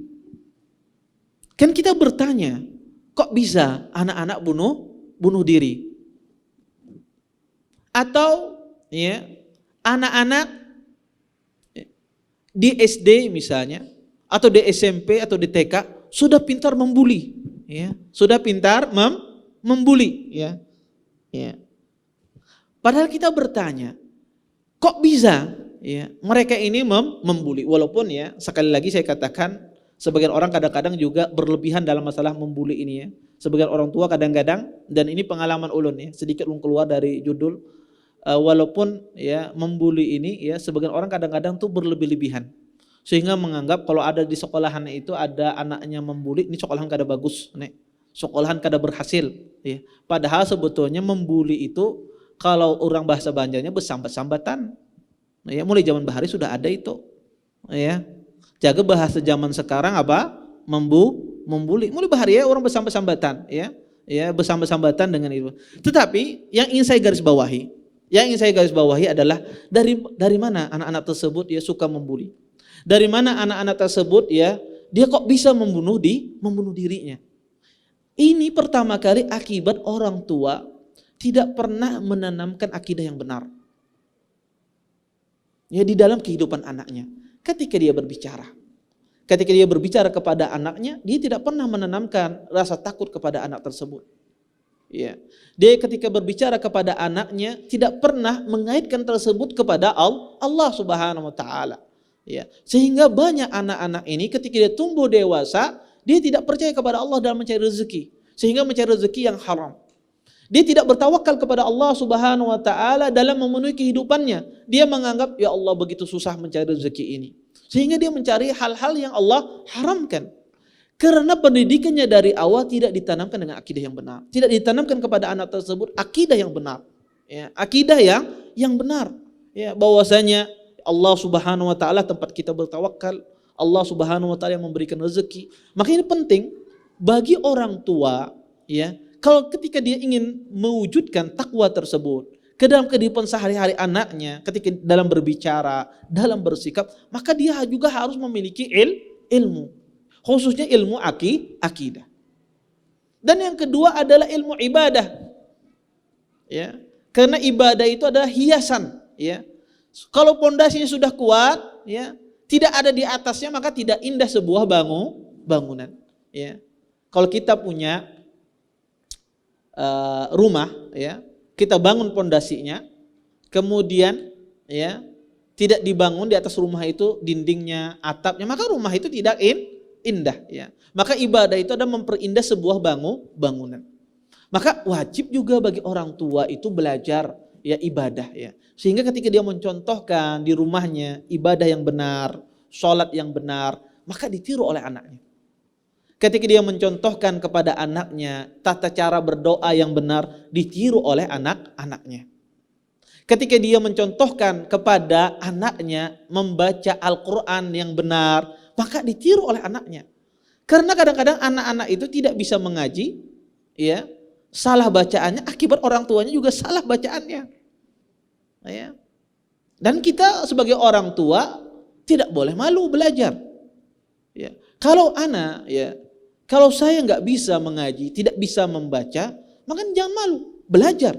Kan kita bertanya, kok bisa anak-anak bunuh diri? Atau, ya, anak-anak di SD misalnya, atau di SMP atau di TK sudah pintar membuli, ya, sudah pintar membuli, ya. Padahal kita bertanya, kok bisa, ya, mereka ini membuli? Walaupun, ya, sekali lagi saya katakan, sebagian orang kadang-kadang juga berlebihan dalam masalah membuli ini, ya. Sebagian orang tua kadang-kadang, dan ini pengalaman ulun, ya, sedikit keluar dari judul, walaupun, ya, membuli ini, ya, sebagian orang kadang-kadang tuh berlebih-lebihan, sehingga menganggap kalau ada di sekolahan itu ada anaknya membuli, ini sekolahan kada bagus, nih, sekolahan kada berhasil, ya. Padahal sebetulnya membuli itu kalau orang bahasa Banjarnya bersambat-sambatan, ya, mulai zaman bahari sudah ada itu, ya. Jaga bahasa zaman sekarang apa? Membuli. Mulai bahari, ya, orang bersambat-sambatan, ya, bersambat-sambatan dengan itu. Tetapi yang ingin saya garis bawahi adalah dari mana anak-anak tersebut, ya, suka membuli? Dari mana anak-anak tersebut, ya, dia kok bisa membunuh dirinya? Ini pertama kali akibat orang tua tidak pernah menanamkan akidah yang benar, ya, di dalam kehidupan anaknya. Ketika dia berbicara kepada anaknya, dia tidak pernah menanamkan rasa takut kepada anak tersebut. Ya. Dia ketika berbicara kepada anaknya tidak pernah mengaitkan tersebut kepada Allah Subhanahu wa taala. Ya. Sehingga banyak anak-anak ini ketika dia tumbuh dewasa, dia tidak percaya kepada Allah dalam mencari rezeki, sehingga mencari rezeki yang haram. Dia tidak bertawakal kepada Allah Subhanahu wa taala dalam memenuhi kehidupannya. Dia menganggap, ya Allah, begitu susah mencari rezeki ini, sehingga dia mencari hal-hal yang Allah haramkan. Karena pendidikannya dari awal tidak ditanamkan dengan akidah yang benar. Tidak ditanamkan kepada anak tersebut akidah yang benar. Ya, akidah yang benar. Ya, bahwasanya Allah Subhanahu wa taala tempat kita bertawakal, Allah Subhanahu wa taala yang memberikan rezeki. Maka ini penting bagi orang tua, ya, kalau ketika dia ingin mewujudkan takwa tersebut, ke dalam kehidupan sehari-hari anaknya, ketika dalam berbicara, dalam bersikap, maka dia juga harus memiliki ilmu. Khususnya ilmu akidah. Dan yang kedua adalah ilmu ibadah. Ya. Karena ibadah itu adalah hiasan, ya. Kalau pondasinya sudah kuat, ya, tidak ada di atasnya maka tidak indah sebuah bangunan, ya. Kalau kita punya rumah, ya, kita bangun pondasinya, kemudian, ya, tidak dibangun di atas rumah itu dindingnya, atapnya, maka rumah itu tidak indah, ya. Maka ibadah itu adalah memperindah sebuah bangunan. Maka wajib juga bagi orang tua itu belajar, ya, ibadah, ya. Sehingga ketika dia mencontohkan di rumahnya ibadah yang benar, sholat yang benar, maka ditiru oleh anaknya. Ketika dia mencontohkan kepada anaknya tata cara berdoa yang benar, ditiru oleh anak-anaknya. Ketika dia mencontohkan kepada anaknya membaca Al-Quran yang benar, maka ditiru oleh anaknya. Karena kadang-kadang anak-anak itu tidak bisa mengaji, ya, salah bacaannya akibat orang tuanya juga salah bacaannya. Ya. Dan kita sebagai orang tua tidak boleh malu belajar. Ya. Kalau anak, ya, kalau saya nggak bisa mengaji, tidak bisa membaca, maka jangan malu, belajar.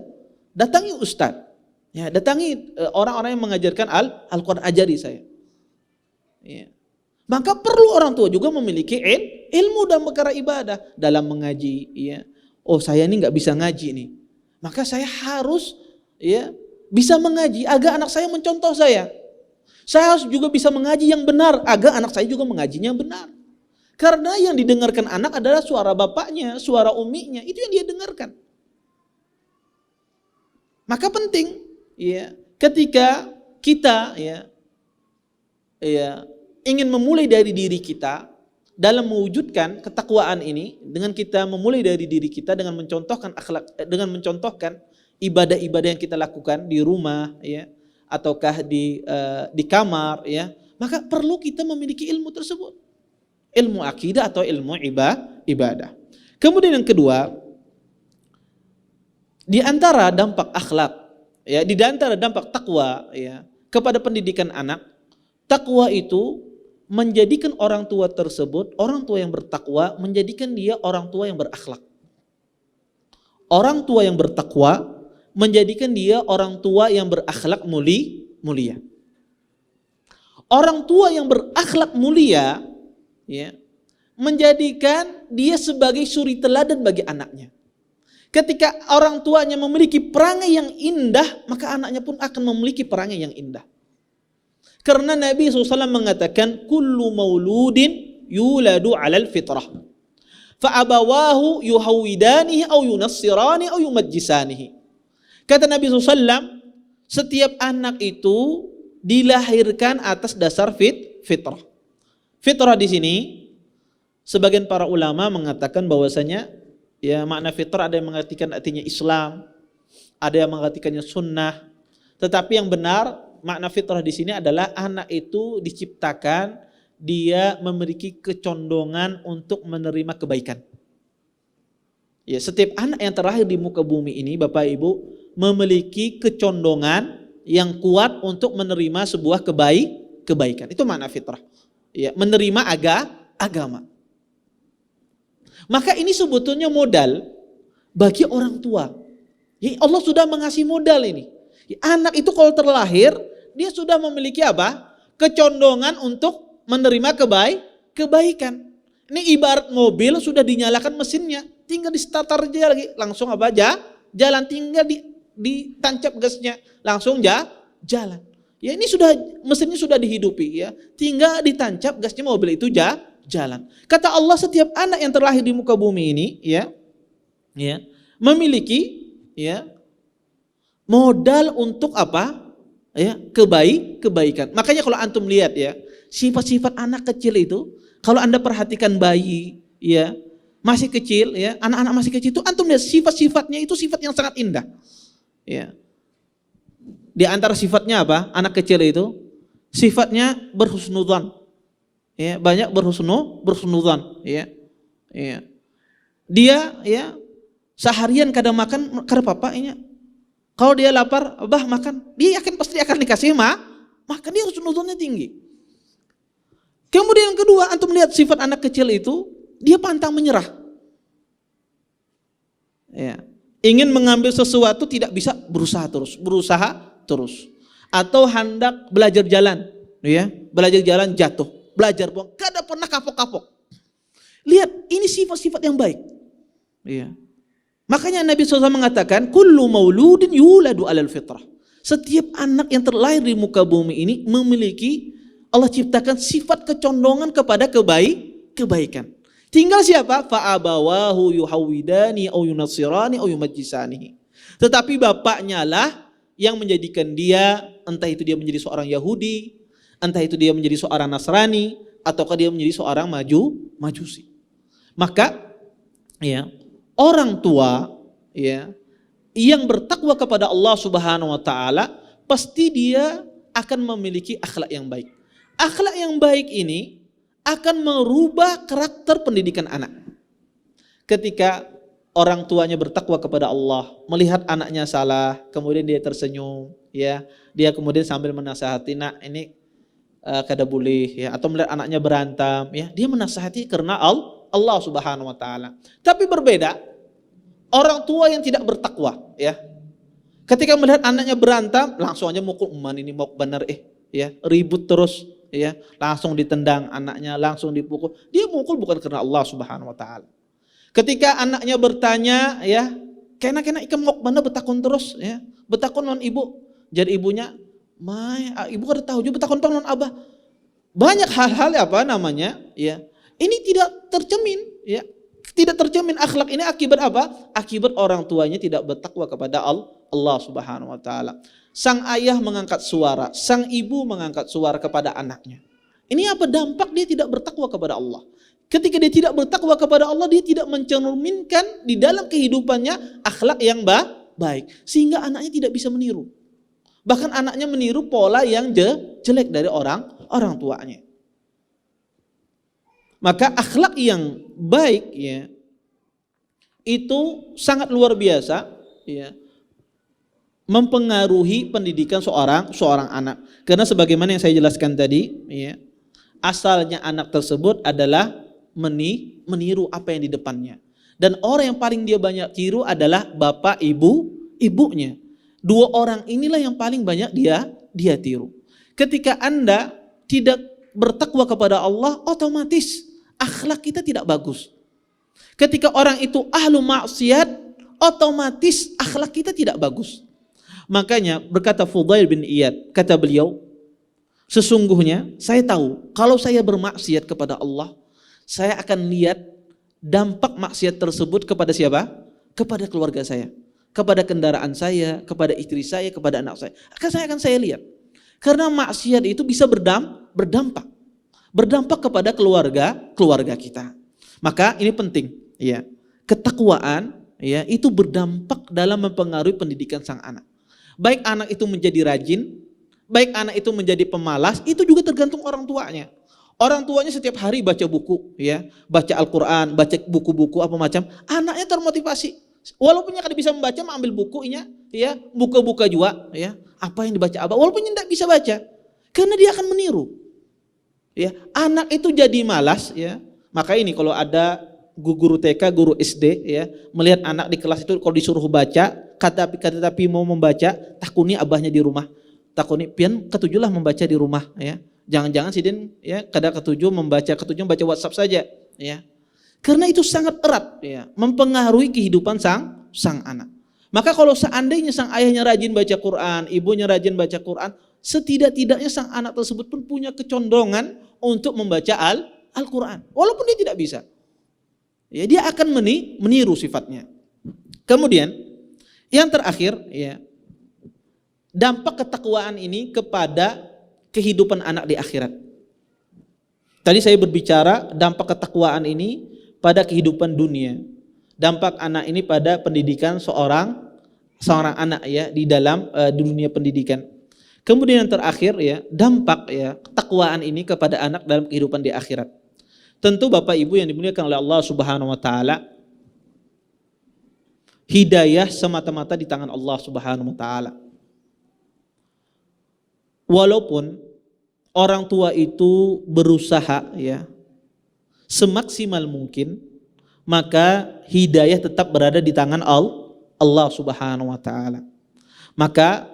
Datangi ustadz, ya, datangi orang-orang yang mengajarkan Al-Quran, ajari saya. Ya. Maka perlu orang tua juga memiliki ilmu dalam perkara ibadah, dalam mengaji. Ya. Oh, saya ini nggak bisa ngaji nih, maka saya harus, ya, bisa mengaji agar anak saya mencontoh saya. Saya harus juga bisa mengaji yang benar agar anak saya juga mengajinya yang benar. Karena yang didengarkan anak adalah suara bapaknya, suara uminya, itu yang dia dengarkan. Maka penting, ya, ketika kita, ya, ingin memulai dari diri kita dalam mewujudkan ketakwaan ini, dengan kita memulai dari diri kita dengan mencontohkan akhlak, dengan mencontohkan ibadah-ibadah yang kita lakukan di rumah, ya, ataukah di kamar, ya, maka perlu kita memiliki ilmu tersebut, ilmu akidah atau ilmu ibadah. Kemudian yang kedua, di antara dampak akhlak, ya, di antara dampak takwa, ya, kepada pendidikan anak, takwa itu menjadikan orang tua tersebut, orang tua yang bertakwa, menjadikan dia orang tua yang berakhlak. Orang tua yang bertakwa menjadikan dia orang tua yang berakhlak mulia. Orang tua yang berakhlak mulia, ya, menjadikan dia sebagai suri teladan bagi anaknya. Ketika orang tuanya memiliki perangai yang indah, maka anaknya pun akan memiliki perangai yang indah. Karena Nabi SAW mengatakan, kullu mauludin yuladu alal fitrah, fa'abawahu yuhawidanihi au yunassirani au yumajjisanihi. Kata Nabi SAW, setiap anak itu dilahirkan atas dasar fitrah. Fitrah di sini, sebagian para ulama mengatakan bahwasanya, ya, makna fitrah ada yang mengartikan artinya Islam, ada yang mengartikannya sunnah. Tetapi yang benar, makna fitrah di sini adalah anak itu diciptakan, dia memiliki kecondongan untuk menerima kebaikan. Ya, setiap anak yang terlahir di muka bumi ini, Bapak Ibu, memiliki kecondongan yang kuat untuk menerima sebuah kebaikan. Itu makna fitrah. Ya, menerima agama. Maka ini sebetulnya modal bagi orang tua. Ya, Allah sudah mengasih modal ini. Ya, anak itu kalau terlahir, dia sudah memiliki apa? Kecondongan untuk menerima kebaikan. Ini ibarat mobil sudah dinyalakan mesinnya, tinggal di starter aja lagi, langsung apa aja? Jalan, tinggal ditancap gasnya, langsung jalan. Ya, ini sudah mesinnya sudah dihidupi, ya. Tinggal ditancap gasnya, mobil itu jalan. Kata Allah, setiap anak yang terlahir di muka bumi ini, ya, memiliki, ya, modal untuk apa? Ya, kebaikan. Makanya kalau antum lihat, ya, sifat-sifat anak kecil itu, kalau Anda perhatikan bayi, ya, masih kecil, ya, anak-anak masih kecil itu, antum lihat sifat-sifatnya itu sifat yang sangat indah. Ya. Di antara sifatnya apa? Anak kecil itu sifatnya berhusnudzan. Ya, banyak berhusnudzan, ya. Ya. Dia, ya, seharian kadang makan karena papanya. Kalau dia lapar, Abah makan, dia yakin pasti akan dikasih makan, dia harus nuzulnya tinggi. Kemudian yang kedua, antum lihat sifat anak kecil itu, dia pantang menyerah. Ya. Ingin mengambil sesuatu tidak bisa, berusaha terus. Atau hendak belajar jalan, ya, belajar jalan jatuh, belajar bohong, kada pernah kapok-kapok. Lihat, ini sifat-sifat yang baik. Ya. Makanya Nabi SAW mengatakan, kullu mauludin yuladu alal fitrah. Setiap anak yang terlahir di muka bumi ini memiliki, Allah ciptakan sifat kecondongan kepada kebaikan. Tinggal siapa? Fa'abawahu yuhawidani au yunassirani au yumajjisani. Tetapi bapaknya lah yang menjadikan dia, entah itu dia menjadi seorang Yahudi, entah itu dia menjadi seorang Nasrani, ataukah dia menjadi seorang Majusi. Maka ya, orang tua ya yang bertakwa kepada Allah Subhanahu wa taala pasti dia akan memiliki akhlak yang baik. Akhlak yang baik ini akan merubah karakter pendidikan anak. Ketika orang tuanya bertakwa kepada Allah, melihat anaknya salah, kemudian dia tersenyum, ya, dia kemudian sambil menasihati, nak ini kada boleh, ya, atau melihat anaknya berantem, ya, dia menasihati karena Allah Subhanahu wa taala. Tapi berbeda orang tua yang tidak bertakwa, ya. Ketika melihat anaknya berantem, langsung aja mukul, "Man ini mau benar ya, ribut terus." Ya, langsung ditendang anaknya, langsung dipukul. Dia mukul bukan karena Allah Subhanahu wa taala. Ketika anaknya bertanya, ya, kena ikan mok mana betakon terus, ya. Betakon non ibu. Jadi ibunya, "Mai, ibu kada tahu juga betakon non abah." Banyak hal-hal ya. Ini tidak tercermin, ya. Tidak tercermin akhlak ini akibat apa? Akibat orang tuanya tidak bertakwa kepada Allah Subhanahu wa taala. Sang ayah mengangkat suara, sang ibu mengangkat suara kepada anaknya. Ini apa dampak dia tidak bertakwa kepada Allah? Ketika dia tidak bertakwa kepada Allah, dia tidak mencerminkan di dalam kehidupannya akhlak yang baik, sehingga anaknya tidak bisa meniru. Bahkan anaknya meniru pola yang jelek dari orang tuanya. Maka akhlak yang baik, ya, itu sangat luar biasa, ya, mempengaruhi pendidikan seorang anak. Karena sebagaimana yang saya jelaskan tadi, ya, asalnya anak tersebut adalah meniru apa yang di depannya. Dan orang yang paling dia banyak tiru adalah bapak ibunya. Dua orang inilah yang paling banyak dia tiru. Ketika Anda tidak bertakwa kepada Allah, otomatis akhlak kita tidak bagus. Ketika orang itu ahlu maksiat, otomatis akhlak kita tidak bagus. Makanya berkata Fudail bin Iyad, kata beliau, sesungguhnya saya tahu kalau saya bermaksiat kepada Allah, saya akan lihat dampak maksiat tersebut kepada siapa? Kepada keluarga saya, kepada kendaraan saya, kepada istri saya, kepada anak saya. Akan saya lihat. Karena maksiat itu bisa berdampak kepada keluarga kita. Maka ini penting, ya. Ketakwaan, ya, itu berdampak dalam mempengaruhi pendidikan sang anak. Baik anak itu menjadi rajin, baik anak itu menjadi pemalas, itu juga tergantung orang tuanya. Orang tuanya setiap hari baca buku, ya, baca Al-Quran, baca buku-buku apa macam, anaknya termotivasi. Walaupun dia kada bisa membaca, ambil bukunya, ya, buka-buka juga, ya, apa yang dibaca abah, walaupun dia tidak bisa baca, karena dia akan meniru. Ya, anak itu jadi malas, ya. Maka ini kalau ada guru TK, guru SD, ya, melihat anak di kelas itu kalau disuruh baca, tapi mau membaca, takuni abahnya di rumah, takuni pian ketujuhlah membaca di rumah, ya. Jangan-jangan sidin, ya, kada ketujuh membaca WhatsApp saja, ya. Karena itu sangat erat, ya, mempengaruhi kehidupan sang anak. Maka kalau seandainya sang ayahnya rajin baca Quran, ibunya rajin baca Quran, setidak-tidaknya sang anak tersebut pun punya kecondongan untuk membaca Al-Quran, walaupun dia tidak bisa. Ya, dia akan meniru sifatnya. Kemudian yang terakhir, ya, dampak ketakwaan ini kepada kehidupan anak di akhirat. Tadi saya berbicara dampak ketakwaan ini pada kehidupan dunia. Dampak anak ini pada pendidikan seorang anak, ya, di dalam dunia pendidikan. Kemudian yang terakhir, ya, dampak, ya, ketakwaan ini kepada anak dalam kehidupan di akhirat. Tentu Bapak Ibu yang dimuliakan oleh Allah Subhanahu wa taala, hidayah semata-mata di tangan Allah Subhanahu wa taala. Walaupun orang tua itu berusaha ya semaksimal mungkin, maka hidayah tetap berada di tangan Allah Subhanahu wa taala. Maka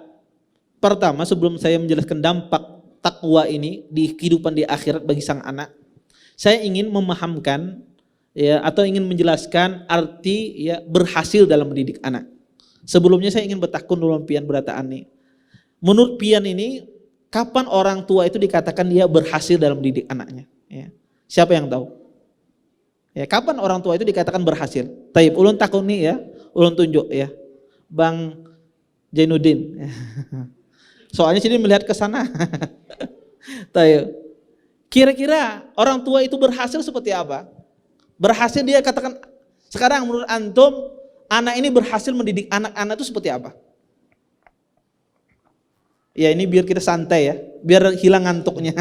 pertama, sebelum saya menjelaskan dampak takwa ini di kehidupan di akhirat bagi sang anak, saya ingin memahamkan ya atau ingin menjelaskan arti ya berhasil dalam mendidik anak. Sebelumnya saya ingin bertakun dulu pian berataan nih. Menurut pian ini, kapan orang tua itu dikatakan dia berhasil dalam mendidik anaknya? Ya. Siapa yang tahu? Ya, kapan orang tua itu dikatakan berhasil? Taib, ulun takun nih ya, ulun tunjuk ya, Bang Jainuddin. Soalnya sini melihat ke sana. Taib. Kira-kira orang tua itu berhasil seperti apa? Berhasil dia katakan, sekarang menurut antum, anak ini berhasil mendidik anak-anak itu seperti apa? Ya ini biar kita santai ya, biar hilang ngantuknya.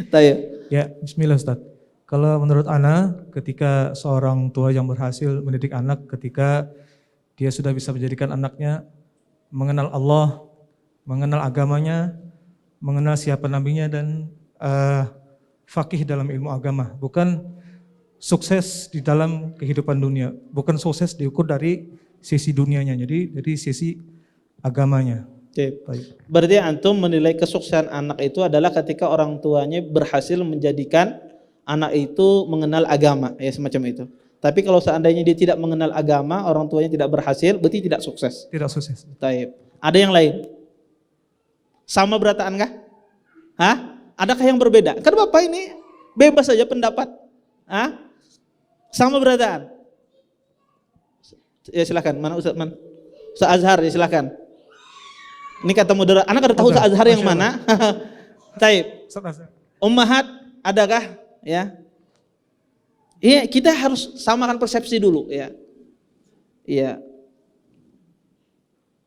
Tayo. Ya, bismillah Ustaz. Kalau menurut Ana, ketika seorang tua yang berhasil mendidik anak, ketika dia sudah bisa menjadikan anaknya mengenal Allah, mengenal agamanya, mengenal siapa nabinya dan faqih dalam ilmu agama. Bukan sukses di dalam kehidupan dunia, bukan sukses diukur dari sisi dunianya, jadi dari sisi agamanya. Berarti antum menilai kesuksesan anak itu adalah ketika orang tuanya berhasil menjadikan anak itu mengenal agama, ya semacam itu. Tapi kalau seandainya dia tidak mengenal agama, orang tuanya tidak berhasil, berarti tidak sukses. Tidak sukses. Taib. Ada yang lain? Sama berataan kah? Hah? Adakah yang berbeda? Kan Bapak ini bebas saja pendapat. Hah? Sama berataan? Ya silakan. Mana Ustaz Man? Ustaz Azhar ya silakan. Ini kata moderator, anak ada tahu Ustaz Azhar yang mana? Taib. Ummahat adakah? Ya. Iya, kita harus samakan persepsi dulu ya. Iya.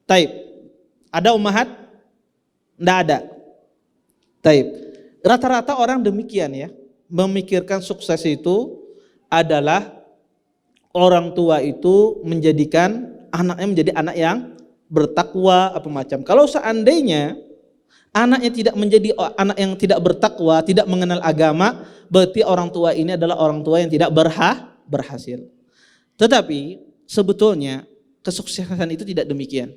Taib. Ada ummahat? Enggak ada. Taib. Rata-rata orang demikian ya, memikirkan sukses itu adalah orang tua itu menjadikan anaknya menjadi anak yang bertakwa apa macam. Kalau seandainya anaknya tidak menjadi anak yang tidak bertakwa, tidak mengenal agama, berarti orang tua ini adalah orang tua yang tidak berhasil. Tetapi sebetulnya kesuksesan itu tidak demikian.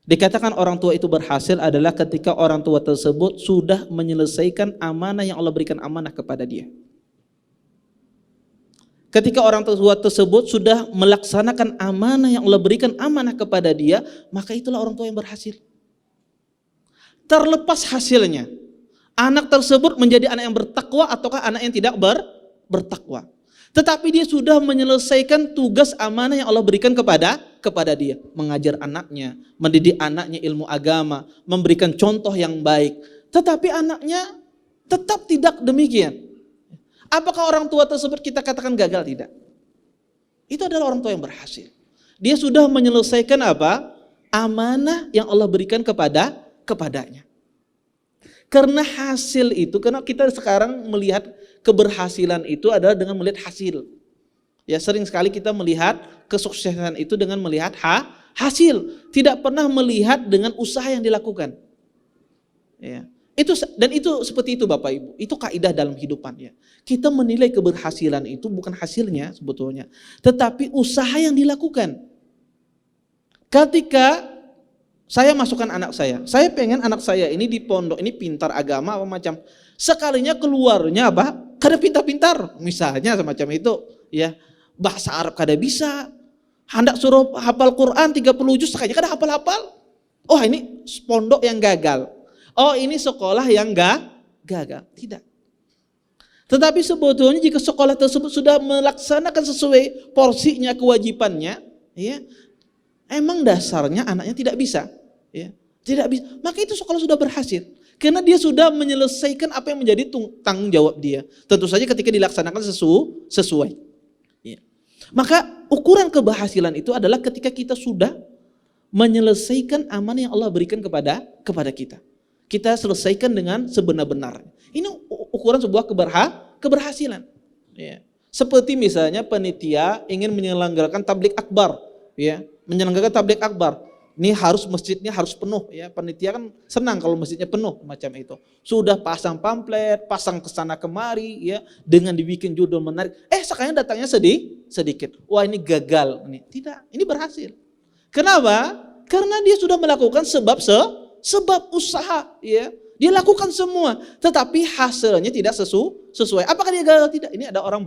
Dikatakan orang tua itu berhasil adalah ketika orang tua tersebut sudah menyelesaikan amanah yang Allah berikan amanah kepada dia. Ketika orang tua tersebut sudah melaksanakan amanah yang Allah berikan amanah kepada dia, maka itulah orang tua yang berhasil. Terlepas hasilnya, anak tersebut menjadi anak yang bertakwa ataukah anak yang tidak bertakwa. Tetapi dia sudah menyelesaikan tugas amanah yang Allah berikan kepada dia, mengajar anaknya, mendidik anaknya ilmu agama, memberikan contoh yang baik. Tetapi anaknya tetap tidak demikian. Apakah orang tua tersebut kita katakan gagal? Tidak. Itu adalah orang tua yang berhasil. Dia sudah menyelesaikan apa? Amanah yang Allah berikan kepadanya. Karena hasil itu, karena kita sekarang melihat keberhasilan itu adalah dengan melihat hasil. Ya sering sekali kita melihat kesuksesan itu dengan melihat hasil, tidak pernah melihat dengan usaha yang dilakukan. Ya. Itu seperti itu Bapak Ibu. Itu kaidah dalam hidupan ya. Kita menilai keberhasilan itu bukan hasilnya sebetulnya, tetapi usaha yang dilakukan. Ketika saya masukkan anak saya pengen anak saya ini di pondok ini pintar agama apa macam. Sekalinya keluarnya apa? Kada pintar-pintar, misalnya semacam itu ya. Bahasa Arab kada bisa. Hendak suruh hafal Quran 30 juz sekalinya kada hafal-hafal. Oh ini pondok yang gagal. Oh ini sekolah yang gagal. Tidak. Tetapi sebetulnya jika sekolah tersebut sudah melaksanakan sesuai porsinya, kewajibannya, ya, emang dasarnya anaknya tidak bisa, ya, tidak bisa. Maka itu sekolah sudah berhasil, karena dia sudah menyelesaikan apa yang menjadi tanggung jawab dia. Tentu saja ketika dilaksanakan sesuai. Ya. Maka ukuran keberhasilan itu adalah ketika kita sudah menyelesaikan amanah yang Allah berikan kepada kita. Kita selesaikan dengan sebenar-benarnya. Ini ukuran sebuah keberhasilan. Ya. Seperti misalnya panitia ingin menyelenggarakan tablik akbar ya, menyelenggarakan tabligh akbar. Ini harus masjidnya harus penuh ya. Panitia kan senang kalau masjidnya penuh macam itu. Sudah pasang pamflet, pasang kesana kemari ya, dengan dibikin judul menarik. Sekarang datangnya sedikit. Wah, ini gagal. Tidak, ini berhasil. Kenapa? Karena dia sudah melakukan sebab usaha ya. Dia lakukan semua, tetapi hasilnya tidak sesuai. Apakah dia gagal? Tidak. Ini ada orang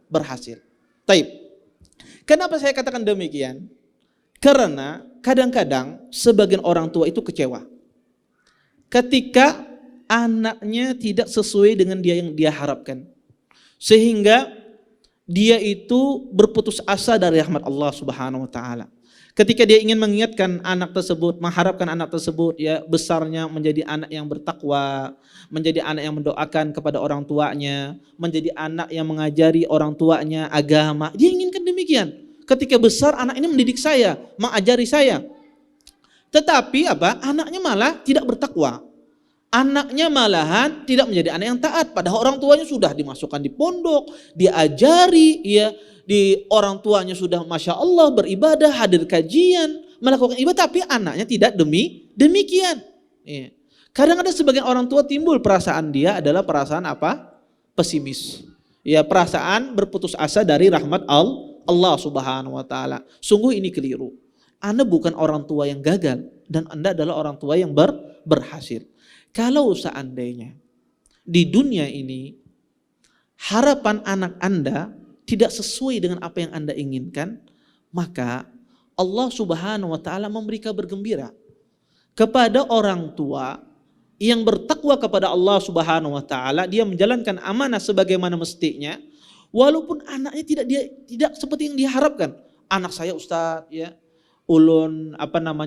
berhasil. Taib. Kenapa saya katakan demikian? Karena kadang-kadang sebagian orang tua itu kecewa ketika anaknya tidak sesuai dengan dia yang dia harapkan, sehingga dia itu berputus asa dari rahmat Allah Subhanahu wa taala. Ketika dia ingin mengingatkan anak tersebut, mengharapkan anak tersebut ya besarnya menjadi anak yang bertakwa, menjadi anak yang mendoakan kepada orang tuanya, menjadi anak yang mengajari orang tuanya agama. Dia inginkan demikian. Ketika besar anak ini mendidik saya, mengajari saya. Tetapi anaknya malah tidak bertakwa. Anaknya malahan tidak menjadi anak yang taat, padahal orang tuanya sudah dimasukkan di pondok, diajari ya, di orang tuanya sudah Masya Allah beribadah, hadir kajian, melakukan ibadah, tapi anaknya tidak demikian. Ya. Kadang ada sebagian orang tua timbul perasaan dia adalah perasaan pesimis. Ya, perasaan berputus asa dari rahmat Allah Subhanahu wa taala. Sungguh ini keliru. Anda bukan orang tua yang gagal dan Anda adalah orang tua yang berhasil. Kalau seandainya di dunia ini harapan anak Anda tidak sesuai dengan apa yang Anda inginkan, maka Allah Subhanahu wa taala memberi kabar gembira kepada orang tua yang bertakwa kepada Allah Subhanahu wa taala. Dia menjalankan amanah sebagaimana mestinya, walaupun anaknya tidak seperti yang diharapkan. Anak saya Ustaz ya, ulun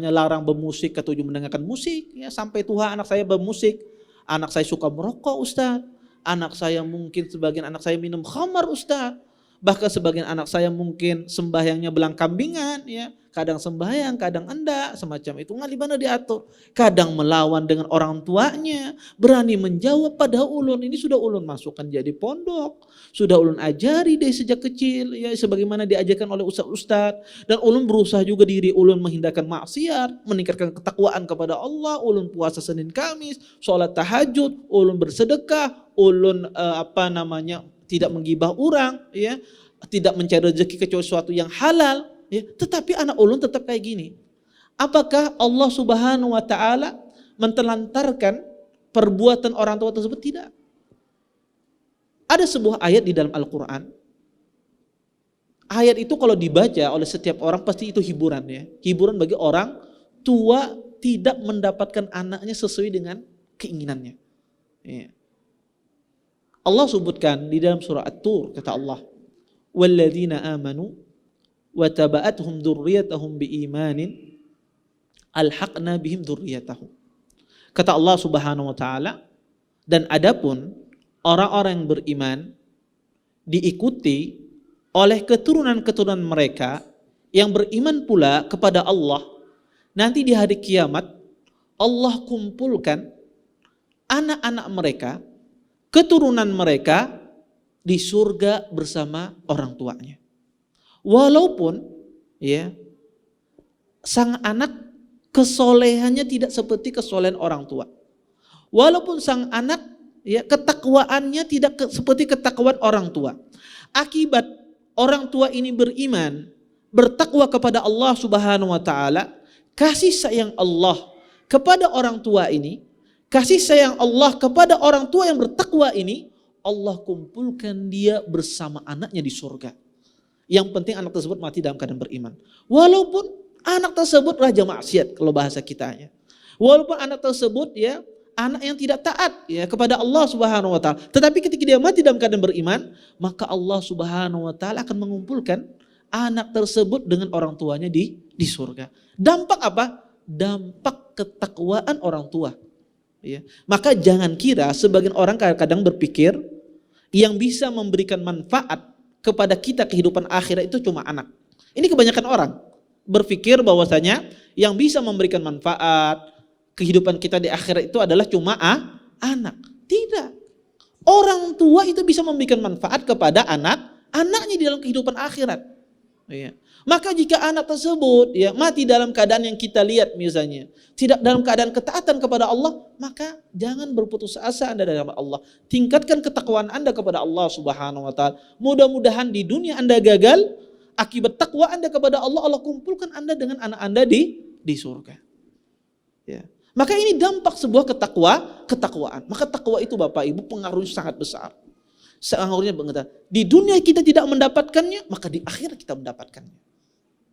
larang bermusik, ketujuh mendengarkan musik ya, sampai tua anak saya bermusik. Anak saya suka merokok Ustaz. Anak saya mungkin sebagian anak saya minum khamar Ustaz. Bahkan sebagian anak saya mungkin sembahyangnya belang kambingan ya, kadang sembahyang, kadang enggak, semacam itu. Ngalibana diatur. Kadang melawan dengan orang tuanya, berani menjawab, padahal ulun ini sudah ulun masukkan jadi pondok, sudah ulun ajari dari sejak kecil ya, sebagaimana diajarkan oleh ustaz-ustaz, dan ulun berusaha juga diri ulun menghindarkan maksiat, meningkatkan ketakwaan kepada Allah. Ulun puasa Senin Kamis, sholat tahajud, ulun bersedekah, ulun tidak menggibah orang, ya, tidak mencari rezeki kecuali sesuatu yang halal, ya. Tetapi anak ulun tetap kayak gini. Apakah Allah Subhanahu wa taala mentelantarkan perbuatan orang tua tersebut? Tidak. Ada sebuah ayat di dalam Al-Qur'an. Ayat itu kalau dibaca oleh setiap orang pasti itu hiburan ya. Hiburan bagi orang tua tidak mendapatkan anaknya sesuai dengan keinginannya. Ya. Allah sebutkan di dalam surah At-Tur, kata Allah, "Walladzina amanu wa taba'athum dzurriyyatuhum biimanin alhaqna bihim dzurriyyatahum." Kata Allah Subhanahu wa taala, dan adapun orang-orang yang beriman diikuti oleh keturunan-keturunan mereka yang beriman pula kepada Allah, nanti di hari kiamat Allah kumpulkan anak-anak mereka, keturunan mereka di surga bersama orang tuanya. Walaupun ya sang anak kesolehannya tidak seperti kesolehan orang tua. Walaupun sang anak ya ketakwaannya tidak seperti ketakwaan orang tua. Akibat orang tua ini beriman, bertakwa kepada Allah Subhanahu wa taala, kasih sayang Allah kepada orang tua ini, kasih sayang Allah kepada orang tua yang bertakwa ini, Allah kumpulkan dia bersama anaknya di surga. Yang penting anak tersebut mati dalam keadaan beriman. Walaupun anak tersebut raja maksiat kalau bahasa kitanya. Walaupun anak tersebut ya anak yang tidak taat ya kepada Allah Subhanahu wa taala. Tetapi ketika dia mati dalam keadaan beriman, maka Allah Subhanahu wa taala akan mengumpulkan anak tersebut dengan orang tuanya di surga. Dampak apa? Dampak ketakwaan orang tua. Ya. Maka jangan kira sebagian orang kadang-kadang berpikir yang bisa memberikan manfaat kepada kita kehidupan akhirat itu cuma anak. Ini kebanyakan orang berpikir bahwasanya yang bisa memberikan manfaat kehidupan kita di akhirat itu adalah cuma anak. Tidak. Orang tua itu bisa memberikan manfaat kepada anaknya di dalam kehidupan akhirat. Ya. Maka jika anak tersebut ya mati dalam keadaan yang kita lihat misalnya, tidak dalam keadaan ketaatan kepada Allah, maka jangan berputus asa Anda dari Allah. Tingkatkan ketakwaan Anda kepada Allah Subhanahu wa taala. Mudah-mudahan di dunia Anda gagal, akibat takwa Anda kepada Allah, Allah kumpulkan Anda dengan anak Anda di surga. Ya. Maka ini dampak sebuah ketakwaan. Maka takwa itu Bapak Ibu pengaruhnya sangat besar. Pengaruhnya banget. Di dunia kita tidak mendapatkannya, maka di akhirat kita mendapatkannya.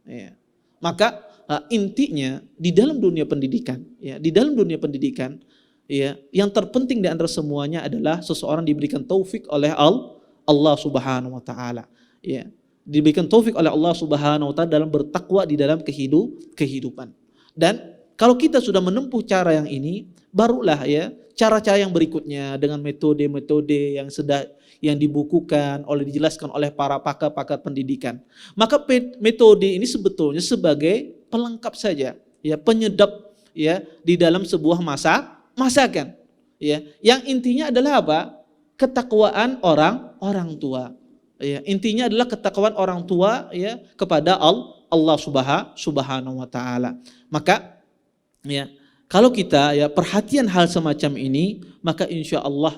Ya. Maka intinya di dalam dunia pendidikan, ya, ya, yang terpenting di antara semuanya adalah seseorang diberikan taufik oleh Allah Subhanahu wa taala. Ya. Diberikan taufik oleh Allah Subhanahu wa taala dalam bertakwa di dalam kehidupan. Dan kalau kita sudah menempuh cara yang ini, barulah ya cara-cara yang berikutnya dengan metode-metode yang dibukukan dijelaskan oleh para pakar-pakar pendidikan. Maka metode ini sebetulnya sebagai pelengkap saja, ya, penyedap ya di dalam sebuah masakan. Ya, yang intinya adalah apa? Ketakwaan orang tua. Ya, intinya adalah ketakwaan orang tua ya kepada Allah Subhanahu wa taala. Maka ya, kalau kita ya perhatian hal semacam ini, maka insya Allah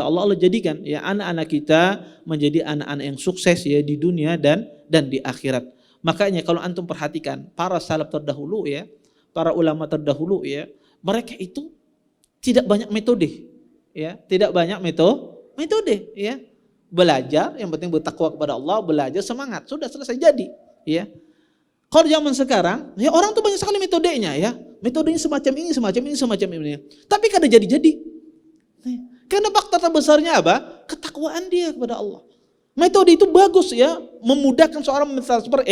Allah jadikan ya anak-anak kita menjadi anak-anak yang sukses ya di dunia dan di akhirat. Makanya kalau antum perhatikan para salaf terdahulu ya, para ulama terdahulu ya, mereka itu tidak banyak metode ya, metode ya. Belajar, yang penting bertakwa kepada Allah, belajar semangat, sudah selesai jadi ya. Kalau zaman sekarang, ya orang tuh banyak sekali metodenya ya. Metodenya semacam ini. Tapi kada jadi-jadi. Karena faktor terbesarnya apa? Ketakwaan dia kepada Allah. Metode itu bagus ya, memudahkan seorang mentransfer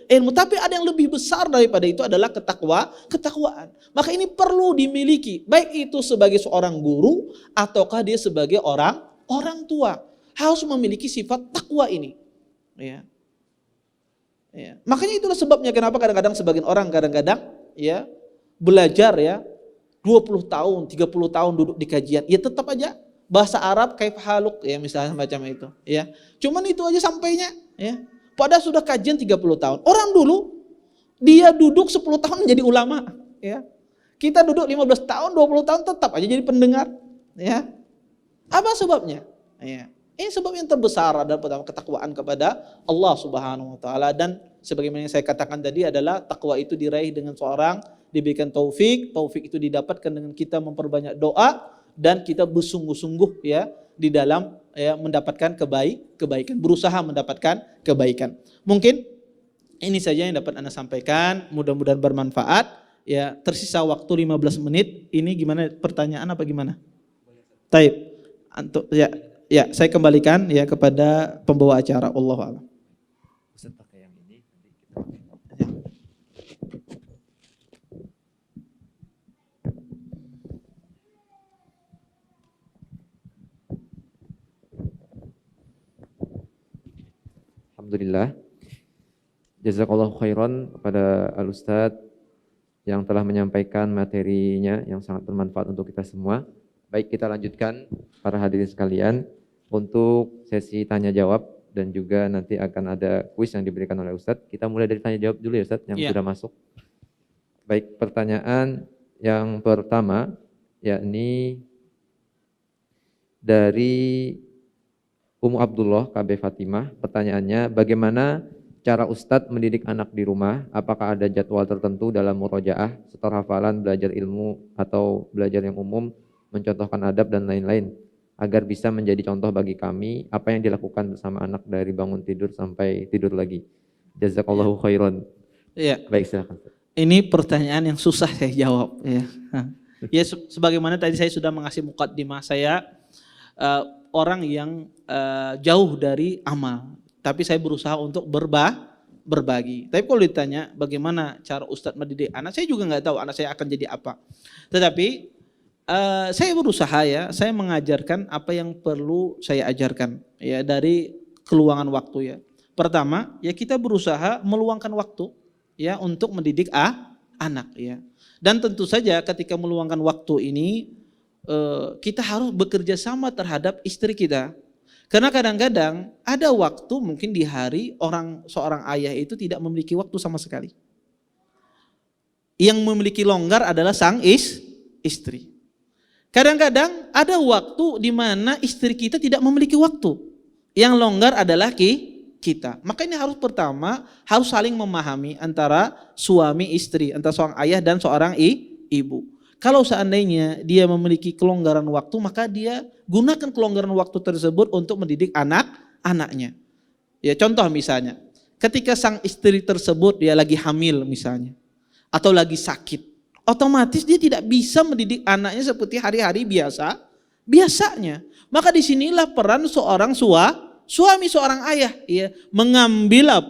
ilmu. Tapi ada yang lebih besar daripada itu adalah ketakwaan. Maka ini perlu dimiliki, baik itu sebagai seorang guru ataukah dia sebagai orang tua. Harus memiliki sifat takwa ini. Ya. Ya. Makanya itulah sebabnya kenapa kadang-kadang sebagian orang ya belajar ya 20 tahun, 30 tahun duduk di kajian, ya tetap aja bahasa Arab kaif haluk ya misalnya macam itu ya. Cuman itu aja sampainya ya. Padahal sudah kajian 30 tahun. Orang dulu dia duduk 10 tahun menjadi ulama ya. Kita duduk 15 tahun, 20 tahun tetap aja jadi pendengar ya. Apa sebabnya? Ya. Ini sebab yang terbesar adalah pertama ketakwaan kepada Allah Subhanahu wa taala, dan sebagaimana yang saya katakan tadi adalah takwa itu diraih dengan seorang diberikan taufik itu didapatkan dengan kita memperbanyak doa dan kita bersungguh-sungguh ya di dalam ya mendapatkan kebaikan, berusaha mendapatkan kebaikan. Mungkin ini saja yang dapat Anda sampaikan, mudah-mudahan bermanfaat. Ya, tersisa waktu 15 menit. Ini gimana, pertanyaan apa gimana? Taib. Ya, saya kembalikan ya kepada pembawa acara. Wallahu a'lam. Ustaz pakai yang ini nanti kita Ya. Alhamdulillah. Jazakallahu khairan kepada Al-Ustaz yang telah menyampaikan materinya yang sangat bermanfaat untuk kita semua. Baik, kita lanjutkan para hadirin sekalian untuk sesi tanya jawab dan juga nanti akan ada kuis yang diberikan oleh Ustadz. Kita mulai dari tanya jawab dulu ya Ustadz yang sudah masuk. Baik, pertanyaan yang pertama yakni dari Ummu Abdullah KB Fatimah. Pertanyaannya, bagaimana cara Ustadz mendidik anak di rumah? Apakah ada jadwal tertentu dalam murojaah, setor hafalan, belajar ilmu atau belajar yang umum, mencontohkan adab dan lain-lain, agar bisa menjadi contoh bagi kami apa yang dilakukan bersama anak dari bangun tidur sampai tidur lagi. Jazakallahu khairan. Iya. Baik, silakan. Ini pertanyaan yang susah saya jawab ya. Ya sebagaimana tadi saya sudah mengasih mukaddimah, saya orang yang jauh dari amal, tapi saya berusaha untuk berbagi. Tapi kalau ditanya bagaimana cara Ustadz mendidik anak, saya juga nggak tahu anak saya akan jadi apa. Tetapi saya berusaha ya, saya mengajarkan apa yang perlu saya ajarkan ya dari keluangan waktu ya. Pertama ya kita berusaha meluangkan waktu ya untuk mendidik anak ya. Dan tentu saja ketika meluangkan waktu ini kita harus bekerja sama terhadap istri kita. Karena kadang-kadang ada waktu mungkin di hari seorang ayah itu tidak memiliki waktu sama sekali. Yang memiliki longgar adalah sang istri. Kadang-kadang ada waktu di mana istri kita tidak memiliki waktu. Yang longgar adalah kita. Maka ini pertama harus saling memahami antara suami istri, antara seorang ayah dan seorang ibu. Kalau seandainya dia memiliki kelonggaran waktu, maka dia gunakan kelonggaran waktu tersebut untuk mendidik anak-anaknya. Ya, contoh misalnya, ketika sang istri tersebut dia lagi hamil misalnya, atau lagi sakit, otomatis dia tidak bisa mendidik anaknya seperti hari-hari biasanya. Maka disinilah peran seorang suami, seorang ayah, ya, mengambil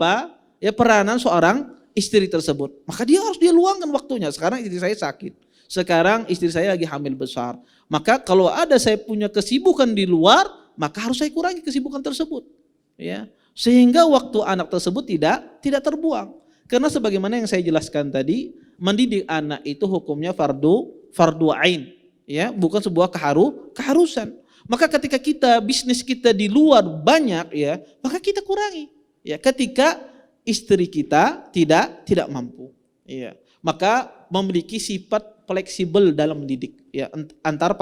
peranan seorang istri tersebut. Maka dia harus luangkan waktunya. Sekarang istri saya sakit. Sekarang istri saya lagi hamil besar. Maka kalau ada saya punya kesibukan di luar, maka harus saya kurangi kesibukan tersebut. Ya, sehingga waktu anak tersebut tidak terbuang. Karena sebagaimana yang saya jelaskan tadi, mendidik anak itu hukumnya fardu ain, ya, bukan sebuah keharusan. Maka ketika bisnis kita di luar banyak, ya, maka kita kurangi. Ya, ketika istri kita tidak mampu, ya, maka memiliki sifat fleksibel dalam mendidik, ya, antar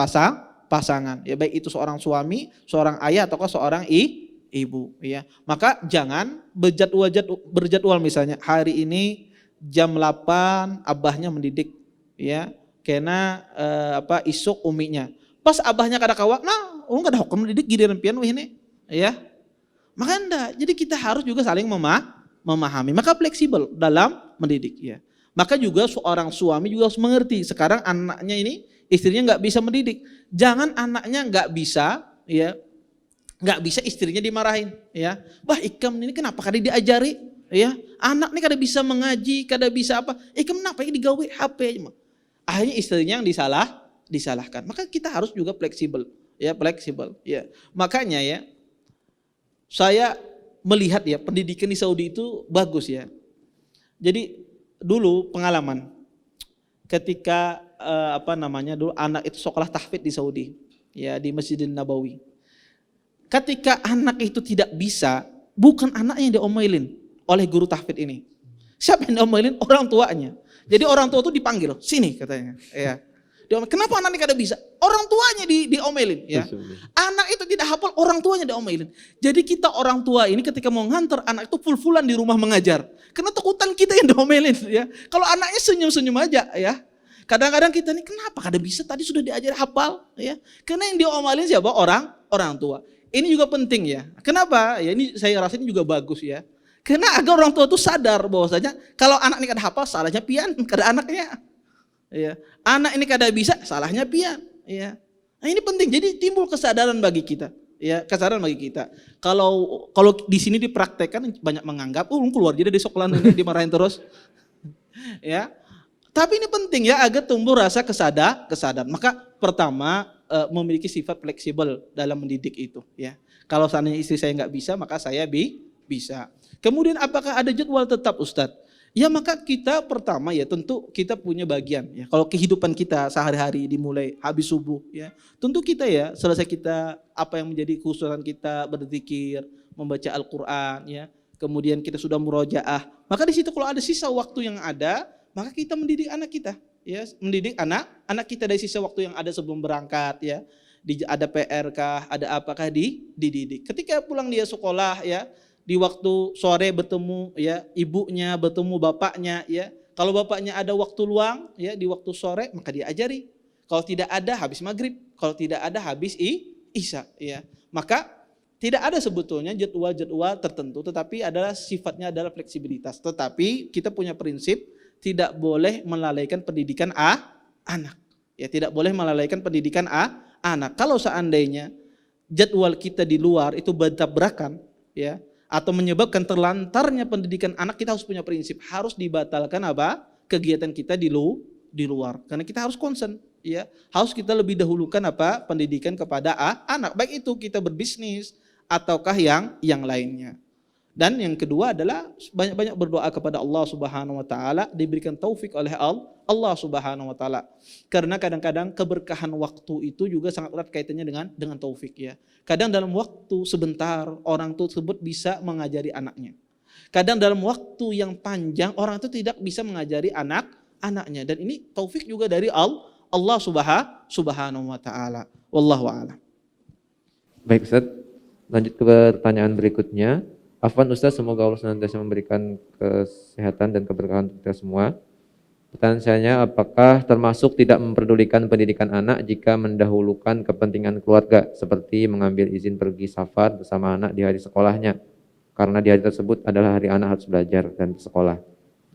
pasangan, ya, baik itu seorang suami, seorang ayah ataukah seorang ibu, ya. Maka jangan berjadwal misalnya hari ini jam 8 abahnya mendidik, ya, kena isuk uminya. Pas abahnya kada kawak, nah, kada hukum mendidik giliran pian ini, ya. Maka enggak. Jadi kita harus juga saling memahami. Maka fleksibel dalam mendidik, ya. Maka juga seorang suami juga harus mengerti. Sekarang anaknya ini istrinya nggak bisa mendidik. Jangan anaknya nggak bisa, ya, nggak bisa istrinya dimarahin, ya. Bah, Ikam ini kenapa kada diajari, ya? Anak ini kada bisa mengaji, kada bisa apa? Ikam kenapa ini digawe HP? Akhirnya istrinya yang disalahkan. Maka kita harus juga fleksibel, ya, fleksibel, ya. Makanya, ya, saya melihat, ya, pendidikan di Saudi itu bagus, ya. Jadi dulu pengalaman ketika dulu anak itu sekolah tahfidz di Saudi, ya, di Masjidin Nabawi. Ketika anak itu tidak bisa, bukan anaknya yang diomelin oleh guru tahfidz ini. Siapa yang diomelin? Orang tuanya. Jadi orang tua itu dipanggil, sini katanya, ya. Kenapa anak ini kada bisa? Orang tuanya diomelin, ya. Anak itu tidak hafal, orang tuanya diomelin. Jadi kita orang tua ini ketika mau nganter anak itu full-fullan di rumah mengajar. Karena takutan kita yang diomelin, ya. Kalau anaknya senyum-senyum aja, ya. Kadang-kadang kita nih kenapa kada bisa? Tadi sudah diajar hafal, ya. Karena yang diomelin siapa? Orang tua. Ini juga penting, ya. Kenapa? Ya, ini saya rasa ini juga bagus, ya. Karena agar orang tua itu sadar bahwasanya kalau anak ini kada hafal, salahnya pian, kada anaknya. Ya, anak ini kada bisa, salahnya pian, ya. Nah, ini penting. Jadi timbul kesadaran bagi kita, ya, kesadaran bagi kita. Kalau di sini dipraktekkan banyak menganggap, keluar jadi di sekolah ini dimarahin terus, ya. Tapi ini penting, ya, agar tumbuh rasa kesadaran. Maka pertama memiliki sifat fleksibel dalam mendidik itu, ya. Kalau seandainya istri saya nggak bisa, maka saya bisa. Kemudian apakah ada jadwal tetap, Ustadz? Ya, maka kita pertama, ya, tentu kita punya bagian, ya. Kalau kehidupan kita sehari-hari dimulai habis subuh, ya, tentu kita, ya, selesai kita apa yang menjadi khususan kita berzikir, membaca Al-Qur'an, ya. Kemudian kita sudah murojaah. Maka di situ kalau ada sisa waktu yang ada, maka kita mendidik anak kita, ya, mendidik anak kita dari sisa waktu yang ada sebelum berangkat, ya. Ada PR kah, ada apakah dididik. Ketika pulang dia sekolah, ya, di waktu sore bertemu, ya, ibunya, bertemu bapaknya, ya. Kalau bapaknya ada waktu luang, ya, di waktu sore, maka dia ajari. Kalau tidak ada habis maghrib, kalau tidak ada habis isya, ya. Maka tidak ada sebetulnya jadwal tertentu, tetapi sifatnya adalah fleksibilitas. Tetapi kita punya prinsip tidak boleh melalaikan pendidikan anak. Ya, tidak boleh melalaikan pendidikan anak. Kalau seandainya jadwal kita di luar itu bertabrakan, ya, atau menyebabkan terlantarnya pendidikan anak, kita harus punya prinsip, harus dibatalkan kegiatan kita di luar. Karena kita harus concern, ya, harus kita lebih dahulukan pendidikan kepada anak, baik itu kita berbisnis ataukah yang lainnya. Dan yang kedua adalah banyak-banyak berdoa kepada Allah Subhanahu wa taala, diberikan taufik oleh Allah Subhanahu wa taala. Karena kadang-kadang keberkahan waktu itu juga sangat erat kaitannya dengan taufik ya. Kadang dalam waktu sebentar orang tersebut bisa mengajari anaknya. Kadang dalam waktu yang panjang orang itu tidak bisa mengajari anaknya, dan ini taufik juga dari Allah Subhanahu wa taala. Wallahu a'lam. Baik Ustaz, lanjut ke pertanyaan berikutnya. Afwan Ustaz, semoga Allah senantiasa memberikan kesehatan dan keberkahan untuk kita semua. Pertanyaan saya, apakah termasuk tidak memperdulikan pendidikan anak jika mendahulukan kepentingan keluarga, seperti mengambil izin pergi safar bersama anak di hari sekolahnya, karena di hari tersebut adalah hari anak harus belajar dan bersekolah.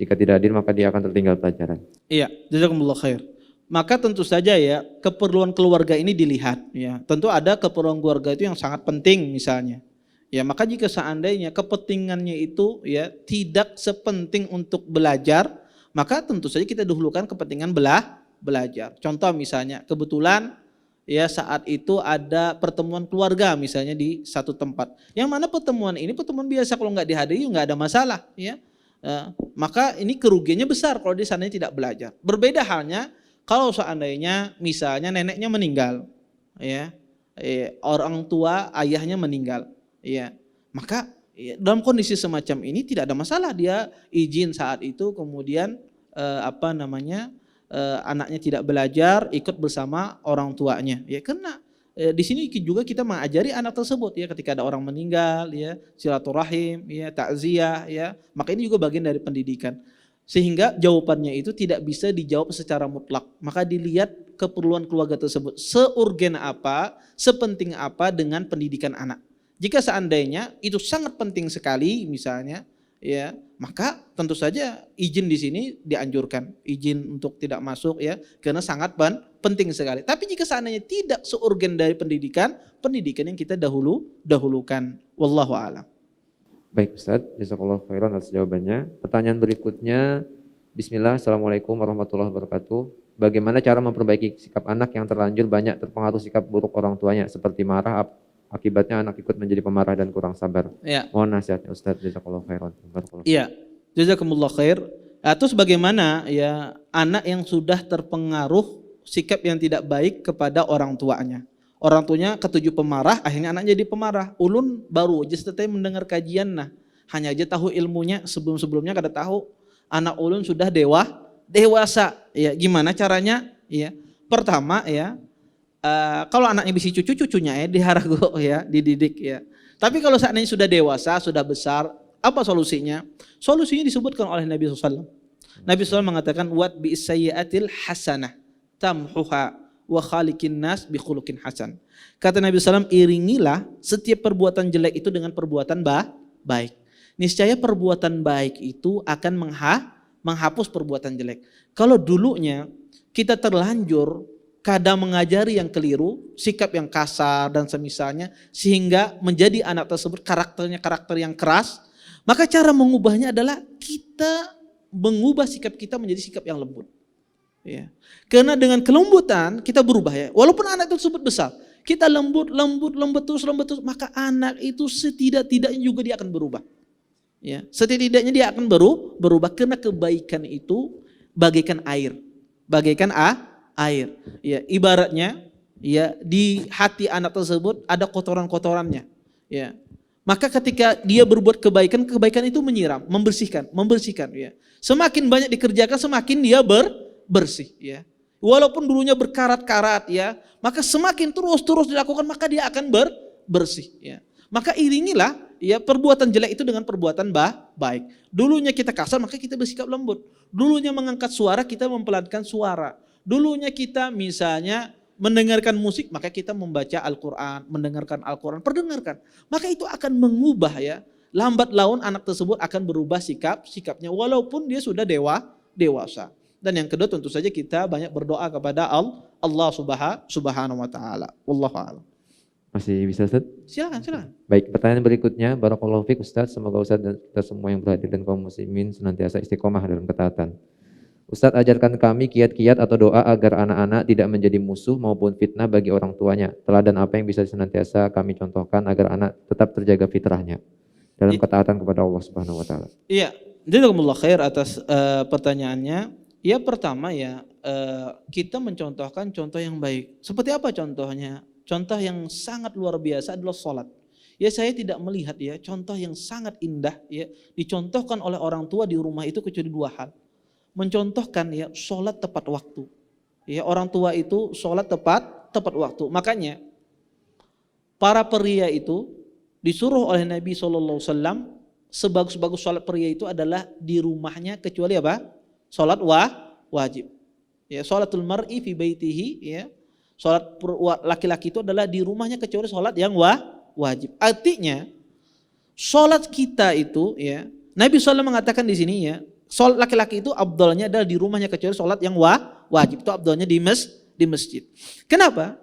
Jika tidak hadir maka dia akan tertinggal pelajaran. Iya, jazakumullah khair. Maka tentu saja ya, keperluan keluarga ini dilihat ya. Tentu ada keperluan keluarga itu yang sangat penting misalnya. Ya, maka jika seandainya kepentingannya itu ya tidak sepenting untuk belajar, maka tentu saja kita dahulukan kepentingan belajar. Contoh misalnya, kebetulan ya saat itu ada pertemuan keluarga misalnya di satu tempat. Yang mana pertemuan ini pertemuan biasa, kalau nggak dihadiri nggak ada masalah ya. Maka ini kerugiannya besar kalau di sana tidak belajar. Berbeda halnya kalau seandainya misalnya neneknya meninggal, ya, orang tua ayahnya meninggal. Ya, maka dalam kondisi semacam ini tidak ada masalah dia izin saat itu, kemudian anaknya tidak belajar, ikut bersama orang tuanya. Ya, karena di sini juga kita mengajari anak tersebut ya, ketika ada orang meninggal ya, silaturahim ya, takziah ya, maka ini juga bagian dari pendidikan. Sehingga jawabannya itu tidak bisa dijawab secara mutlak. Maka dilihat keperluan keluarga tersebut, seurgen apa, sepenting apa dengan pendidikan anak. Jika seandainya itu sangat penting sekali misalnya, ya, maka tentu saja izin di sini dianjurkan, izin untuk tidak masuk ya, karena sangat penting sekali. Tapi jika seandainya tidak seurgen dari pendidikan yang kita dahulukan. Wallahu a'lam. Baik Ustaz, jazakallahu khairan atas jawabannya. Pertanyaan berikutnya, Bismillah, Assalamualaikum warahmatullahi wabarakatuh. Bagaimana cara memperbaiki sikap anak yang terlanjur banyak terpengaruh sikap buruk orang tuanya, seperti marah, akibatnya anak ikut menjadi pemarah dan kurang sabar. Ya. Mohon nasihatnya Ustaz, jazakallahu khairan. Iya, jazakumullah khair. Terus bagaimana ya anak yang sudah terpengaruh sikap yang tidak baik kepada orang tuanya. Orang tuanya ketujuh pemarah, akhirnya anak jadi pemarah. Ulun baru aja setelah mendengar kajian, hanya aja tahu ilmunya, sebelumnya kada tahu. Anak ulun sudah dewasa. Ya, gimana caranya? Ya, pertama ya, kalau anaknya bisa cucunya ya diharago ya, dididik ya. Tapi kalau seandainya sudah dewasa, sudah besar, apa solusinya? Solusinya disebutkan oleh Nabi SAW. Nabi SAW mengatakan, "Wat bi sayyi'atil hasanah tamhuha wa khaliqin nas bi khuluqin hasan." Kata Nabi SAW, iringilah setiap perbuatan jelek itu dengan perbuatan baik. Niscaya perbuatan baik itu akan menghapus perbuatan jelek. Kalau dulunya kita terlanjur kadang mengajari yang keliru, sikap yang kasar dan semisalnya, sehingga menjadi anak tersebut karakter yang keras, maka cara mengubahnya adalah kita mengubah sikap kita menjadi sikap yang lembut. Ya. Karena dengan kelembutan kita berubah ya. Walaupun anak tersebut besar, kita lembut terus, maka anak itu setidak-tidaknya juga dia akan berubah. Ya, setidaknya dia akan berubah karena kebaikan itu bagaikan air. Air. Ya, ibaratnya ya di hati anak tersebut ada kotoran-kotorannya. Ya. Maka ketika dia berbuat kebaikan itu menyiram, membersihkan ya. Semakin banyak dikerjakan semakin dia bersih ya. Walaupun dulunya berkarat-karat ya, maka semakin terus dilakukan maka dia akan bersih ya. Maka iringilah ya perbuatan jelek itu dengan perbuatan baik. Dulunya kita kasar maka kita bersikap lembut. Dulunya mengangkat suara kita mempelankan suara. Dulunya kita misalnya mendengarkan musik maka kita membaca Al-Quran, mendengarkan Al-Quran, perdengarkan. Maka itu akan mengubah ya. Lambat laun anak tersebut akan berubah sikapnya walaupun dia sudah dewasa. Dan yang kedua tentu saja kita banyak berdoa kepada Allah Subhanahu wa taala. Wallahu a'lam. Masih bisa Ustaz? Silakan. Baik, pertanyaan berikutnya, barakallahu fiik Ustaz, semoga Ustaz dan kita semua yang berhadir dan kaum muslimin senantiasa istiqomah dalam ketaatan. Ustaz, ajarkan kami kiat-kiat atau doa agar anak-anak tidak menjadi musuh maupun fitnah bagi orang tuanya. Teladan apa yang bisa senantiasa kami contohkan agar anak tetap terjaga fitrahnya? dalam ketaatan kepada Allah Subhanahu wa taala. Iya, jazakumullah khair atas pertanyaannya. Ya pertama ya, kita mencontohkan contoh yang baik. Seperti apa contohnya? Contoh yang sangat luar biasa adalah sholat. Ya saya tidak melihat ya contoh yang sangat indah ya dicontohkan oleh orang tua di rumah itu kecuali dua hal. Mencontohkan ya sholat tepat waktu. Ya orang tua itu sholat tepat waktu. Makanya para pria itu disuruh oleh Nabi SAW, sebagus-bagus sholat pria itu adalah di rumahnya kecuali apa? Sholat wajib. Ya, sholatul mar'i fi baitihi, ya. Sholat laki-laki itu adalah di rumahnya kecuali sholat yang wajib. Artinya sholat kita itu ya, Nabi SAW mengatakan di sini ya, sholat laki-laki itu afdalnya adalah di rumahnya kecuali sholat yang wajib. Itu afdalnya di masjid. Kenapa?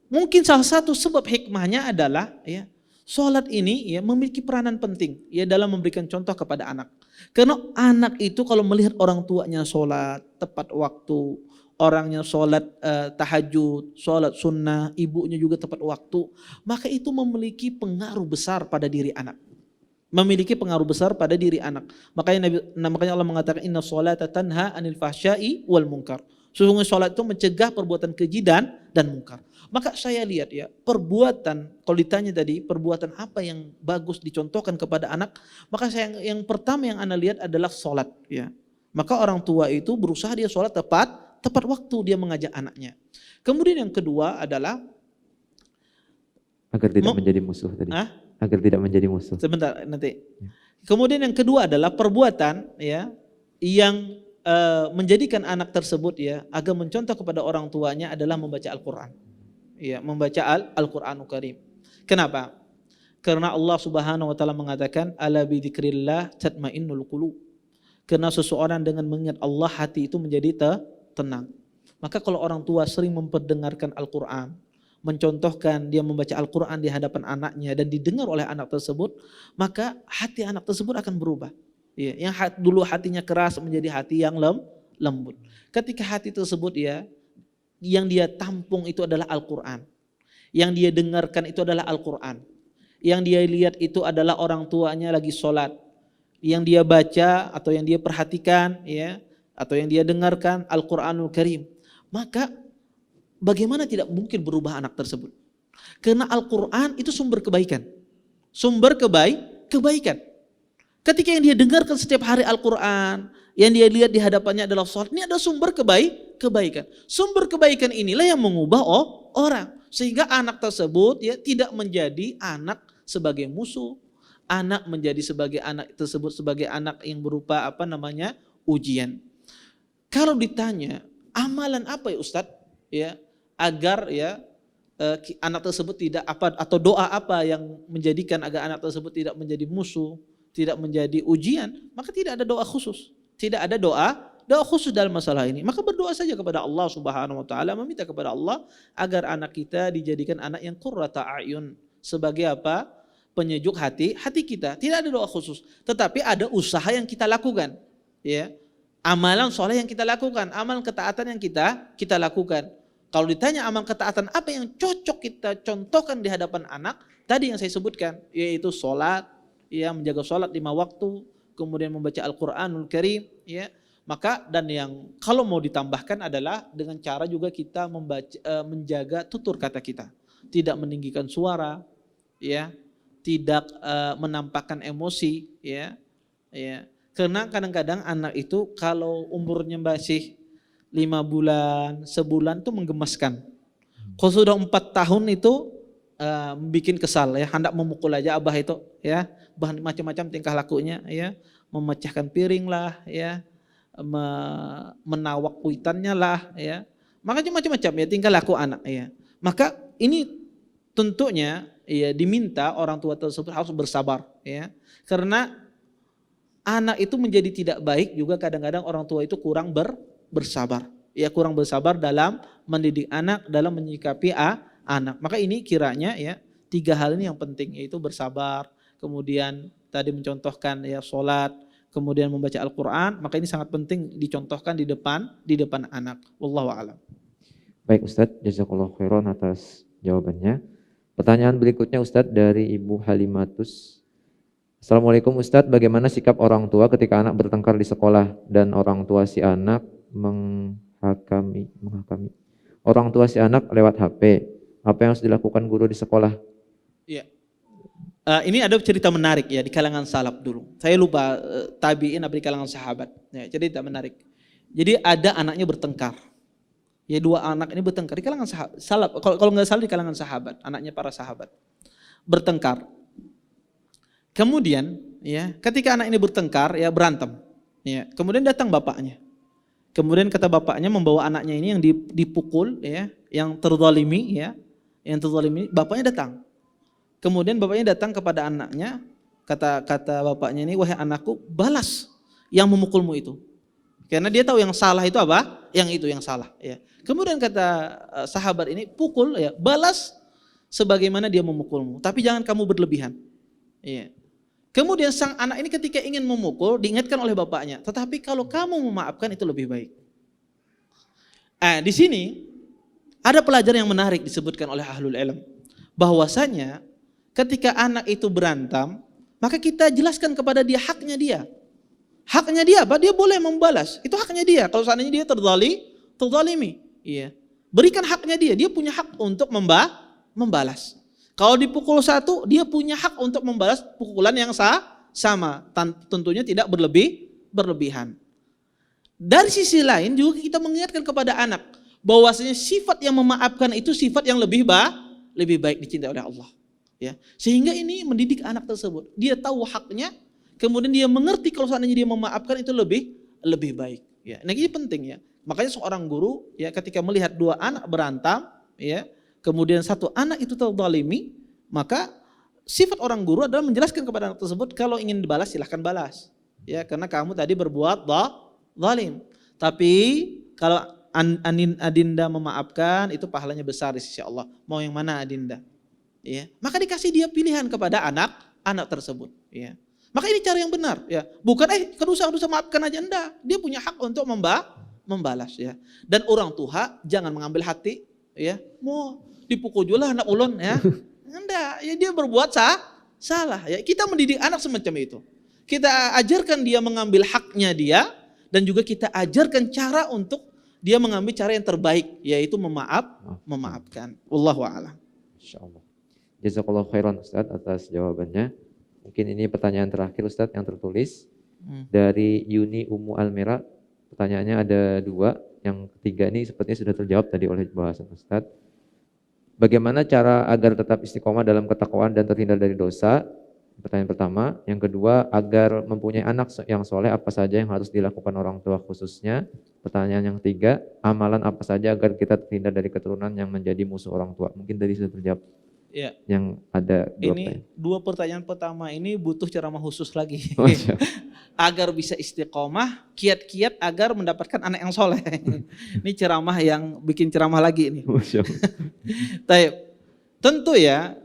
Mungkin salah satu sebab hikmahnya adalah ya, sholat ini ya memiliki peranan penting ya dalam memberikan contoh kepada anak. Karena anak itu kalau melihat orang tuanya sholat tepat waktu, orangnya sholat tahajud, sholat sunnah, ibunya juga tepat waktu, maka itu memiliki pengaruh besar pada diri anak. Memiliki pengaruh besar pada diri anak. Makanya Allah mengatakan inna sholata tanha anil fahsya'i wal munkar. Sesungguhnya sholat itu mencegah perbuatan keji dan munkar. Maka saya lihat ya, perbuatan, kalau ditanya tadi, perbuatan apa yang bagus dicontohkan kepada anak, maka yang pertama yang Anda lihat adalah sholat. Ya. Maka orang tua itu berusaha dia sholat tepat waktu dia mengajak anaknya. Kemudian yang kedua adalah agar tidak menjadi musuh tadi. Agar tidak menjadi musuh. Sebentar nanti. Kemudian yang kedua adalah perbuatan ya yang menjadikan anak tersebut ya agar mencontoh kepada orang tuanya adalah membaca Al-Qur'an. Ya, membaca Al-Qur'anul Karim. Kenapa? Karena Allah Subhanahu wa taala mengatakan ala bi dzikrillah tatmainnul qulub. Karena seseorang dengan mengingat Allah hati itu menjadi tenang. Maka kalau orang tua sering memperdengarkan Al-Qur'an, mencontohkan dia membaca Al-Qur'an di hadapan anaknya dan didengar oleh anak tersebut, maka hati anak tersebut akan berubah. Ya, yang dulu hatinya keras menjadi hati yang lembut. Ketika hati tersebut ya, yang dia tampung itu adalah Al-Qur'an. Yang dia dengarkan itu adalah Al-Qur'an. Yang dia lihat itu adalah orang tuanya lagi sholat. Yang dia baca atau yang dia perhatikan ya, atau yang dia dengarkan Al-Qur'anul Karim. Maka bagaimana tidak mungkin berubah anak tersebut? Karena Al-Qur'an itu sumber kebaikan. Sumber kebaikan. Ketika yang dia dengarkan setiap hari Al-Qur'an, yang dia lihat di hadapannya adalah sholat, ini adalah sumber kebaikan. Sumber kebaikan inilah yang mengubah orang. Sehingga anak tersebut ya tidak menjadi anak sebagai musuh. Anak menjadi sebagai anak tersebut sebagai anak yang berupa ujian. Kalau ditanya, amalan apa ya Ustadz? Ya, agar ya anak tersebut tidak atau doa apa yang menjadikan agar anak tersebut tidak menjadi musuh, tidak menjadi ujian, maka tidak ada doa khusus. Tidak ada doa khusus dalam masalah ini. Maka berdoa saja kepada Allah Subhanahu wa taala, meminta kepada Allah agar anak kita dijadikan anak yang qurrata a'yun, sebagai apa? Penyejuk hati kita. Tidak ada doa khusus, tetapi ada usaha yang kita lakukan. Ya. Amalan soleh yang kita lakukan, amalan ketaatan yang kita lakukan. Kalau ditanya amal ketaatan apa yang cocok kita contohkan di hadapan anak, tadi yang saya sebutkan, yaitu sholat, ya, menjaga sholat 5 waktu, kemudian membaca Al-Qur'anul Karim, ya. Maka dan yang kalau mau ditambahkan adalah dengan cara juga kita menjaga tutur kata kita, tidak meninggikan suara, ya, tidak menampakkan emosi, ya. Karena kadang-kadang anak itu kalau umurnya masih 5 bulan, sebulan itu menggemaskan. Kalau sudah 4 tahun itu bikin kesal ya, hendak memukul aja abah itu ya, bahan macam-macam tingkah lakunya ya, memecahkan piring lah ya, menawak kuitannya lah ya. Maka macam-macam ya tingkah laku anak ya. Maka ini tentunya ya diminta orang tua tersebut harus bersabar ya. Karena anak itu menjadi tidak baik juga kadang-kadang orang tua itu kurang bersabar. Ya kurang bersabar dalam mendidik anak, dalam menyikapi anak. Maka ini kiranya ya 3 hal ini yang penting, yaitu bersabar, kemudian tadi mencontohkan ya sholat, kemudian membaca Al-Qur'an. Maka ini sangat penting dicontohkan di depan anak. Wallahu a'lam. Baik Ustadz, jazakallahu khairan atas jawabannya. Pertanyaan berikutnya Ustadz dari Ibu Halimatus. Assalamualaikum Ustadz, bagaimana sikap orang tua ketika anak bertengkar di sekolah dan orang tua si anak menghakimi orang tua si anak lewat HP? Apa yang harus dilakukan guru di sekolah? Iya. Ini ada cerita menarik ya di kalangan salaf dulu. Saya lupa tabiin apa di kalangan sahabat. Ya, cerita menarik. Jadi ada anaknya bertengkar. Ya, dua anak ini bertengkar di kalangan salaf. Kalau nggak salah di kalangan sahabat, anaknya para sahabat bertengkar. Kemudian ya, ketika anak ini bertengkar ya berantem. Ya, kemudian datang bapaknya. Kemudian kata bapaknya membawa anaknya ini yang dipukul ya, yang terzalimi ya, yang terzalimi, bapaknya datang. Kemudian bapaknya datang kepada anaknya, kata bapaknya ini, wahai anakku, balas yang memukulmu itu. Karena dia tahu yang salah itu apa? Yang itu yang salah ya. Kemudian kata sahabat ini, pukul ya, balas sebagaimana dia memukulmu, tapi jangan kamu berlebihan. Iya. Kemudian sang anak ini ketika ingin memukul diingatkan oleh bapaknya, tetapi kalau kamu memaafkan itu lebih baik. Di sini ada pelajaran yang menarik disebutkan oleh ahlul ilm, bahwasanya ketika anak itu berantem, maka kita jelaskan kepada dia haknya dia. Haknya dia apa? Dia boleh membalas. Itu haknya dia. Kalau seandainya dia terzalimi, iya. Berikan haknya dia. Dia punya hak untuk membalas. Kalau dipukul satu, dia punya hak untuk membalas pukulan yang sama. Tentunya tidak berlebihan. Dari sisi lain juga kita mengingatkan kepada anak bahwasanya sifat yang memaafkan itu sifat yang lebih baik dicintai oleh Allah. Ya, sehingga ini mendidik anak tersebut. Dia tahu haknya, kemudian dia mengerti kalau seandainya dia memaafkan itu lebih baik. Ya, nah ini penting ya. Makanya seorang guru ya ketika melihat dua anak berantem, ya, kemudian satu anak itu terzalimi, maka sifat orang guru adalah menjelaskan kepada anak tersebut kalau ingin dibalas silahkan balas. Ya, karena kamu tadi berbuat zalim. Tapi kalau Adinda memaafkan itu pahalanya besar di sisi Allah. Mau yang mana Adinda? Ya, maka dikasih dia pilihan kepada anak tersebut. Ya, maka ini cara yang benar. Ya, bukan kerusak maafkan aja, enggak. Dia punya hak untuk membalas. Ya, dan orang tua jangan mengambil hati. Ya, mau dipukul juga anak ulun ya, enggak. Ya dia berbuat salah. Ya, kita mendidik anak semacam itu. Kita ajarkan dia mengambil haknya dia, dan juga kita ajarkan cara untuk dia mengambil cara yang terbaik, yaitu memaafkan. Wallahu a'lam. Insyaallah. Jazakallahu khairan Ustaz atas jawabannya. Mungkin ini pertanyaan terakhir Ustaz yang tertulis dari Yuni Ummu Almera. Pertanyaannya ada 2. Yang ketiga ini sepertinya sudah terjawab tadi oleh bahasan Ustaz. Bagaimana cara agar tetap istiqomah dalam ketakwaan dan terhindar dari dosa? Pertanyaan pertama. Yang kedua, agar mempunyai anak yang soleh apa saja yang harus dilakukan orang tua khususnya? Pertanyaan yang ketiga, amalan apa saja agar kita terhindar dari keturunan yang menjadi musuh orang tua? Mungkin tadi sudah terjawab. Ya. Yang ada 2 pertanyaan. 2 pertanyaan pertama ini butuh ceramah khusus lagi. Agar bisa istiqomah, kiat-kiat agar mendapatkan anak yang soleh. Ini ceramah yang bikin ceramah lagi ini. Tentu ya,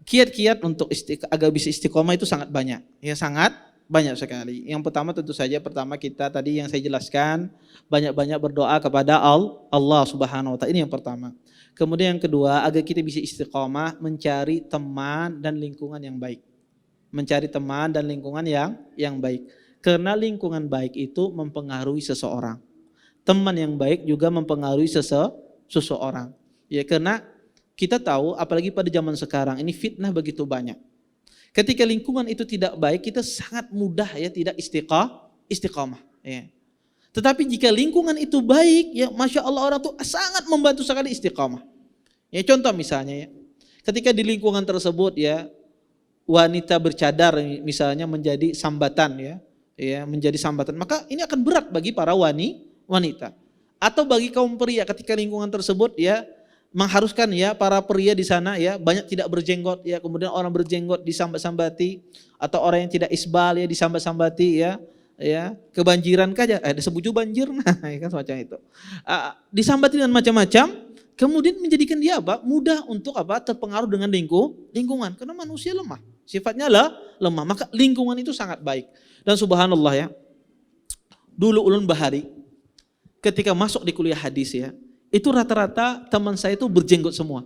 kiat-kiat untuk agar bisa istiqomah itu sangat banyak. Ya, sangat banyak sekali. Yang pertama tentu saja kita tadi yang saya jelaskan, banyak-banyak berdoa kepada Allah Subhanahu wa taala. Ini yang pertama. Kemudian yang kedua, agar kita bisa istiqomah mencari teman dan lingkungan yang baik. Mencari teman dan lingkungan yang baik. Karena lingkungan baik itu mempengaruhi seseorang. Teman yang baik juga mempengaruhi seseorang. Ya, karena kita tahu apalagi pada zaman sekarang ini fitnah begitu banyak. Ketika lingkungan itu tidak baik, kita sangat mudah ya tidak istiqomah. Ya. Tetapi jika lingkungan itu baik, ya Masya Allah orang itu sangat membantu sekali istiqamah. Ya, contoh misalnya ya, ketika di lingkungan tersebut ya wanita bercadar misalnya menjadi sambatan ya menjadi sambatan, maka ini akan berat bagi para wanita. Atau bagi kaum pria ketika lingkungan tersebut ya mengharuskan ya para pria di sana ya banyak tidak berjenggot ya, kemudian orang berjenggot disambat-sambati, atau orang yang tidak isbal ya disambat-sambati ya kebanjiran kaja disebut banjir nah kan semacam itu disambati dengan macam-macam, kemudian menjadikan dia mudah untuk terpengaruh dengan lingkungan, karena manusia lemah, sifatnya lemah, maka lingkungan itu sangat baik. Dan subhanallah ya, dulu ulun bahari ketika masuk di kuliah hadis ya, itu rata-rata teman saya itu berjenggot semua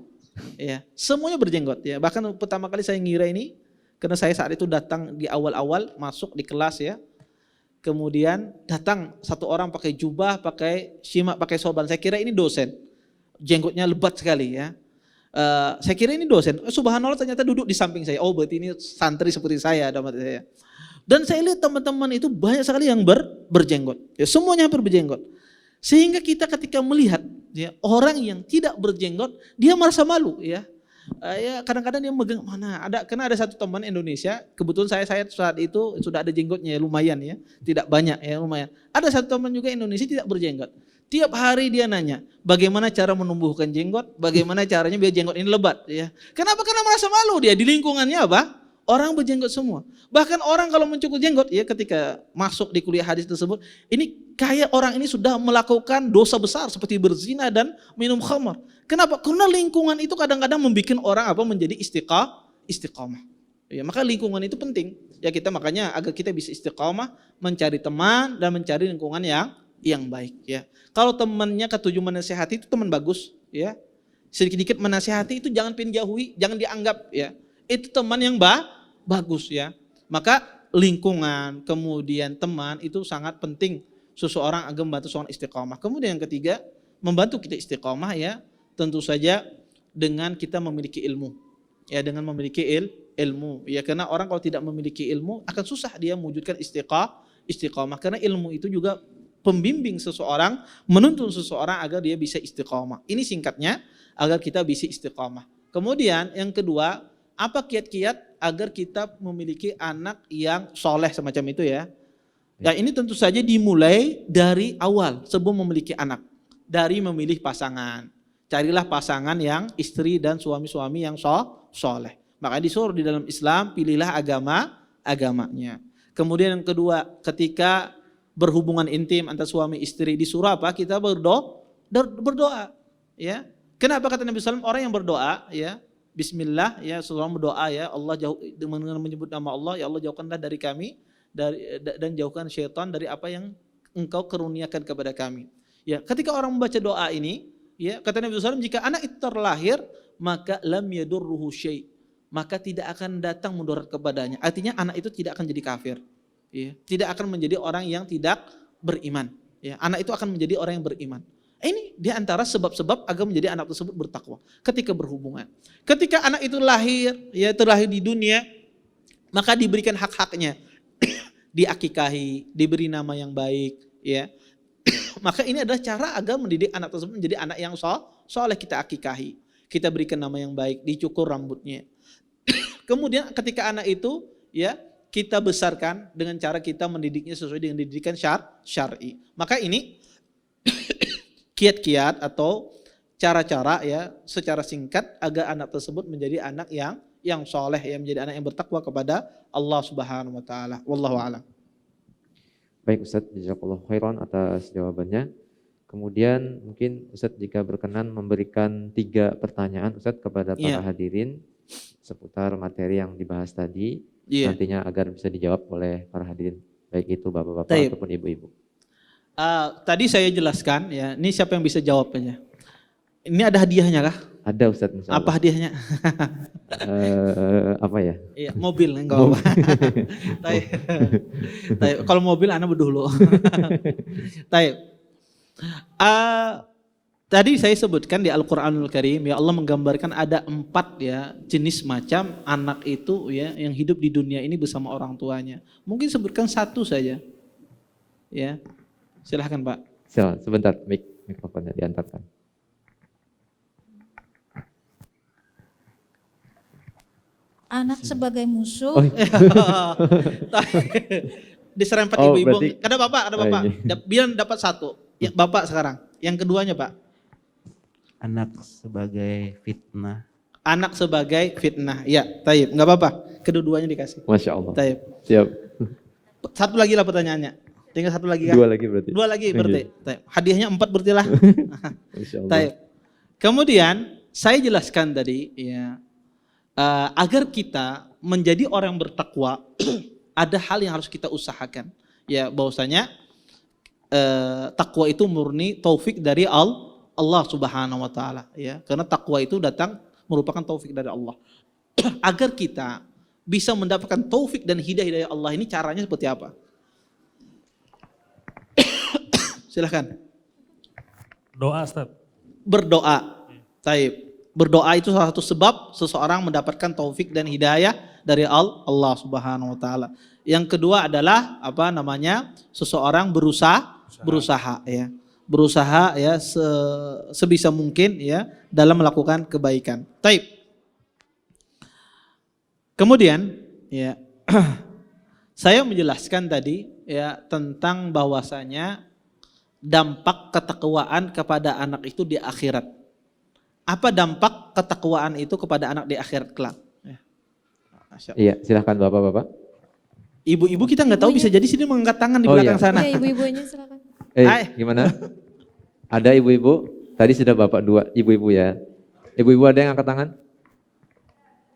ya, semuanya berjenggot ya. Bahkan pertama kali saya ngira ini Karena saya saat itu datang di awal-awal masuk di kelas ya. Kemudian datang satu orang pakai jubah, pakai simak, pakai sorban. Saya kira ini dosen. Jenggotnya lebat sekali ya. Saya kira ini dosen. Subhanallah ternyata duduk di samping saya. Oh berarti ini santri seperti saya, dapat saya. Dan saya lihat teman-teman itu banyak sekali yang berjenggot. Ya, semuanya hampir berjenggot. Sehingga kita ketika melihat ya, orang yang tidak berjenggot, dia merasa malu ya. Ya kadang-kadang dia megang mana ada, karena ada satu teman Indonesia, kebetulan saya saat itu sudah ada jenggotnya ya, lumayan ya, tidak banyak ya, lumayan. Ada satu teman juga Indonesia tidak berjenggot. Tiap hari dia nanya, bagaimana cara menumbuhkan jenggot, bagaimana caranya biar jenggot ini lebat ya. Kenapa? Karena merasa malu dia di lingkungannya apa? Orang berjenggot semua. Bahkan orang kalau mencukur jenggot ya, ketika masuk di kuliah hadis tersebut, ini kayak orang ini sudah melakukan dosa besar seperti berzina dan minum khamar. Kenapa? Karena lingkungan itu kadang-kadang membuat orang apa menjadi istiqamah. Ya, maka lingkungan itu penting. Ya kita makanya agar kita bisa istiqamah, mencari teman dan mencari lingkungan yang baik ya. Kalau temannya ketujuh menasihati itu teman bagus ya. Sedikit-sedikit menasihati itu jangan pinjauhi, jangan dianggap ya. Itu teman yang bagus ya. Maka lingkungan, kemudian teman itu sangat penting seseorang agar membantu seorang istiqamah. Kemudian yang ketiga, membantu kita istiqamah ya, tentu saja dengan kita memiliki ilmu. Ya, dengan memiliki ilmu. Ya, karena orang kalau tidak memiliki ilmu akan susah dia mewujudkan istiqamah. Karena ilmu itu juga pembimbing seseorang, menuntun seseorang agar dia bisa istiqamah. Ini singkatnya agar kita bisa istiqamah. Kemudian yang kedua, apa kiat-kiat agar kita memiliki anak yang soleh semacam itu ya. Ya ini tentu saja dimulai dari awal sebelum memiliki anak. Dari memilih pasangan. Carilah pasangan yang istri dan suami-suami yang soleh. Maka disuruh di dalam Islam pilihlah agamanya. Kemudian yang kedua, ketika berhubungan intim antara suami istri disuruh apa? Kita berdoa. Ya. Kenapa kata Nabi SAW orang yang berdoa ya, Bismillah ya, seorang berdoa ya, Allah jauh dengan menyebut nama Allah, ya Allah jauhkanlah dari kami dan jauhkan syaitan dari apa yang Engkau karuniakan kepada kami. Ya, ketika orang membaca doa ini, ya, kata Nabi SAW jika anak itu terlahir, maka lam yadurruhu syai', maka tidak akan datang mudarat kepadanya. Artinya anak itu tidak akan jadi kafir. Ya, tidak akan menjadi orang yang tidak beriman. Ya, anak itu akan menjadi orang yang beriman. Ini diantara sebab-sebab agar menjadi anak tersebut bertakwa ketika berhubungan. Ketika anak itu lahir, ya terlahir di dunia, maka diberikan hak-haknya, diakikahi, diberi nama yang baik, ya. Maka ini adalah cara agar mendidik anak tersebut menjadi anak yang soleh. Kita akikahi, kita berikan nama yang baik, dicukur rambutnya. Kemudian ketika anak itu, ya kita besarkan dengan cara kita mendidiknya sesuai dengan didikan syar'i. Maka ini kiat-kiat atau cara-cara ya secara singkat agar anak tersebut menjadi anak yang soleh, yang menjadi anak yang bertakwa kepada Allah Subhanahu wa taala. Wallahu a'lam. Baik Ustadz, jazakallahu khairan atas jawabannya. Kemudian mungkin Ustadz jika berkenan memberikan 3 pertanyaan Ustadz kepada para hadirin seputar materi yang dibahas tadi, nantinya agar bisa dijawab oleh para hadirin, baik itu bapak-bapak ataupun ibu-ibu. Tadi saya jelaskan ya, ini siapa yang bisa jawabnya? Ini ada hadiahnya kah? Ada Ustadz misalnya. Apa hadiahnya? Apa ya? Iya, mobil enggak apa. Kalau mobil Anda berdulu. Tadi saya sebutkan di Al-Qur'anul Karim ya Allah menggambarkan ada 4 ya jenis macam anak itu ya yang hidup di dunia ini bersama orang tuanya. Mungkin sebutkan 1 saja. Ya. Silahkan Pak. Silakan, sebentar mikrofonnya diantarkan. Anak sebagai musuh. Diserempet ibu-ibu. Berarti... Ada bapak. Biar dapat 1. Ya, bapak sekarang. Yang keduanya Pak. Anak sebagai fitnah. Anak sebagai fitnah. Ya, taib. Enggak apa-apa. Kedua-duanya dikasih. Masya Allah. Taib. Siap. 1 lagi lah pertanyaannya. Tinggal 1 lagi kan? 2 lagi berarti. 2 lagi berarti. Hadiahnya 4 berarti lah. Masya Allah. Taib. Kemudian saya jelaskan tadi ya agar kita menjadi orang yang bertakwa ada hal yang harus kita usahakan. Ya bahwasanya takwa itu murni taufik dari Allah Subhanahu wa taala ya. Karena takwa itu datang merupakan taufik dari Allah. Agar kita bisa mendapatkan taufik dan hidayah dari Allah ini caranya seperti apa? Silahkan. Doa, Ustaz. Berdoa. Taib. Berdoa itu salah satu sebab seseorang mendapatkan taufik dan hidayah dari Allah Subhanahu wa taala. Yang kedua adalah seseorang berusaha ya. Berusaha ya sebisa mungkin ya dalam melakukan kebaikan. Taib. Kemudian ya saya menjelaskan tadi ya tentang bahwasanya dampak ketakwaan kepada anak itu di akhirat. Apa dampak ketakwaan itu kepada anak di akhirat kelak? Ya. Iya, silahkan Bapak-bapak. Ibu-ibu kita nggak tahu bisa jadi sini mengangkat tangan di belakang sana. Ya, ibu-ibunya silakan. Gimana? Ada ibu-ibu? Tadi sudah Bapak dua, ibu-ibu ya. Ibu-ibu ada yang angkat tangan?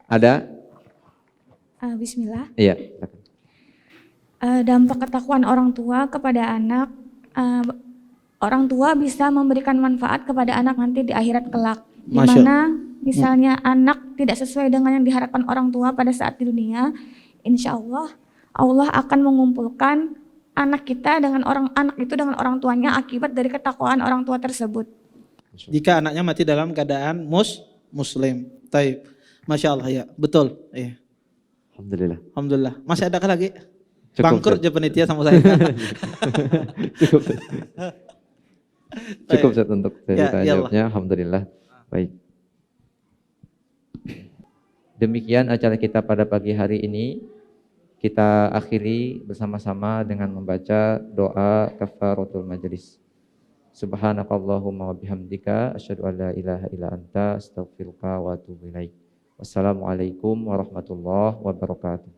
Ada? Bismillah. Iya. Dampak ketakwaan orang tua kepada anak, orang tua bisa memberikan manfaat kepada anak nanti di akhirat kelak. Di mana misalnya anak tidak sesuai dengan yang diharapkan orang tua pada saat di dunia, insya Allah Allah akan mengumpulkan anak kita dengan anak itu dengan orang tuanya akibat dari ketakwaan orang tua tersebut. Jika anaknya mati dalam keadaan muslim. Taib. Masya Allah ya, betul. Iya. Alhamdulillah. Masih ada lagi? Bangkrut aja penitia sama saya. Cukup Ustaz untuk jawabnya. Alhamdulillah. Baik. Demikian acara kita pada pagi hari ini. Kita akhiri bersama-sama dengan membaca doa kafaratul majlis. Subhanakallahumma wa bihamdika asyhadu an la ilaha illa anta astaghfiruka wa atubu ilaik. Wassalamualaikum warahmatullahi wabarakatuh.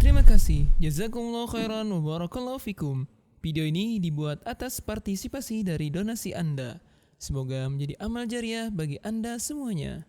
Terima kasih. Jazakumullah khairan wa barakallahu fikum. Video ini dibuat atas partisipasi dari donasi Anda. Semoga menjadi amal jariah bagi Anda semuanya.